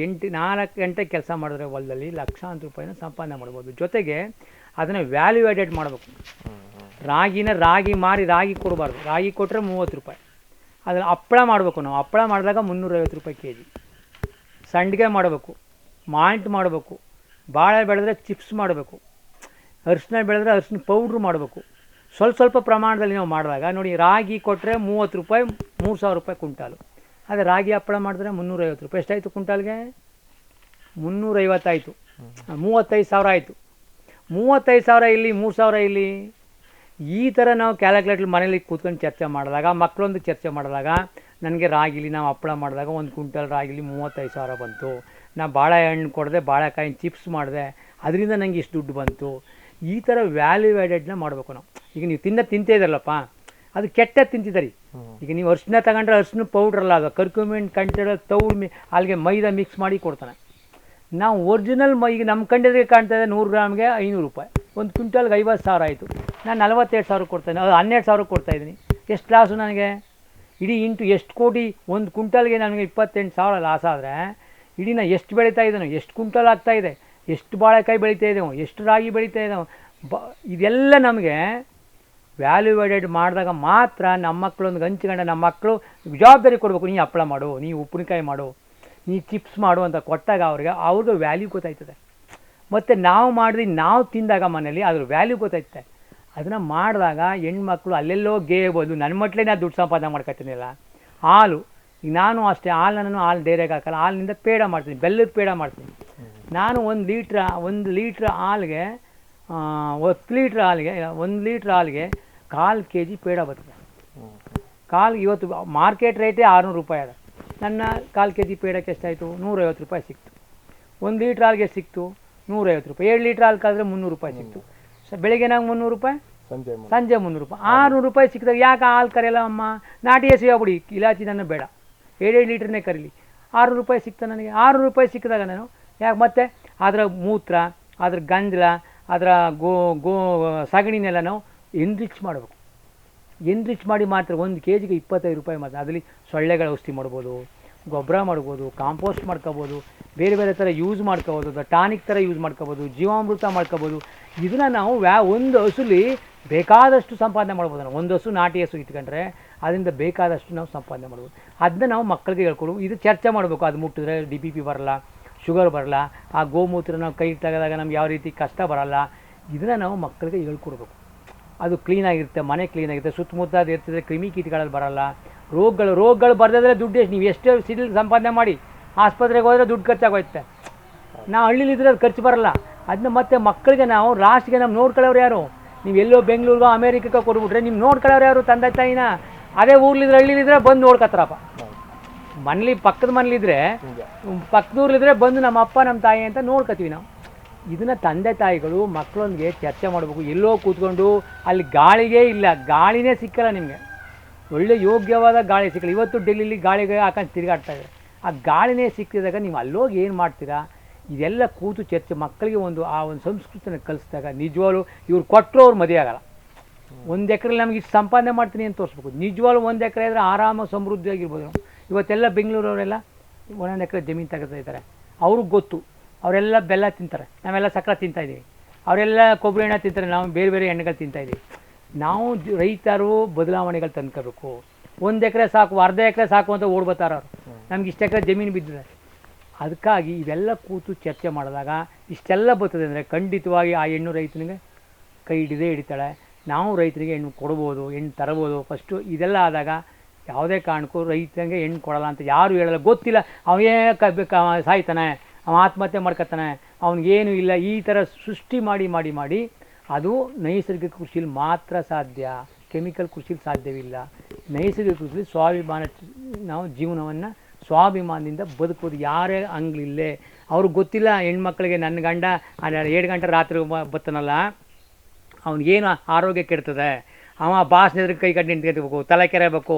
4 ಗಂಟೆ ಕೆಲಸ ಮಾಡಿದ್ರೆ ಹೊಲದಲ್ಲಿ ಲಕ್ಷಾಂತರ ರೂಪಾಯಿನ ಸಂಪಾದನೆ ಮಾಡ್ಬೋದು. ಜೊತೆಗೆ ಅದನ್ನು ವ್ಯಾಲ್ಯೂ ಆ್ಯಡೆಡ್ ಮಾಡಬೇಕು. ರಾಗಿ ಮಾರಿ ರಾಗಿ ಕೊಡಬಾರ್ದು. ರಾಗಿ ಕೊಟ್ಟರೆ 30 ರೂಪಾಯಿ. ಅದನ್ನು ಹಪ್ಪಳ ಮಾಡಬೇಕು. ನಾವು ಹಪ್ಪಳ ಮಾಡಿದಾಗ 350 ರೂಪಾಯಿ ಕೆ ಜಿ. ಸಂಡಿಗೆ ಮಾಡಬೇಕು, ಮಾಲ್ಟ್ ಮಾಡಬೇಕು, ಬಾಳೆ ಬೆಳೆದ್ರೆ ಚಿಪ್ಸ್ ಮಾಡಬೇಕು, ಅರಿಶಿನ ಬೆಳೆದ್ರೆ ಅರಿಶಿನ ಪೌಡ್ರ್ ಮಾಡಬೇಕು. ಸ್ವಲ್ಪ ಪ್ರಮಾಣದಲ್ಲಿ ನಾವು ಮಾಡಿದಾಗ ನೋಡಿ, ರಾಗಿ ಕೊಟ್ಟರೆ 30 ರೂಪಾಯಿ, 3000 ರೂಪಾಯಿ ಕುಂಟಾಲು. ಅದೇ ರಾಗಿ ಹಪ್ಪಳ ಮಾಡಿದ್ರೆ 350 ರೂಪಾಯಿ. ಎಷ್ಟಾಯಿತು ಕುಂಟಾಲ್ಗೆ? 350 ಆಯಿತು. 35,000 ಆಯಿತು. 35,000 ಇಲ್ಲಿ, 3,000 ಇಲ್ಲಿ. ಈ ಥರ ನಾವು ಕ್ಯಾಲ್ಕುಲೇಟ್ರ್ ಮನೇಲಿ ಕೂತ್ಕೊಂಡು ಚರ್ಚೆ ಮಾಡಿದಾಗ, ಮಕ್ಕಳೊಂದು ಚರ್ಚೆ ಮಾಡಿದಾಗ, ನನಗೆ ರಾಗಿಲಿ ನಾವು ಹಪ್ಪಳ ಮಾಡಿದಾಗ 1 ಕ್ವಿಂಟಲ್ ರಾಗಿಲಿ 35,000 ಬಂತು. ನಾ ಬಾಳೆಹಣ್ಣು ಕೊಡದೆ, ಬಾಳೆಕಾಯಿನ ಚಿಪ್ಸ್ ಮಾಡಿದೆ, ಅದರಿಂದ ನನಗೆ ಇಷ್ಟು ದುಡ್ಡು ಬಂತು. ಈ ಥರ ವ್ಯಾಲ್ಯೂ ಆ್ಯಡೆಡ್ನ ಮಾಡಬೇಕು ನಾವು. ಈಗ ನೀವು ತಿಂತಾ ಇದ್ದಾರಲ್ಲಪ್ಪ, ಅದು ಕೆಟ್ಟ ತಿಂತಿದ್ದೀರಿ. ಈಗ ನೀವು ಅರಿಶಿನ ತಗೊಂಡ್ರೆ ಅರಿಶಿನ ಪೌಡ್ರಲ್ಲ, ಅದು ಕರ್ಕ್ಯೂಮಿನ್ ಕಂಟೆಂಟ್ ತೌಳು ಅಲ್ಲಿಗೆ ಮೈದಾ ಮಿಕ್ಸ್ ಮಾಡಿ ಕೊಡ್ತಾನೆ. ನಾವು ಒರಿಜಿನಲ್ ಈಗ ನಮ್ಮ ಕಂಡಿದ್ರೆ ಕಾಣ್ತಾಯಿದೆ 100 ಗ್ರಾಮ್ಗೆ 500 ರೂಪಾಯಿ. 1 ಕ್ವಿಂಟಲ್ಗೆ 50,000 ಆಯಿತು. ನಾನು 42,000 ಕೊಡ್ತಾಯಿದ್ದೀನಿ, ಅದು 12,000 ಕೊಡ್ತಾಯಿದ್ದೀನಿ. ಎಷ್ಟು ಲಾಸು ನನಗೆ? ಇಡೀ ಎಷ್ಟು ಕೋಟಿ? 1 ಕ್ವಿಂಟಲ್ಗೆ ನನಗೆ 28,000 ಲಾಸ್ ಆದರೆ ಇಡೀ ನಾನು ಎಷ್ಟು ಬೆಳೀತಾ ಇದ್ದೇನೋ, ಎಷ್ಟು ಕ್ವಿಂಟಲ್ ಆಗ್ತಾಯಿದೆ, ಎಷ್ಟು ಬಾಳೆಕಾಯಿ ಬೆಳೀತಾ ಇದ್ದೇವೆ, ಎಷ್ಟು ರಾಗಿ ಬೆಳೀತಾ ಇದ್ದಾವೆ. ಇದೆಲ್ಲ ನಮಗೆ ವ್ಯಾಲ್ಯೂ ಆ್ಯಡೆಡ್ ಮಾಡಿದಾಗ ಮಾತ್ರ ನಮ್ಮ ಮಕ್ಕಳೊಂದು ಹಂಚ್ಕೊಂಡು ನಮ್ಮ ಮಕ್ಕಳು ಜವಾಬ್ದಾರಿ ಕೊಡಬೇಕು. ನೀ ಹಪ್ಪಳ ಮಾಡು, ನೀ ಉಪ್ಪಿನಕಾಯಿ ಮಾಡು, ನೀ ಚಿಪ್ಸ್ ಮಾಡು ಅಂತ ಕೊಟ್ಟಾಗ ಅವ್ರಿಗೆ ವ್ಯಾಲ್ಯೂ ಗೊತ್ತಾಯ್ತದೆ. ಮತ್ತು ನಾವು ಮಾಡಿದ್ವಿ, ನಾವು ತಿಂದಾಗ ಮನೇಲಿ ಅದ್ರ ವ್ಯಾಲ್ಯೂ ಗೊತ್ತಾಯ್ತದೆ. ಅದನ್ನು ಮಾಡಿದಾಗ ಹೆಣ್ಮಕ್ಳು ಅಲ್ಲೆಲ್ಲೋ ಗೇಬೋದು. ನನ್ನ ಮಟ್ಲೇ ನಾನು ದುಡ್ಡು ಸಂಪಾದನೆ ಮಾಡ್ಕೊತೀನಿಲ್ಲ. ಹಾಲು, ಈಗ ನಾನು ಅಷ್ಟೇ, ಹಾಲನ್ನು ಹಾಲು ಡೈರೆಗೆ ಹಾಕಲ್ಲ, ಹಾಲಿನಿಂದ ಪೇಡ ಮಾಡ್ತೀನಿ, ಬೆಲ್ಲದ ಪೇಡ ಮಾಡ್ತೀನಿ. ನಾನು 1 ಲೀಟ್ರ್ ಹಾಲಿಗೆ 1 ಲೀಟ್ರ್ ಹಾಲಿಗೆ 1/4 kg ಪೇಡ ಬರ್ತದೆ. ಇವತ್ತು ಮಾರ್ಕೆಟ್ ರೇಟೇ 600 ರೂಪಾಯಿ ಅದ. ನನ್ನ 1/4 kg ಪೇಡಕ್ಕೆ ಎಷ್ಟಾಯಿತು? 150 ರೂಪಾಯಿ ಸಿಕ್ತು. 1 ಲೀಟ್ರ್ ಹಾಲಿಗೆ ಸಿಕ್ತು 150 ರೂಪಾಯಿ. 7 ಲೀಟ್ರ್ ಹಾಲು ಕಾದ್ರೆ 300 ರೂಪಾಯಿ ಸಿಕ್ತು. ಬೆಳಗ್ಗೆ ನಂಗೆ 300 ರೂಪಾಯಿ, ಸಂಜೆ 300 ರೂಪಾಯಿ. 600 ರೂಪಾಯಿ ಸಿಕ್ಕಿದಾಗ ಯಾಕೆ ಹಾಲು ಕರೆಯಲ್ಲ ಅಮ್ಮ? ನಾಟಿ ಹಸಿ ಆಗ್ಬಿಡಿ, ಇಲಾಚಿ ನನ್ನ ಬೇಡ, 7 ಲೀಟ್ರನ್ನೇ ಕರೀಲಿ. 600 ರೂಪಾಯಿ ಸಿಕ್ತಾ ನನಗೆ. 600 ರೂಪಾಯಿ ಸಿಕ್ಕಿದಾಗ ನಾನು ಯಾಕೆ ಮತ್ತೆ ಅದರ ಮೂತ್ರ, ಅದರ ಗಂಜಲ, ಅದರ ಗೋ ಸಗಣಿನೆಲ್ಲ ನಾವು ಎನ್ರಿಚ್ ಮಾಡಬೇಕು. ಎನ್ರಿಚ್ ಮಾಡಿ ಮಾತ್ರ 1 kgಗೆ 25 ರೂಪಾಯಿ ಮಾತ್ರ. ಅದರಲ್ಲಿ ಸೊಳ್ಳೆಗಳ ಔಷಧಿ ಮಾಡ್ಬೋದು, ಗೊಬ್ಬರ ಮಾಡ್ಬೋದು, ಕಾಂಪೋಸ್ಟ್ ಮಾಡ್ಕೋಬೋದು, ಬೇರೆ ಬೇರೆ ಥರ ಯೂಸ್ ಮಾಡ್ಕೋಬೋದು, ಟಾನಿಕ್ ಥರ ಯೂಸ್ ಮಾಡ್ಕೋಬೋದು, ಜೀವಾಮೃತ ಮಾಡ್ಕೋಬೋದು. ಇದನ್ನು ನಾವು ಒಂದು ಹಸುಲಿ ಬೇಕಾದಷ್ಟು ಸಂಪಾದನೆ ಮಾಡ್ಬೋದು. ನಾವು ಒಂದು ಹಸು ನಾಟಿ ಹಸು ಇಟ್ಕೊಂಡ್ರೆ ಅದರಿಂದ ಬೇಕಾದಷ್ಟು ನಾವು ಸಂಪಾದನೆ ಮಾಡ್ಬೋದು. ಅದನ್ನ ನಾವು ಮಕ್ಕಳಿಗೆ ಹೇಳ್ಕೊಡು. ಇದು ಚರ್ಚೆ ಮಾಡಬೇಕು. ಅದು ಮುಟ್ಟಿದ್ರೆ DPP ಬರಲ್ಲ, ಶುಗರ್ ಬರಲ್ಲ. ಆ ಗೋಮೂತ್ರ ನಾವು ಕೈ ತೆಗೆದಾಗ ನಮ್ಗೆ ಯಾವ ರೀತಿ ಕಷ್ಟ ಬರಲ್ಲ. ಇದನ್ನು ನಾವು ಮಕ್ಕಳಿಗೆ ಹೇಳ್ಕೊಡ್ಬೇಕು. ಅದು ಕ್ಲೀನಾಗಿರುತ್ತೆ, ಮನೆ ಕ್ಲೀನಾಗಿರುತ್ತೆ, ಸುತ್ತಮುತ್ತ ಅದು ಇರ್ತದೆ, ಕ್ರಿಮಿ ಕೀಟಗಳಲ್ಲಿ ಬರಲ್ಲ. ರೋಗಗಳು ಬರದಿದ್ರೆ ದುಡ್ಡು ನೀವು ಎಷ್ಟೇ ಸಿಡಿಲ್ ಸಂಪಾದನೆ ಮಾಡಿ ಆಸ್ಪತ್ರೆಗೆ ಹೋದರೆ ದುಡ್ಡು ಖರ್ಚಾಗೋಯ್ತೆ. ನಾವು ಹಳ್ಳಿಲಿದ್ರೆ ಅದು ಖರ್ಚು ಬರಲ್ಲ. ಅದನ್ನ ಮತ್ತೆ ಮಕ್ಕಳಿಗೆ ನಾವು ಲಾಸ್ಟ್ಗೆ ನಮ್ಮ ನೋಡ್ಕೊಳ್ಳೋರು ಯಾರು? ನೀವು ಎಲ್ಲೋ ಬೆಂಗಳೂರಿಗೋ ಅಮೇರಿಕಕ್ಕೆ ಕೊಡ್ಬಿಟ್ರೆ ನಿಮ್ಮ ನೋಡ್ಕೊಳ್ಳೋರು ಯಾರು? ತಂದೆ ತಾಯಿನ. ಅದೇ ಊರ್ಲಿದ್ರೆ ಹಳ್ಳಿಲಿದ್ರೆ ಬಂದು ನೋಡ್ಕೊತಾರಪ್ಪ. ಮನೇಲಿ ಪಕ್ಕದ ಮನೇಲಿದ್ರೆ, ಪಕ್ಕದೂರ್ಲಿದ್ರೆ ಬಂದು ನಮ್ಮ ಅಪ್ಪ ನಮ್ಮ ತಾಯಿ ಅಂತ ನೋಡ್ಕೊತೀವಿ ನಾವು. ಇದನ್ನು ತಂದೆ ತಾಯಿಗಳು ಮಕ್ಕಳೊಂದಿಗೆ ಚರ್ಚೆ ಮಾಡಬೇಕು. ಎಲ್ಲೋ ಕೂತ್ಕೊಂಡು ಅಲ್ಲಿ ಗಾಳಿಗೆ ಇಲ್ಲ, ಗಾಳಿನೇ ಸಿಕ್ಕಲ್ಲ ನಿಮಗೆ. ಒಳ್ಳೆ ಯೋಗ್ಯವಾದ ಗಾಳಿ ಸಿಕ್ಕಲ್ಲ. ಇವತ್ತು ಡೆಲ್ಲಿಲಿ ಗಾಳಿಗೆ ಹಾಕೊಂಡು ತಿರುಗಾಡ್ತಾಯಿದ್ದಾರೆ. ಆ ಗಾಳಿನೇ ಸಿಕ್ಕಿದಾಗ ನೀವು ಅಲ್ಲೋಗಿ ಏನು ಮಾಡ್ತೀರಾ? ಇದೆಲ್ಲ ಕೂತು ಚರ್ಚೆ ಮಕ್ಕಳಿಗೆ ಆ ಒಂದು ಸಂಸ್ಕೃತಿನ ಕಲಿಸಿದಾಗ ನಿಜವಾಗ್ಲೂ ಇವ್ರು ಕೊಟ್ಟರು ಅವ್ರು ಮದುವೆ ಆಗಲ್ಲ. 1 ಎಕರೆಲಿ ನಮಗೆ ಇಷ್ಟು ಸಂಪಾದನೆ ಮಾಡ್ತೀನಿ ಅಂತ ತೋರಿಸ್ಬೇಕು. ನಿಜವಾಗ್ಲೂ 1 ಎಕರೆ ಆದರೆ ಆರಾಮಾಗಿ ಸಮೃದ್ಧಿಯಾಗಿರ್ಬೋದು. ಇವತ್ತೆಲ್ಲ ಬೆಂಗಳೂರವರೆಲ್ಲ 1 ಎಕರೆ ಜಮೀನು ತೆಗೆತಾ ಇದ್ದಾರೆ. ಅವ್ರಿಗೆ ಗೊತ್ತು. ಅವರೆಲ್ಲ ಬೆಲ್ಲ ತಿಂತಾರೆ, ನಾವೆಲ್ಲ ಸಕ್ಕರೆ ತಿಂತಾಯಿದ್ದೀವಿ. ಅವರೆಲ್ಲ ಕೊಬ್ಬರಿ ಎಣ್ಣೆ ತಿಂತಾರೆ, ನಾವು ಬೇರೆ ಬೇರೆ ಎಣ್ಣೆಗಳು ತಿಂತಾಯಿದ್ದೀವಿ. ನಾವು ರೈತರು ಬದಲಾವಣೆಗಳು ತಂದ್ಕೋಬೇಕು. 1 ಎಕರೆ ಸಾಕು, ಅರ್ಧ ಎಕರೆ ಸಾಕು ಅಂತ ಓಡ್ಬತ್ತಾರ ಅವರು. ನಮ್ಗೆ ಇಷ್ಟು ಎಕರೆ ಜಮೀನು ಬಿದ್ದಿದೆ. ಅದಕ್ಕಾಗಿ ಇವೆಲ್ಲ ಕೂತು ಚರ್ಚೆ ಮಾಡಿದಾಗ ಇಷ್ಟೆಲ್ಲ ಬರ್ತದೆ ಅಂದರೆ ಖಂಡಿತವಾಗಿ ಆ ಹೆಣ್ಣು ರೈತನಿಗೆ ಕೈ ಹಿಡಿತಾಳೆ. ನಾವು ರೈತರಿಗೆ ಹೆಣ್ಣು ಕೊಡ್ಬೋದು, ಹೆಣ್ಣು ತರಬೋದು. ಫಸ್ಟು ಇದೆಲ್ಲ ಆದಾಗ ಯಾವುದೇ ಕಾರಣಕ್ಕೂ ರೈತನಿಗೆ ಹೆಣ್ಣು ಕೊಡಲ್ಲ ಅಂತ ಯಾರು ಹೇಳಲ್ಲ. ಗೊತ್ತಿಲ್ಲ, ಅವನೇ ಸಾಯ್ತಾನೆ, ಅವ ಆತ್ಮಹತ್ಯೆ ಮಾಡ್ಕೊತಾನೆ, ಅವನಿಗೇನು ಇಲ್ಲ. ಈ ಥರ ಸೃಷ್ಟಿ ಮಾಡಿ ಅದು ನೈಸರ್ಗಿಕ ಕೃಷಿಲಿ ಮಾತ್ರ ಸಾಧ್ಯ. ಕೆಮಿಕಲ್ ಕೃಷಿಲಿ ಸಾಧ್ಯವಿಲ್ಲ. ನೈಸರ್ಗಿಕ ಕೃಷಿಲಿ ಸ್ವಾಭಿಮಾನ, ನಾವು ಜೀವನವನ್ನು ಸ್ವಾಭಿಮಾನದಿಂದ ಬದುಕೋದು. ಯಾರೇ ಅಂಗ್ಲಿಲ್ಲೇ ಅವ್ರಿಗೆ ಗೊತ್ತಿಲ್ಲ. ಹೆಣ್ಮಕ್ಳಿಗೆ ನನ್ನ ಗಂಡ 7 ಗಂಟೆ ರಾತ್ರಿ ಬರ್ತಾನಲ್ಲ, ಅವ್ನಿಗೇನು ಆರೋಗ್ಯ ಕೆಡ್ತದೆ, ಅವ ಬಾಸ್ನ ಎದುರು ಕೈ ಕಟ್ಟಿ ನಿಂತ್ಕೋಬೇಕು, ತಲೆ ಕೆರೆಬೇಕು.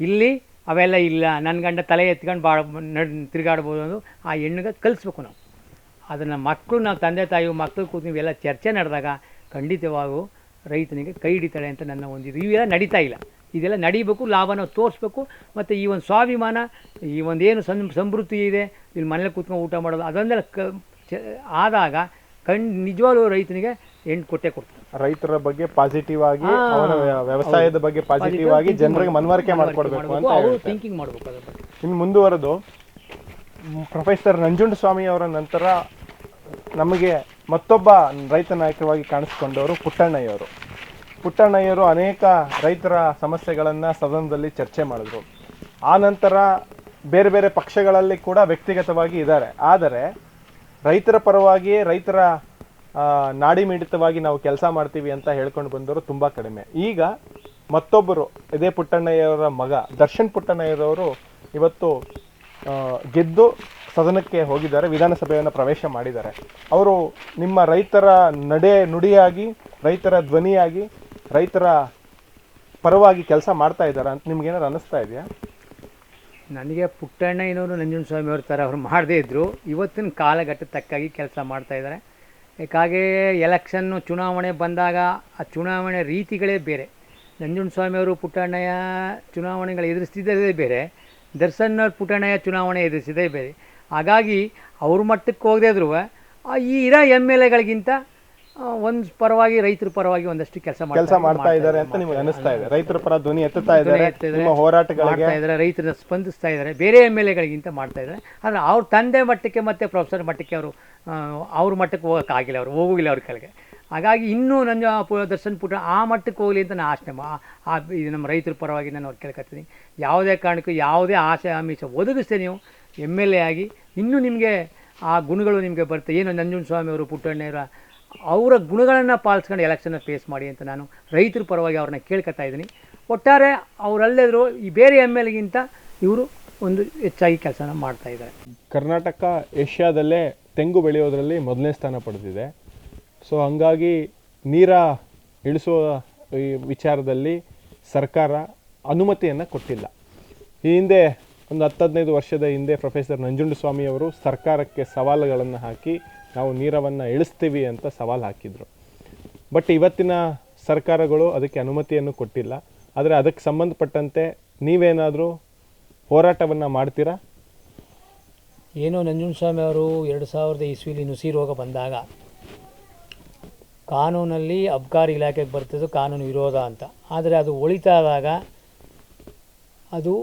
ಇಲ್ಲಿ ಅವೆಲ್ಲ ಇಲ್ಲ. ನನ್ನ ಗಂಡ ತಲೆ ಎತ್ಕೊಂಡು ತಿರುಗಾಡ್ಬೋದು ಅನ್ನೋದು ಆ ಹೆಣ್ಣಿಗೆ ಕಲಿಸ್ಬೇಕು ನಾವು. ಅದನ್ನು ಮಕ್ಕಳು, ನಾವು ತಂದೆ ತಾಯಿ ಮಕ್ಕಳು ಕೂತು ನೀವೆಲ್ಲ ಚರ್ಚೆ ನಡೆದಾಗ ಖಂಡಿತವಾಗೂ ರೈತನಿಗೆ ಕೈ ಹಿಡಿತಾಳೆ ಅಂತ ನನ್ನ ಒಂದಿದು. ಇವೆಲ್ಲ ನಡೀತಾ ಇಲ್ಲ. ಇದೆಲ್ಲ ನಡೀಬೇಕು, ಲಾಭನ ತೋರಿಸ್ಬೇಕು. ಮತ್ತು ಈ ಒಂದು ಸ್ವಾಭಿಮಾನ, ಈ ಒಂದು ಏನು ಸಮೃದ್ಧಿ ಇದೆ, ಇಲ್ಲಿ ಮನೇಲಿ ಕೂತ್ಕೊಂಡು ಊಟ ಮಾಡೋದು, ಅದೊಂದೆಲ್ಲ ಆದಾಗ ನಿಜವಾಗ್ಲೂ ರೈತನಿಗೆ ಎಂಟು ಕೊಟ್ಟೆ ಕೊಡ್ತಾರೆ. ರೈತರ ಬಗ್ಗೆ ಪಾಸಿಟಿವ್ ಆಗಿ, ಅವರ ವ್ಯವಸಾಯದ ಬಗ್ಗೆ ಪಾಸಿಟಿವ್ ಆಗಿ ಜನರಿಗೆ ಮನವರಿಕೆ ಮಾಡಿಕೊಡ್ಬೇಕು ಅಂತ ಅವರು ಥಿಂಕಿಂಗ್ ಮಾಡಬೇಕು ಅದ್ರ ಬಗ್ಗೆ. ಇನ್ನು ಮುಂದುವರೆದು ಪ್ರೊಫೆಸರ್ ನಂಜುಂಡಸ್ವಾಮಿ ಅವರ ನಂತರ ನಮಗೆ ಮತ್ತೊಬ್ಬ ರೈತ ನಾಯಕವಾಗಿ ಕಾಣಿಸ್ಕೊಂಡವರು ಪುಟ್ಟಣ್ಣಯ್ಯವರು ಅನೇಕ ರೈತರ ಸಮಸ್ಯೆಗಳನ್ನು ಸದನದಲ್ಲಿ ಚರ್ಚೆ ಮಾಡಿದ್ರು. ಆ ನಂತರ ಬೇರೆ ಬೇರೆ ಪಕ್ಷಗಳಲ್ಲಿ ಕೂಡ ವ್ಯಕ್ತಿಗತವಾಗಿ ಇದ್ದಾರೆ. ಆದರೆ ರೈತರ ಪರವಾಗಿ, ರೈತರ ನಾಡಿ ಮಿಡಿತವಾಗಿ ನಾವು ಕೆಲಸ ಮಾಡ್ತೀವಿ ಅಂತ ಹೇಳ್ಕೊಂಡು ಬಂದವರು ತುಂಬ ಕಡಿಮೆ. ಈಗ ಮತ್ತೊಬ್ಬರು ಇದೇ ಪುಟ್ಟಣ್ಣಯ್ಯವರ ಮಗ ದರ್ಶನ್ ಪುಟ್ಟಣ್ಣಯ್ಯರವರು ಇವತ್ತು ಗೆದ್ದು ಸದನಕ್ಕೆ ಹೋಗಿದ್ದಾರೆ, ವಿಧಾನಸಭೆಯನ್ನು ಪ್ರವೇಶ ಮಾಡಿದ್ದಾರೆ. ಅವರು ನಿಮ್ಮ ರೈತರ ನುಡಿಯಾಗಿ, ರೈತರ ಧ್ವನಿಯಾಗಿ, ರೈತರ ಪರವಾಗಿ ಕೆಲಸ ಮಾಡ್ತಾ ಇದ್ದಾರೆ ಅಂತ ನಿಮ್ಗೇನಾದ್ರು ಅನ್ನಿಸ್ತಾ ಇದೆಯಾ? ನನಗೆ ಪುಟ್ಟಣ್ಣಯ್ಯನವರು ನಂಜುಂಡಸ್ವಾಮಿ ಅವ್ರ ಥರ ಅವ್ರು ಮಾಡದೇ ಇದ್ದರು, ಇವತ್ತಿನ ಕಾಲಘಟ್ಟಕ್ಕೆ ತಕ್ಕಾಗಿ ಕೆಲಸ ಮಾಡ್ತಾಯಿದ್ದಾರೆ. ಯಾಕಾಗೆ ಎಲೆಕ್ಷನ್ನು ಚುನಾವಣೆ ಬಂದಾಗ ಆ ಚುನಾವಣೆ ರೀತಿಗಳೇ ಬೇರೆ. ನಂಜುಂಡಸ್ವಾಮಿಯವರು ಪುಟ್ಟಣ್ಣಯ್ಯ ಚುನಾವಣೆಗಳು ಎದುರಿಸ್ತಿದ್ದೇ ಬೇರೆ, ದರ್ಶನ್ ಪುಟ್ಟಣ್ಣಯ್ಯ ಚುನಾವಣೆ ಎದುರಿಸಿದೇ ಬೇರೆ. ಹಾಗಾಗಿ ಅವ್ರ ಮಟ್ಟಕ್ಕೆ ಹೋಗದೇ ಇದ್ರೂ ಈ ಇರೋ MLAಗಳಿಗಿಂತ ಒಂದು ಪರವಾಗಿ, ರೈತರ ಪರವಾಗಿ ಒಂದಷ್ಟು ಕೆಲಸ ಮಾಡ್ತಾ ಇದ್ದಾರೆ ಅಂತ ನಿಮಗೆ ಅನಿಸ್ತಾ ಇದೆ? ರೈತರ ಪರ ಧ್ವನಿ ಎತ್ತುತ್ತಾ ಇದ್ದಾರೆ, ನಿಮ್ಮ ಹೋರಾಟಗಳಿಗೆ ರೈತರ ಸ್ಪಂದಿಸ್ತಾ ಇದ್ದಾರೆ, ಬೇರೆ MLAಗಳಿಗಿಂತ ಮಾಡ್ತಾ ಇದ್ದಾರೆ. ಆದರೆ ಅವ್ರ ತಂದೆ ಮಟ್ಟಕ್ಕೆ ಮತ್ತು ಪ್ರೊಫೆಸರ್ ಮಟ್ಟಕ್ಕೆ ಅವ್ರ ಮಟ್ಟಕ್ಕೆ ಹೋಗೋಕ್ಕಾಗಿಲ್ಲ, ಹೋಗಿಲ್ಲ ಅವ್ರ ಕೆಳಗೆ. ಹಾಗಾಗಿ ಇನ್ನೂ ದರ್ಶನ್ ಪುಟ್ಟ ಆ ಮಟ್ಟಕ್ಕೆ ಹೋಗಲಿ ಅಂತ ನಾನು ಆಶೆ ಇದು ನಮ್ಮ ರೈತರ ಪರವಾಗಿ ನಾನು ಅವ್ರು ಕೇಳ್ಕೊತೀನಿ. ಯಾವುದೇ ಕಾರಣಕ್ಕೂ ಯಾವುದೇ ಆಸೆ ಆಮಿಷ ಒದಗಿಸ್ತೇ ನೀವು MLA ಆಗಿ ಇನ್ನೂ ನಿಮಗೆ ಆ ಗುಣಗಳು ನಿಮಗೆ ಬರುತ್ತೆ. ಏನು ನಂಜುಂಡಸ್ವಾಮಿ ಅವರು, ಪುಟ್ಟಣ್ಣಯ್ಯರ ಅವರ ಗುಣಗಳನ್ನು ಪಾಲಿಸ್ಕೊಂಡು ಎಲೆಕ್ಷನ್ನ ಫೇಸ್ ಮಾಡಿ ಅಂತ ನಾನು ರೈತರ ಪರವಾಗಿ ಅವ್ರನ್ನ ಕೇಳ್ಕೊತಾ ಇದ್ದೀನಿ. ಒಟ್ಟಾರೆ ಅವರಲ್ಲೆದ್ರು ಈ ಬೇರೆ MLAಗಿಂತ ಇವರು ಒಂದು ಹೆಚ್ಚಾಗಿ ಕೆಲಸನ ಮಾಡ್ತಾ ಇದ್ದಾರೆ. ಕರ್ನಾಟಕ ಏಷ್ಯಾದಲ್ಲೇ ತೆಂಗು ಬೆಳೆಯೋದರಲ್ಲಿ ಮೊದಲನೇ ಸ್ಥಾನ ಪಡೆದಿದೆ. ಸೊ ಹಂಗಾಗಿ ನೀರ ಇಳಿಸುವ ಈ ವಿಚಾರದಲ್ಲಿ ಸರ್ಕಾರ ಅನುಮತಿಯನ್ನು ಕೊಟ್ಟಿಲ್ಲ. ಈ ಹಿಂದೆ ಒಂದು 10-15 ವರ್ಷದ ಹಿಂದೆ ಪ್ರೊಫೆಸರ್ ನಂಜುಂಡಸ್ವಾಮಿ ಅವರು ಸರ್ಕಾರಕ್ಕೆ ಸವಾಲುಗಳನ್ನು ಹಾಕಿ ನಾವು ನೀರವನ್ನು ಇಳಿಸ್ತೀವಿ ಅಂತ ಸವಾಲು ಹಾಕಿದರು. ಬಟ್ ಇವತ್ತಿನ ಸರ್ಕಾರಗಳು ಅದಕ್ಕೆ ಅನುಮತಿಯನ್ನು ಕೊಟ್ಟಿಲ್ಲ. ಆದರೆ ಅದಕ್ಕೆ ಸಂಬಂಧಪಟ್ಟಂತೆ ನೀವೇನಾದರೂ ಹೋರಾಟವನ್ನು ಮಾಡ್ತೀರಾ? ಏನೋ ನಂಜುಂಡಸ್ವಾಮಿ ಅವರು 2000 ಇಸ್ವಿಲಿ ನುಸಿ ರೋಗ ಬಂದಾಗ ಕಾನೂನಲ್ಲಿ ಅಬ್ಕಾರಿ ಇಲಾಖೆಗೆ ಬರ್ತಿದ್ದು ಕಾನೂನು ವಿರೋಧ ಅಂತ. ಆದರೆ ಅದು ಒಳಿತಾದಾಗ ಅದು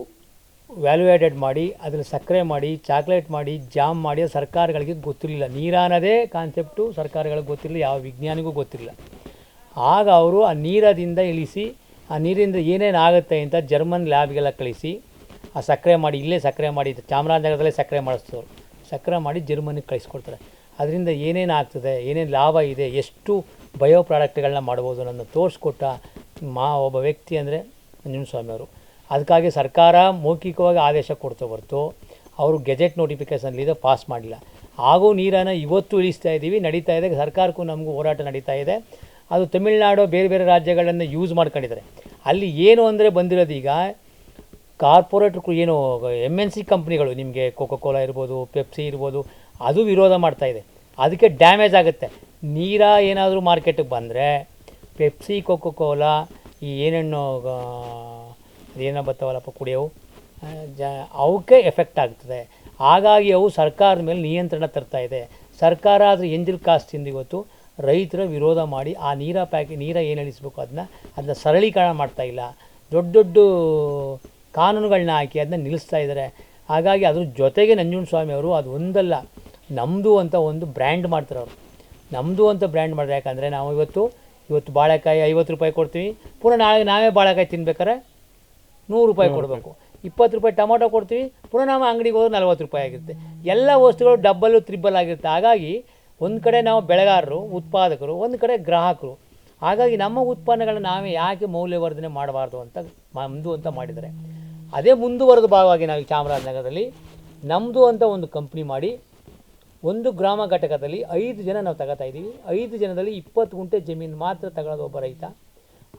ವ್ಯಾಲ್ಯೂಯೇಟೆಡ್ ಮಾಡಿ, ಅದರಲ್ಲಿ ಸಕ್ಕರೆ ಮಾಡಿ, ಚಾಕ್ಲೇಟ್ ಮಾಡಿ, ಜಾಮ್ ಮಾಡಿ ಸರ್ಕಾರಗಳಿಗೆ ಗೊತ್ತಿರಲಿಲ್ಲ. ನೀರನ್ನೋದೇ ಕಾನ್ಸೆಪ್ಟು ಸರ್ಕಾರಗಳಿಗೆ ಗೊತ್ತಿರಲಿಲ್ಲ, ಯಾವ ವಿಜ್ಞಾನಿಗೂ ಗೊತ್ತಿರಲಿಲ್ಲ. ಆಗ ಅವರು ಆ ನೀರದಿಂದ ಇಳಿಸಿ, ಆ ನೀರಿಂದ ಏನೇನು ಆಗುತ್ತೆ ಅಂತ ಜರ್ಮನ್ ಲ್ಯಾಬ್ಗೆಲ್ಲ ಕಳಿಸಿ ಆ ಸಕ್ಕರೆ ಮಾಡಿ, ಇಲ್ಲೇ ಸಕ್ಕರೆ ಮಾಡಿ, ಚಾಮರಾಜನಗರದಲ್ಲೇ ಸಕ್ಕರೆ ಮಾಡಿಸ್ತವ್ರು, ಸಕ್ಕರೆ ಮಾಡಿ ಜರ್ಮನಿಗೆ ಕಳಿಸ್ಕೊಡ್ತಾರೆ. ಅದರಿಂದ ಏನೇನು ಆಗ್ತದೆ, ಏನೇನು ಲಾಭ ಇದೆ, ಎಷ್ಟು ಬಯೋ ಪ್ರಾಡಕ್ಟ್ಗಳನ್ನ ಮಾಡ್ಬೋದು ಅನ್ನೋದನ್ನು ತೋರಿಸ್ಕೊಟ್ಟ ಒಬ್ಬ ವ್ಯಕ್ತಿ ಅಂದರೆ ನಂಜುಂಡಸ್ವಾಮಿ ಅವರು. ಅದಕ್ಕಾಗಿ ಸರ್ಕಾರ ಮೌಖಿಕವಾಗಿ ಆದೇಶ ಕೊಡ್ತಾ ಹೊರತು ಅವರು ಗೆಜೆಟ್ ನೋಟಿಫಿಕೇಷನ್ಲಿದೆ ಪಾಸ್ ಮಾಡಿಲ್ಲ. ಹಾಗೂ ನೀರನ್ನು ಇವತ್ತು ಇಳಿಸ್ತಾ ಇದ್ದೀವಿ, ನಡೀತಾ ಇದೆ. ಸರ್ಕಾರಕ್ಕೂ ನಮಗೂ ಹೋರಾಟ ನಡೀತಾ ಇದೆ. ಅದು ತಮಿಳುನಾಡು ಬೇರೆ ಬೇರೆ ರಾಜ್ಯಗಳನ್ನು ಯೂಸ್ ಮಾಡ್ಕೊಂಡಿದ್ದಾರೆ. ಅಲ್ಲಿ ಏನು ಅಂದರೆ ಬಂದಿರೋದು ಈಗ ಕಾರ್ಪೊರೇಟ್ರು, ಏನು MNC ಕಂಪ್ನಿಗಳು, ನಿಮಗೆ ಕೋಕೋ ಕೋಲಾ ಇರ್ಬೋದು, ಪೆಪ್ಸಿ ಇರ್ಬೋದು, ಅದು ವಿರೋಧ ಮಾಡ್ತಾಯಿದೆ. ಅದಕ್ಕೆ ಡ್ಯಾಮೇಜ್ ಆಗುತ್ತೆ. ನೀರ ಏನಾದರೂ ಮಾರ್ಕೆಟಿಗೆ ಬಂದರೆ ಪೆಪ್ಸಿ, ಕೋಕೋ ಕೋಲಾ, ಈ ಏನೇನು ಏನೋ ಬರ್ತಾವಲ್ಲಪ್ಪ ಕುಡಿಯೋವು, ಅವಕ್ಕೆ ಎಫೆಕ್ಟ್ ಆಗ್ತದೆ. ಹಾಗಾಗಿ ಅವು ಸರ್ಕಾರದ ಮೇಲೆ ನಿಯಂತ್ರಣ ತರ್ತಾ ಇದೆ. ಸರ್ಕಾರ ಆದರೆ ಎಂಜಿಲ್ ಕಾಸ್ಟಿಂದ ಇವತ್ತು ರೈತರ ವಿರೋಧ ಮಾಡಿ ಆ ನೀರ ಏನು ಇಳಿಸ್ಬೇಕು ಅದನ್ನ ಸರಳೀಕರಣ ಮಾಡ್ತಾಯಿಲ್ಲ. ದೊಡ್ಡ ದೊಡ್ಡ ಕಾನೂನುಗಳನ್ನ ಹಾಕಿ ಅದನ್ನ ನಿಲ್ಲಿಸ್ತಾ ಇದ್ದಾರೆ. ಹಾಗಾಗಿ ಅದ್ರ ಜೊತೆಗೆ ನಂಜುಂಡಸ್ವಾಮಿ ಅವರು ಅದು ಒಂದಲ್ಲ, ನಮ್ಮದು ಅಂತ ಒಂದು ಬ್ರ್ಯಾಂಡ್ ಮಾಡ್ತಾರೆ. ಅವರು ನಮ್ಮದು ಅಂತ ಬ್ರ್ಯಾಂಡ್ ಮಾಡ್ತಾರೆ. ಯಾಕಂದರೆ ನಾವು ಇವತ್ತು ಬಾಳೆಕಾಯಿ 50 ರೂಪಾಯಿ ಕೊಡ್ತೀವಿ, ಪುನಃ ನಾಳೆ ನಾವೇ ಬಾಳೆಕಾಯಿ ತಿನ್ಬೇಕಾರೆ 100 ರೂಪಾಯಿ ಕೊಡಬೇಕು. 20 ರೂಪಾಯಿ ಟೊಮೊಟೊ ಕೊಡ್ತೀವಿ, ಪುನಃ ನಾವು ಅಂಗಡಿಗೆ ಹೋದ್ರೆ 40 ರೂಪಾಯಿ ಆಗಿರುತ್ತೆ. ಎಲ್ಲ ವಸ್ತುಗಳು ಡಬ್ಬಲ್ಲು ತ್ರಿಬ್ಬಲ್ ಆಗಿರುತ್ತೆ. ಹಾಗಾಗಿ ಒಂದು ಕಡೆ ನಾವು ಬೆಳೆಗಾರರು, ಉತ್ಪಾದಕರು, ಒಂದು ಕಡೆ ಗ್ರಾಹಕರು. ಹಾಗಾಗಿ ನಮ್ಮ ಉತ್ಪನ್ನಗಳನ್ನ ನಾವೇ ಯಾಕೆ ಮೌಲ್ಯವರ್ಧನೆ ಮಾಡಬಾರ್ದು ಅಂತ ನಮ್ಮದು ಅಂತ ಮಾಡಿದ್ದಾರೆ. ಅದೇ ಮುಂದುವರೆದ ಭಾಗವಾಗಿ ನಾವು ಚಾಮರಾಜನಗರದಲ್ಲಿ ನಮ್ಮದು ಅಂತ ಒಂದು ಕಂಪ್ನಿ ಮಾಡಿ, ಒಂದು ಗ್ರಾಮ ಘಟಕದಲ್ಲಿ 5 ಜನ ನಾವು ತಗೋತಾ ಇದ್ದೀವಿ. 5 ಜನದಲ್ಲಿ 20 ಗುಂಟೆ ಜಮೀನು ಮಾತ್ರ ತಗೊಳ್ಳೋದು ಒಬ್ಬ ರೈತ.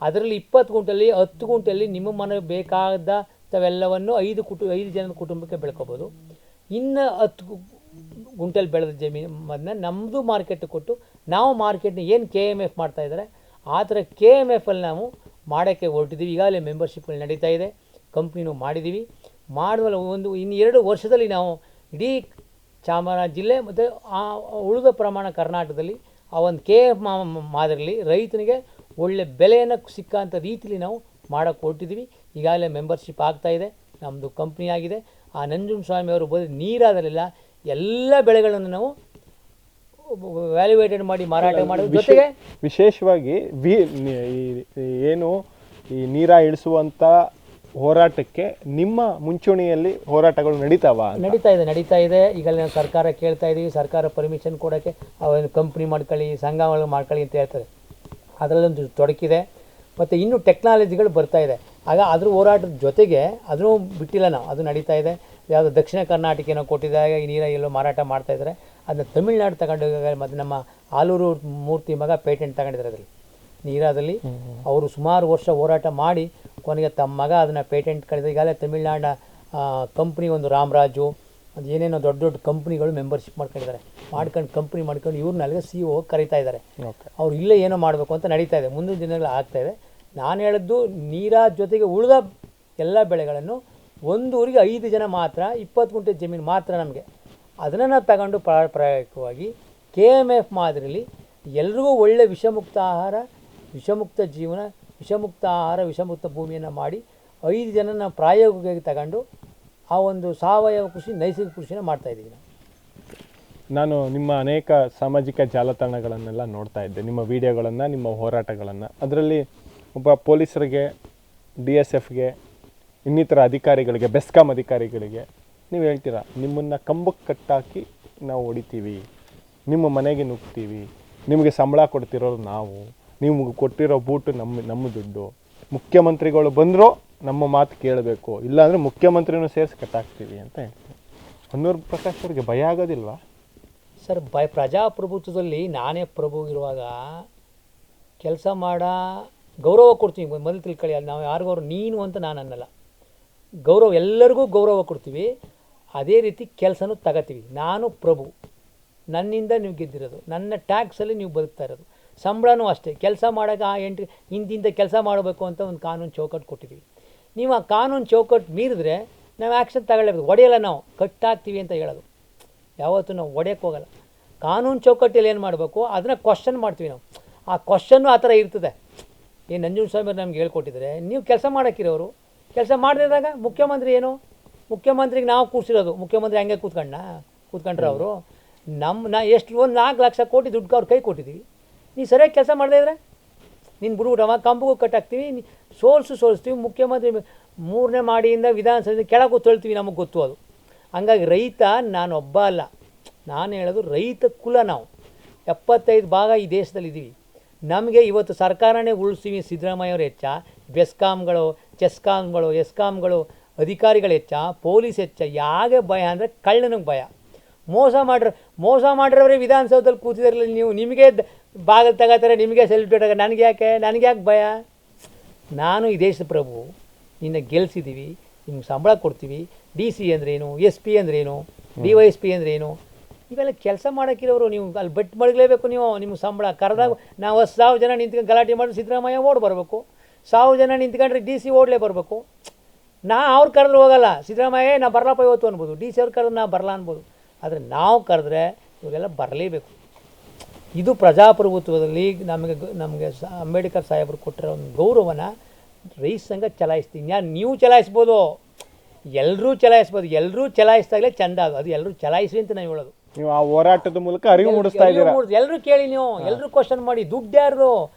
ಅದರಲ್ಲಿ 20 ಗುಂಟೆಯಲ್ಲಿ 10 ಗುಂಟೆಯಲ್ಲಿ ನಿಮ್ಮ ಮನೆಗೆ ಬೇಕಾದವೆಲ್ಲವನ್ನು 5 ಜನದ ಕುಟುಂಬಕ್ಕೆ ಬೆಳ್ಕೊಬೋದು. ಇನ್ನು 10 ಗುಂಟೆಲಿ ಬೆಳೆದ ಜಮೀನನ್ನು ನಮ್ಮದು ಮಾರ್ಕೆಟ್ ಕೊಟ್ಟು ನಾವು ಮಾರ್ಕೆಟ್ನ ಏನು KMF ಮಾಡ್ತಾಯಿದ್ದಾರೆ ಆ ಥರ KMFಲ್ಲಿ ನಾವು ಮಾಡೋಕ್ಕೆ ಹೊರಟಿದ್ದೀವಿ. ಈಗಾಗಲೇ ಮೆಂಬರ್ಶಿಪ್ಗಳು ನಡೀತಾ ಇದೆ, ಕಂಪ್ನಿನೂ ಮಾಡಿದ್ದೀವಿ. ಮಾಡುವಲ್ಲ ಇನ್ನು 2 ವರ್ಷದಲ್ಲಿ ನಾವು ಇಡೀ ಚಾಮರಾಜ ಜಿಲ್ಲೆ ಮತ್ತು ಆ ಉಳಿದ ಪ್ರಮಾಣ ಕರ್ನಾಟಕದಲ್ಲಿ ಆ ಒಂದು ಮಾದರಿಯಲ್ಲಿ ರೈತನಿಗೆ ಒಳ್ಳೆ ಬೆಲೆಯನ್ನು ಸಿಕ್ಕಂಥ ರೀತಿಯಲ್ಲಿ ನಾವು ಮಾಡೋಕ್ಕೆ ಹೊರಟಿದ್ದೀವಿ. ಈಗಾಗಲೇ ಮೆಂಬರ್ಶಿಪ್ ಆಗ್ತಾಯಿದೆ, ನಮ್ಮದು ಕಂಪ್ನಿ ಆಗಿದೆ. ಆ ನಂಜುಂಡಸ್ವಾಮಿ ಅವರು ಬರೀ ನೀರಾದಲ್ಲೆಲ್ಲ ಎಲ್ಲ ಬೆಳೆಗಳನ್ನು ನಾವು ವ್ಯಾಲ್ಯೂಯೇಟೆಡ್ ಮಾಡಿ ಮಾರಾಟ ಮಾಡೋದ್ರ ಜೊತೆಗೆ ವಿಶೇಷವಾಗಿ ಏನು ಈ ನೀರ ಇಳಿಸುವಂಥ ಹೋರಾಟಕ್ಕೆ ನಿಮ್ಮ ಮುಂಚೂಣಿಯಲ್ಲಿ ಹೋರಾಟಗಳು ನಡೀತಾ ಇದೆ. ಈಗಲೇ ಸರ್ಕಾರ ಕೇಳ್ತಾ ಇದ್ದೀವಿ, ಸರ್ಕಾರ ಪರ್ಮಿಷನ್ ಕೊಡೋಕ್ಕೆ ಅವೇನು ಕಂಪ್ನಿ ಮಾಡ್ಕೊಳ್ಳಿ, ಸಂಘಗಳು ಮಾಡ್ಕೊಳ್ಳಿ ಅಂತ ಹೇಳ್ತಾರೆ. ಅದರಲ್ಲೊಂದು ತೊಡಕಿದೆ. ಮತ್ತು ಇನ್ನೂ ಟೆಕ್ನಾಲಜಿಗಳು ಬರ್ತಾಯಿದೆ. ಆಗ ಅದ್ರ ಹೋರಾಟದ ಜೊತೆಗೆ ಅದನ್ನು ಬಿಟ್ಟಿಲ್ಲ ನಾವು, ಅದು ನಡೀತಾ ಇದೆ. ಯಾವುದೋ ದಕ್ಷಿಣ ಕರ್ನಾಟಕನೋ ಕೊಟ್ಟಿದ್ದಾಗ ಈ ನೀರ ಎಲ್ಲೋ ಮಾರಾಟ ಮಾಡ್ತಾಯಿದ್ದಾರೆ. ಅದನ್ನ ತಮಿಳ್ನಾಡು ತಗೊಂಡು ಮತ್ತು ನಮ್ಮ ಆಲೂರು ಮೂರ್ತಿ ಮಗ ಪೇಟೆಂಟ್ ತಗೊಂಡಿದ್ದಾರೆ ಅದರಲ್ಲಿ ನೀರಾದಲ್ಲಿ. ಅವರು ಸುಮಾರು ವರ್ಷ ಹೋರಾಟ ಮಾಡಿ ಕೊನೆಗೆ ತಮ್ಮ ಮಗ ಅದನ್ನು ಪೇಟೆಂಟ್ ಕಳೆದ. ಈಗಾಗಲೇ ತಮಿಳ್ನಾಡಿನ ಕಂಪ್ನಿ ಒಂದು ರಾಮರಾಜು ಅದು ಏನೇನೋ ದೊಡ್ಡ ದೊಡ್ಡ ಕಂಪ್ನಿಗಳು ಮೆಂಬರ್ಶಿಪ್ ಮಾಡ್ಕೊಂಡಿದ್ದಾರೆ. ಕಂಪ್ನಿ ಮಾಡ್ಕೊಂಡು ಇವ್ರನ್ನೆಲ್ಲ CEO ಕರೀತಾ ಇದ್ದಾರೆ. ಅವ್ರು ಇಲ್ಲೇ ಏನೋ ಮಾಡಬೇಕು ಅಂತ ನಡೀತಾ ಇದೆ. ಮುಂದಿನ ದಿನಗಳು ಆಗ್ತಾಯಿದೆ. ನಾನು ಹೇಳಿದ್ದು ನೀರ ಜೊತೆಗೆ ಉಳಿದ ಎಲ್ಲ ಬೆಳೆಗಳನ್ನು ಒಂದು ಊರಿಗೆ 5 ಜನ ಮಾತ್ರ, 20 ಗುಂಟೆ ಜಮೀನು ಮಾತ್ರ ನಮಗೆ. ಅದನ್ನು ನಾವು ತಗೊಂಡು ಪ್ರಾಯೋಗಿಕವಾಗಿ KMF ಮಾದರಿಯಲ್ಲಿ ಎಲ್ರಿಗೂ ಒಳ್ಳೆ ವಿಷಮುಕ್ತ ಆಹಾರ, ವಿಷಮುಕ್ತ ಜೀವನ, ವಿಷಮುಕ್ತ ಆಹಾರ, ವಿಷಮುಕ್ತ ಭೂಮಿಯನ್ನು ಮಾಡಿ 5 ಜನ ನಾವು ಪ್ರಾಯೋಗಿಕವಾಗಿ ತಗೊಂಡು ಆ ಒಂದು ಸಾವಯವ ಕೃಷಿ, ನೈಸರ್ಗಿಕ ಕೃಷಿನ ಮಾಡ್ತಾಯಿದ್ದೀವಿ ನಾವು. ನಾನು ನಿಮ್ಮ ಅನೇಕ ಸಾಮಾಜಿಕ ಜಾಲತಾಣಗಳನ್ನೆಲ್ಲ ನೋಡ್ತಾ ಇದ್ದೆ, ನಿಮ್ಮ ವಿಡಿಯೋಗಳನ್ನು, ನಿಮ್ಮ ಹೋರಾಟಗಳನ್ನು. ಅದರಲ್ಲಿ ಒಬ್ಬ ಪೊಲೀಸರಿಗೆ, DSFಗೆ, ಇನ್ನಿತರ ಅಧಿಕಾರಿಗಳಿಗೆ, ಬೆಸ್ಕಾಂ ಅಧಿಕಾರಿಗಳಿಗೆ ನೀವು ಹೇಳ್ತೀರಾ, ನಿಮ್ಮನ್ನು ಕಂಬಕ್ಕೆ ಕಟ್ಟಾಕಿ ನಾವು ಹೊಡಿತೀವಿ, ನಿಮ್ಮ ಮನೆಗೆ ನುಗ್ತೀವಿ, ನಿಮಗೆ ಸಂಬಳ ಕೊಡ್ತಿರೋರು ನಾವು, ನಿಮ್ಗೆ ಕೊಟ್ಟಿರೋ ಬೂಟು ನಮ್ಮ ದುಡ್ಡು, ಮುಖ್ಯಮಂತ್ರಿಗಳು ಬಂದರೂ ನಮ್ಮ ಮಾತು ಕೇಳಬೇಕು, ಇಲ್ಲಾಂದರೆ ಮುಖ್ಯಮಂತ್ರಿನೂ ಸೇರಿಸಿ ಕಟ್ಟಾಕ್ತೀವಿ ಅಂತ ಹೇಳ್ತೀವಿ. ಹೊನ್ನೂರು ಪ್ರಕಾಶ್ ಅವ್ರಿಗೆ ಭಯ ಆಗೋದಿಲ್ವಾ ಸರ್? ಪ್ರಜಾಪ್ರಭುತ್ವದಲ್ಲಿ ನಾನೇ ಪ್ರಭು ಇರುವಾಗ ಕೆಲಸ ಗೌರವ ಕೊಡ್ತೀವಿ. ಮೊದಲು ತಿಳ್ಕೊಳ್ಳಿ, ಅದು ನಾವು ಯಾರಿಗೂ ನೀನು ಅಂತ ನಾನು ಅನ್ನಲ್ಲ. ಗೌರವ, ಎಲ್ಲರಿಗೂ ಗೌರವ ಕೊಡ್ತೀವಿ. ಅದೇ ರೀತಿ ಕೆಲಸನೂ ತಗೋತೀವಿ. ನಾನು ಪ್ರಭು, ನನ್ನಿಂದ ನೀವು ಗೆದ್ದಿರೋದು, ನನ್ನ ಟ್ಯಾಕ್ಸಲ್ಲಿ ನೀವು ಬದುಕ್ತಾ ಇರೋದು. ಸಂಬಳನೂ ಅಷ್ಟೇ. ಕೆಲಸ ಮಾಡೋಕೆ ಇಂತಿಂಥ ಕೆಲಸ ಮಾಡಬೇಕು ಅಂತ ಒಂದು ಕಾನೂನು ಚೌಕಟ್ಟು ಕೊಟ್ಟಿದ್ದೀವಿ. ನೀವು ಆ ಕಾನೂನು ಚೌಕಟ್ಟು ಮೀರಿದ್ರೆ ನಾವು ಆ್ಯಕ್ಷನ್ ತಗೊಳ್ಳೇಬೇಕು. ಹೊಡೆಯಲ್ಲ, ನಾವು ಕಟ್ಟಾಗ್ತೀವಿ ಅಂತ ಹೇಳೋದು. ಯಾವತ್ತೂ ನಾವು ಹೊಡೆಯೋಕ್ಕೆ ಹೋಗಲ್ಲ. ಕಾನೂನು ಚೌಕಟ್ಟಲ್ಲಿ ಏನು ಮಾಡಬೇಕು ಅದನ್ನು ಕ್ವಶನ್ ಮಾಡ್ತೀವಿ ನಾವು. ಆ ಕ್ವಶನ್ನು ಆ ಥರ ಇರ್ತದೆ. ಏನು ನಂಜುಂಡಸ್ವಾಮಿ ಅವ್ರು ನಮ್ಗೆ ಹೇಳ್ಕೊಟ್ಟಿದ್ದಾರೆ, ನೀವು ಕೆಲಸ ಮಾಡೋಕ್ಕಿರೋರು ಕೆಲಸ ಮಾಡದಿದ್ದಾಗ ಮುಖ್ಯಮಂತ್ರಿಗೆ ನಾವು ಕೂರಿಸಿರೋದು. ಮುಖ್ಯಮಂತ್ರಿ ಹಂಗೆ ಕೂತ್ಕೊಂಡ್ರೆ ಅವರು ಎಷ್ಟು 1 4 ಲಕ್ಷ ಕೋಟಿ ದುಡ್ಡು ಅವ್ರ ಕೈ ಕೊಟ್ಟಿದ್ದೀವಿ. ನೀನು ಸರಿಯಾಗಿ ಕೆಲಸ ಮಾಡದೇ ಇದ್ರೆ ನೀನು ಬಿಡ್ಬಿಟ್ಟವ, ಕಂಬಗೂ ಕಟ್ಟಾಕ್ತೀವಿ, ಸೋಲಿಸ್ತೀವಿ. ಮುಖ್ಯಮಂತ್ರಿ 3ನೇ ಮಾಡಿಯಿಂದ ವಿಧಾನಸಭೆ ಕೆಳಗೂ ತೊಳ್ತೀವಿ, ನಮಗೆ ಗೊತ್ತು ಅದು. ಹಂಗಾಗಿ ರೈತ ನಾನೊಬ್ಬ ಅಲ್ಲ, ನಾನು ಹೇಳೋದು ರೈತ ಕುಲ. ನಾವು 75 ಭಾಗ ಈ ದೇಶದಲ್ಲಿದ್ದೀವಿ. ನಮಗೆ ಇವತ್ತು ಸರ್ಕಾರನೇ ಉಳಿಸ್ತೀವಿ. ಸಿದ್ದರಾಮಯ್ಯವ್ರು ಹೆಚ್ಚ, ಬೆಸ್ಕಾಮ್ಗಳು, ಚೆಸ್ಕಾಮ್ಗಳು, ಎಸ್ಕಾಮ್ಗಳು ಅಧಿಕಾರಿಗಳು ಹೆಚ್ಚ, ಪೊಲೀಸ್ ಹೆಚ್ಚ. ಯಾಕೆ ಭಯ ಅಂದರೆ ಕಳ್ಳನಿಗೆ ಭಯ. ಮೋಸ ಮಾಡಿರೋರೇ ವಿಧಾನಸೌಧದಲ್ಲಿ ಕೂತಿದಾರಲ್ಲ ನೀವು, ನಿಮಗೆ ಬಾಗಿಲು ತಗೋತಾರೆ, ನಿಮಗೆ ಸೆಲ್ಯೂಟ್ ಆಗ, ನನಗೆ ಯಾಕೆ ಭಯ? ನಾನು ಈ ದೇಶದ ಪ್ರಭು, ನಿನ್ನ ಗೆಲ್ಸಿದ್ದೀವಿ, ನಿಮ್ಗೆ ಸಂಬಳ ಕೊಡ್ತೀವಿ. DC ಅಂದ್ರೇನು, SP ಅಂದ್ರೇನು, DYSP ಅಂದ್ರೇನು, ಇವೆಲ್ಲ ಕೆಲಸ ಮಾಡೋಕ್ಕಿರೋರು. ನೀವು ಅಲ್ಲಿ ಬೆಟ್ಟು ಮಡಗಲೇಬೇಕು. ನಿಮ್ಗೆ ಸಂಬಳ ಕರೆದಾಗ ನಾವು 10,000 ಜನ ನಿಂತ್ಕೊಂಡು ಗಲಾಟೆ ಮಾಡಿ ಸಿದ್ದರಾಮಯ್ಯ ಓಡಿ ಬರಬೇಕು. 1000 ಜನ ನಿಂತ್ಕೊಂಡ್ರೆ DC ಓಡಲೇ ಬರಬೇಕು. ಅವ್ರು ಕರೆದ್ರೆ ಹೋಗಲ್ಲ. ಸಿದ್ದರಾಮಯ್ಯ ನಾ ಬರಲಪ್ಪ ಇವತ್ತು ಅನ್ಬೋದು, DC ಅವ್ರು ಕರೆದ್ರೆ ನಾ ಬರಲ್ಲ ಅನ್ಬೋದು. ಆದರೆ ನಾವು ಕರೆದ್ರೆ ಇವೆಲ್ಲ ಬರಲೇಬೇಕು. ಇದು ಪ್ರಜಾಪ್ರಭುತ್ವದಲ್ಲಿ ನಮಗೆ ಅಂಬೇಡ್ಕರ್ ಸಾಹೇಬರು ಕೊಟ್ಟಿರೋ ಒಂದು ಗೌರವನ ರೈತ ಸಂಘ ಚಲಾಯಿಸ್ತೀನಿ. ನೀವು ಚಲಾಯಿಸ್ಬೋದು, ಎಲ್ಲರೂ ಚಲಾಯಿಸಿದಾಗಲೇ ಚೆಂದ ಅದು ಎಲ್ಲರೂ ಚಲಾಯಿಸಿ ಅಂತ ನಾವು ಹೇಳೋದು. ನೀವು ಆ ಹೋರಾಟದ ಮೂಲಕ ಅರಿವು ಮೂಡಿಸ್ತಾ ಇದ್ದೀರಾ. ಎಲ್ಲರೂ ಕೇಳಿ, ನೀವು ಎಲ್ಲರೂ ಕ್ವಶನ್ ಮಾಡಿ. ದುಡ್ಡು ಯಾರ್ದು?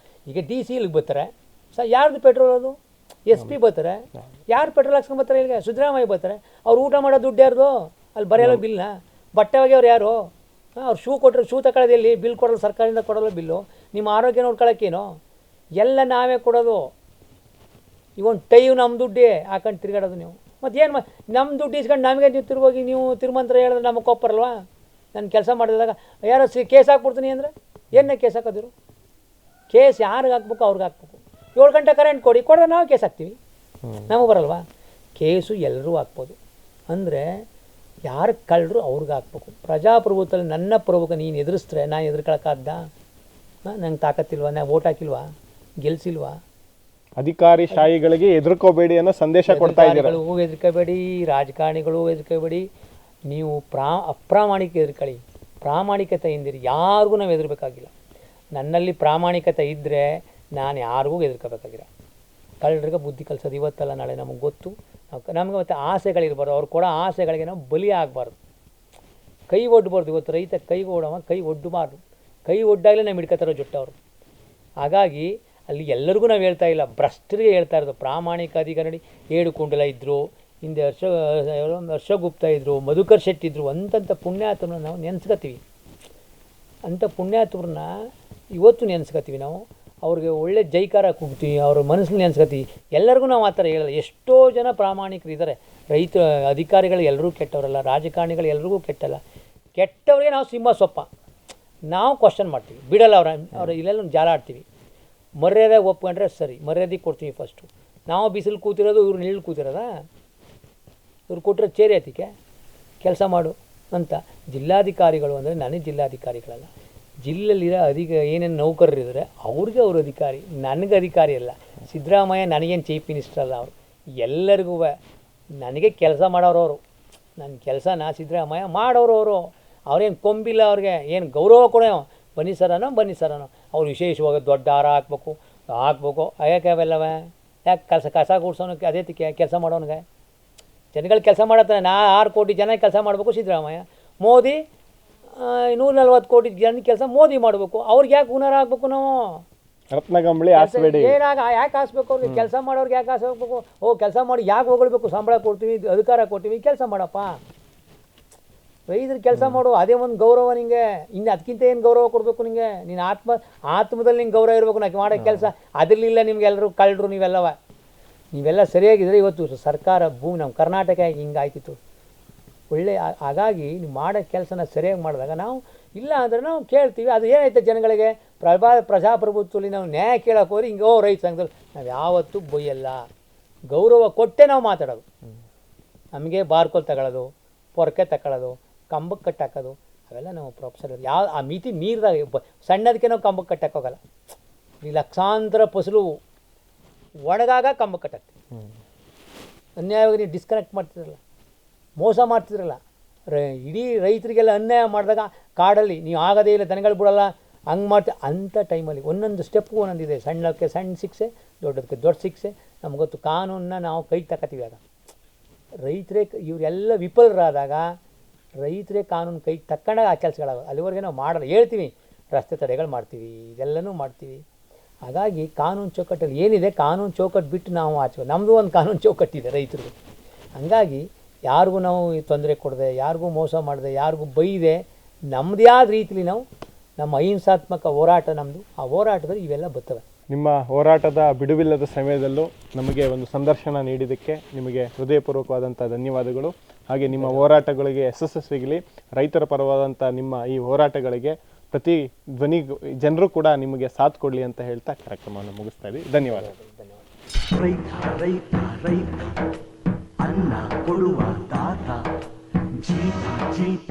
ಈಗ DC ಇಲ್ಲಿಗೆ ಬರ್ತಾರೆ, ಯಾರ್ದು ಪೆಟ್ರೋಲ್? ಅದು SP ಬರ್ತಾರೆ. ಯಾರು ಪೆಟ್ರೋಲ್ ಹಾಕ್ಸ್ಕೊಂಡು ಬರ್ತಾರೆ? ಇಲ್ಲಿಗೆ ಸಿದ್ದರಾಮಯ್ಯ ಬರ್ತಾರೆ. ಅವ್ರು ಊಟ ಮಾಡೋ ದುಡ್ಡು ಯಾರ್ದು? ಅಲ್ಲಿ ಬರೆಯಲ್ಲ ಬಿಲ್ನ. ಬಟ್ಟೆ ಒಗೆಯವ್ರು ಯಾರು? ಅವ್ರು ಶೂ ಕೊಟ್ಟರೆ ಶೂ ತಗೊಳ್ಳೋದು ಎಲ್ಲಿ? ಬಿಲ್ ಕೊಡೋದು ಸರ್ಕಾರದಿಂದ ಕೊಡೋಲ್ಲ ಬಿಲ್ಲು. ನಿಮ್ಮ ಆರೋಗ್ಯ ನೋಡ್ಕೊಳ್ಳೋಕ್ಕೇನು? ಎಲ್ಲ ನಾವೇ ಕೊಡೋದು. ಇವೊಂದು ಟೈವ್ ನಮ್ಮ ದುಡ್ಡೇ ಹಾಕೊಂಡು ತಿರುಗಾಡೋದು ನೀವು. ಮತ್ತೇನು ನಮ್ಮ ದುಡ್ಡು ಇಸ್ಕೊಂಡು ನಮಗೆ ನೀವು ತಿರುಗೋಗಿ ನೀವು ತಿರುಮಂತ್ರ ಹೇಳಿದ್ರೆ ನಮಗೆ ಕೊಪ್ಪರಲ್ವಾ? ನಾನು ಕೆಲಸ ಮಾಡಿದಾಗ ಯಾರೋ ಕೇಸ್ ಹಾಕ್ಬಿಡ್ತೀನಿ ಅಂದರೆ ಏನೇ ಕೇಸ್ ಹಾಕೋದಿರು? ಕೇಸ್ ಯಾರಿಗೆ ಹಾಕ್ಬೇಕು ಅವ್ರಿಗೆ ಹಾಕ್ಬೇಕು. 7 ಗಂಟೆ ಕರೆಂಟ್ ಕೊಡೋದು ನಾವು ಕೇಸ್ ಹಾಕ್ತೀವಿ, ನಮಗೆ ಬರಲ್ವಾ? ಕೇಸು ಎಲ್ಲರೂ ಹಾಕ್ಬೋದು. ಅಂದರೆ ಯಾರು ಕಳ್ಳರು ಅವ್ರಿಗೆ ಹಾಕ್ಬೇಕು. ಪ್ರಜಾಪ್ರಭುತ್ವದಲ್ಲಿ ನನ್ನ ಪ್ರಭುತ್ವ ನೀನು ಎದುರಿಸಿದ್ರೆ ನಾನು ಎದುರ್ಕೊಳಕ್ಕಾದ್ದ? ನಂಗೆ ತಾಕತ್ತಿಲ್ವಾ? ನಾನು ಓಟ್ ಹಾಕಿಲ್ವಾ? ಗೆಲ್ಸಿಲ್ವಾ? ಅಧಿಕಾರಿ ಶಾಹಿಗಳಿಗೆ ಎದುರ್ಕೋಬೇಡಿ ಅನ್ನೋ ಸಂದೇಶ ಕೊಡ್ತಾ ಇದ್ದೀರಾ. ಅಧಿಕಾರಿಗಳಿಗೂ ಹೆದರ್ಕೋಬೇಡಿ, ರಾಜಕಾರಣಿಗಳು ಹೆದರ್ಕೋಬೇಡಿ, ನೀವು ಅಪ್ರಾಮಾಣಿಕ ಹೆದರ್ಕೊಳ್ಳಿ, ಪ್ರಾಮಾಣಿಕತೆಯಿಂದಿರಿ. ಯಾರಿಗೂ ನಾವು ಹೆದರ್ಬೇಕಾಗಿಲ್ಲ. ನನ್ನಲ್ಲಿ ಪ್ರಾಮಾಣಿಕತೆ ಇದ್ದರೆ ನಾನು ಯಾರಿಗೂ ಹೆದರ್ಕೋಬೇಕಾಗಿಲ್ಲ. ಕಳ್ಳರಿಗೆ ಬುದ್ಧಿ ಕಲಿಸೋದು ಇವತ್ತಲ್ಲ ನಾಳೆ ನಮಗೆ ಗೊತ್ತು. ನಮಗೆ ಮತ್ತೆ ಆಸೆಗಳಿರ್ಬಾರ್ದು, ಅವ್ರು ಕೊಡೋ ಆಸೆಗಳಿಗೆ ನಾವು ಬಲಿ ಆಗಬಾರ್ದು, ಕೈ ಒಡ್ಡಬಾರ್ದು. ಇವತ್ತು ರೈತ ಕೈಗೆ ಓಡವ ಕೈ ಒಡ್ಡಬಾರ್ದು, ಕೈ ಒಡ್ಡಾಗಲೇ ನಾವು ಹಿಡ್ಕೊತಾರೋ ಜುಟ್ಟವರು. ಹಾಗಾಗಿ ಅಲ್ಲಿ ಎಲ್ಲರಿಗೂ ನಾವು ಹೇಳ್ತಾ ಇಲ್ಲ, ಭ್ರಷ್ಟರಿಗೆ ಹೇಳ್ತಾ ಇರೋದು. ಪ್ರಾಮಾಣಿಕ ಅಧಿಕಾರಿ ಏಡುಕುಂಡಲ ಇದ್ದರು, ಹಿಂದೆ ಹರ್ಷಗುಪ್ತ ಇದ್ದರು, ಮಧುಕರ್ ಶೆಟ್ಟಿ ಇದ್ದರು, ಅಂತಂಥ ಪುಣ್ಯಾತ್ಮರನ್ನ ನಾವು ನೆನೆಸ್ಕೊತೀವಿ. ಅಂಥ ಪುಣ್ಯಾತ್ಮರನ್ನ ಇವತ್ತು ನೆನೆಸ್ಕೊತೀವಿ ನಾವು. ಅವ್ರಿಗೆ ಒಳ್ಳೆ ಜೈಕಾರ ಕೂಗ್ತೀವಿ, ಅವ್ರ ಮನಸ್ಸಲ್ಲಿ ನೆನೆಸ್ಕೊತೀವಿ. ಎಲ್ಲರಿಗೂ ನಾವು ಆ ಥರ ಹೇಳಲ್ಲ. ಎಷ್ಟೋ ಜನ ಪ್ರಾಮಾಣಿಕರಿದ್ದಾರೆ. ರೈತ ಅಧಿಕಾರಿಗಳು ಎಲ್ಲರೂ ಕೆಟ್ಟವರಲ್ಲ, ರಾಜಕಾರಣಿಗಳು ಎಲ್ರಿಗೂ ಕೆಟ್ಟಲ್ಲ. ಕೆಟ್ಟವ್ರಿಗೆ ನಾವು ಸಿಂಹ ಸೊಪ್ಪ, ನಾವು ಕ್ವಶನ್ ಮಾಡ್ತೀವಿ, ಬಿಡಲ್ಲ. ಅವ್ರ ಇಲ್ಲೆಲ್ಲ ಜಾಲ ಆಡ್ತೀವಿ. ಮರ್ಯಾದೆ ಒಪ್ಕೊಂಡ್ರೆ ಸರಿ, ಮರ್ಯಾದೆ ಕೊಡ್ತೀವಿ ಫಸ್ಟು. ನಾವು ಬಿಸಿಲು ಕೂತಿರೋದು, ಇವ್ರು ನಿಲ್ಲು ಕೂತಿರೋದ? ಇವ್ರು ಕೊಟ್ಟರೆ ಚೇರಿ ಎತ್ತಿಕೆ ಕೆಲಸ ಮಾಡು ಅಂತ. ಜಿಲ್ಲಾಧಿಕಾರಿಗಳು ಅಂದರೆ ನನಗೆ ಜಿಲ್ಲಾಧಿಕಾರಿಗಳಲ್ಲ, ಜಿಲ್ಲೆಯಲ್ಲಿರೋ ಏನೇನು ನೌಕರರಿದ್ದಾರೆ ಅವ್ರಿಗೆ ಅವರು ಅಧಿಕಾರಿ, ನನಗೆ ಅಧಿಕಾರಿ ಅಲ್ಲ. ಸಿದ್ದರಾಮಯ್ಯ ನನಗೇನು ಚೀಫ್ ಮಿನಿಸ್ಟರ್ ಅಲ್ಲ, ಅವರು ಎಲ್ಲರಿಗೂ ನನಗೆ ಕೆಲಸ ಮಾಡೋರು ಅವರು. ನನ್ನ ಕೆಲಸನ ಸಿದ್ದರಾಮಯ್ಯ ಮಾಡೋರು ಅವರು. ಅವ್ರೇನು ಕೊಂಬಿಲ್ಲ, ಅವ್ರಿಗೆ ಏನು ಗೌರವ ಕೊಡೋ ಬನ್ನಿ ಸರನೋ ಅವ್ರು ವಿಶೇಷವಾಗಿ ದೊಡ್ಡ ಹಾರ ಹಾಕ್ಬೇಕು ಯಾಕೆ ಅವೆಲ್ಲವ? ಯಾಕೆ ಕಸ ಗುಡ್ಸೋನಕ್ಕೆ ಅದೇ ಕೆಲಸ ಮಾಡೋನಿಗೆ? ಜನಗಳು ಕೆಲಸ ಮಾಡತ್ತಾರೆ. 6 ಕೋಟಿ ಜನ ಕೆಲಸ ಮಾಡಬೇಕು ಸಿದ್ದರಾಮಯ್ಯ. ಮೋದಿ 140 ಕೋಟಿ ಜನ ಕೆಲಸ ಮೋದಿ ಮಾಡಬೇಕು. ಅವ್ರಿಗೆ ಯಾಕೆ ಹುನರ ಆಗಬೇಕು? ನಾವು ರತ್ನಗಂಬಳಿ ಆಸ್ಬೇಡಿ, ಯಾಕೆ ಆಸ್ಬೇಕು? ಅವ್ರಿಗೆ ಕೆಲಸ ಮಾಡೋರಿಗೆ ಯಾಕೆ ಆಸಬೇಕು? ಕೆಲಸ ಮಾಡಿ ಯಾಕೆ ಹೊಗಳ್ಬೇಕು? ಸಂಬಳ ಕೊಡ್ತೀವಿ, ಅಧಿಕಾರ ಕೊಡ್ತೀವಿ, ಕೆಲಸ ಮಾಡಪ್ಪ. ರೈತರು ಕೆಲಸ ಮಾಡು, ಅದೇ ಒಂದು ಗೌರವ ನಿಂಗೆ. ಇನ್ನು ಅದಕ್ಕಿಂತ ಏನು ಗೌರವ ಕೊಡಬೇಕು ನಿಂಗೆ? ನೀನು ಆತ್ಮದಲ್ಲಿ ನಿಂಗೆ ಗೌರವ ಇರಬೇಕು. ನಾಕೆ ಮಾಡೋ ಕೆಲಸ ಅದರಲ್ಲಿಲ್ಲ. ನಿಮ್ಗೆಲ್ಲರೂ ಕಳ್ಳರು ನೀವೆಲ್ಲ ಸರಿಯಾಗಿದ್ದರೆ ಇವತ್ತು ಸರ್ಕಾರ ಭೂಮಿ ನಮ್ಮ ಕರ್ನಾಟಕ ಹಿಂಗಾಯ್ತಿತ್ತು ಒಳ್ಳೆ. ಹಾಗಾಗಿ ನೀವು ಮಾಡೋ ಕೆಲಸನ ಸರಿಯಾಗಿ ಮಾಡಿದಾಗ ನಾವು ಇಲ್ಲ ಅಂದರೆ ನಾವು ಕೇಳ್ತೀವಿ. ಅದು ಏನೈತೆ ಜನಗಳಿಗೆ ಪ್ರಜಾಪ್ರಭುತ್ವದಲ್ಲಿ ನಾವು ನ್ಯಾಯ ಕೇಳೋಕೆ ಹೋದ್ರೆ ಹಿಂಗೆ ರೈತ ಸಂಘದಲ್ಲಿ ನಾವು ಯಾವತ್ತೂ ಬೊಯ್ಯಲ್ಲ. ಗೌರವ ಕೊಟ್ಟೆ ನಾವು ಮಾತಾಡೋದು. ನಮಗೆ ಬಾರ್ಕೋಲ್ ತಗೊಳ್ಳೋದು, ಪೊರಕೆ ತಗೊಳ್ಳೋದು, ಕಂಬಕ್ಕೆ ಕಟ್ಟಾಕೋದು ಅವೆಲ್ಲ ನಾವು ಪ್ರೊಫೆಸರ್ ಆ ಮಿತಿ ಮೀರಿದಾಗ ಸಣ್ಣದಕ್ಕೆ ನಾವು ಕಂಬಕ್ಕೆ ಕಟ್ಟೋಕ್ಕೋಗಲ್ಲ. ಈ ಲಕ್ಷಾಂತರ ಫಸಲು ಒಣಗಾಗ ಕಂಬಕ್ಕೆ ಕಟ್ಟಾಕ್ತೀವಿ. ಅನ್ಯಾಯವಾಗಿ ನೀವು ಡಿಸ್ಕನೆಕ್ಟ್ ಮಾಡ್ತಿದ್ರಲ್ಲ, ಮೋಸ ಮಾಡ್ತಿದ್ರಲ್ಲ, ಇಡೀ ರೈತರಿಗೆಲ್ಲ ಅನ್ಯಾಯ ಮಾಡಿದಾಗ ಕಾಡಲ್ಲಿ ನೀವು ಆಗೋದೇ ಇಲ್ಲ, ದನಗಳು ಬಿಡೋಲ್ಲ, ಹಂಗೆ ಮಾಡ್ತೀವಿ. ಅಂಥ ಟೈಮಲ್ಲಿ ಒಂದೊಂದು ಸ್ಟೆಪ್ಗೂ ಒಂದೊಂದಿದೆ. ಸಣ್ಣಕ್ಕೆ ಸಣ್ಣ ಶಿಕ್ಷೆ, ದೊಡ್ಡದಕ್ಕೆ ದೊಡ್ಡ ಶಿಕ್ಷೆ. ನಮಗೊತ್ತು ಕಾನೂನನ್ನ ನಾವು ಕೈಗೆ ತಗೋತೀವಿ. ಆಗ ರೈತರೇ ಇವರೆಲ್ಲ ವಿಫಲರಾದಾಗ ರೈತರೇ ಕಾನೂನು ಕೈಗೆ ತಕ್ಕೊಂಡಾಗ ಆ ಕೆಲಸಗಳಾಗ. ಅಲ್ಲಿವರೆಗೆ ನಾವು ಮಾಡಲ್ಲ. ಹೇಳ್ತೀವಿ, ರಸ್ತೆ ತಡೆಗಳು ಮಾಡ್ತೀವಿ, ಇದೆಲ್ಲನೂ ಮಾಡ್ತೀವಿ. ಹಾಗಾಗಿ ಕಾನೂನು ಚೌಕಟ್ಟಲ್ಲಿ ಏನಿದೆ, ಕಾನೂನು ಚೌಕಟ್ಟು ಬಿಟ್ಟು ನಾವು ನಮ್ಮದು ಒಂದು ಕಾನೂನು ಚೌಕಟ್ಟಿದೆ ರೈತರಿಗೆ. ಹಾಗಾಗಿ ಯಾರಿಗೂ ನಾವು ತೊಂದರೆ ಕೊಡದೆ, ಯಾರಿಗೂ ಮೋಸ ಮಾಡದೆ, ಯಾರಿಗೂ ಬೈದೆ, ನಮ್ಮದೇ ಆದ ರೀತಿಲಿ ನಾವು ನಮ್ಮ ಅಹಿಂಸಾತ್ಮಕ ಹೋರಾಟ ನಮ್ಮದು. ಆ ಹೋರಾಟದಲ್ಲಿ ಇವೆಲ್ಲ ಬರ್ತವೆ. ನಿಮ್ಮ ಹೋರಾಟದ ಬಿಡುವಿಲ್ಲದ ಸಮಯದಲ್ಲೂ ನಮಗೆ ಒಂದು ಸಂದರ್ಶನ ನೀಡಿದ್ದಕ್ಕೆ ನಿಮಗೆ ಹೃದಯಪೂರ್ವಕವಾದಂಥ ಧನ್ಯವಾದಗಳು. ಹಾಗೆ ನಿಮ್ಮ ಹೋರಾಟಗಳಿಗೆ ಯಶಸ್ಸು ಸಿಗಲಿ. ರೈತರ ಪರವಾದಂಥ ನಿಮ್ಮ ಈ ಹೋರಾಟಗಳಿಗೆ ಪ್ರತಿ ಧ್ವನಿ ಜನರು ಕೂಡ ನಿಮಗೆ ಸಾಥ್ ಕೊಡಲಿ ಅಂತ ಹೇಳ್ತಾ ಕಾರ್ಯಕ್ರಮವನ್ನು ಮುಗಿಸ್ತಾ ಇದ್ದೀವಿ. ಧನ್ಯವಾದಗಳು. ರೈತ ಅನ್ನ ಕೊಡುವ ದಾತ ಜೀತ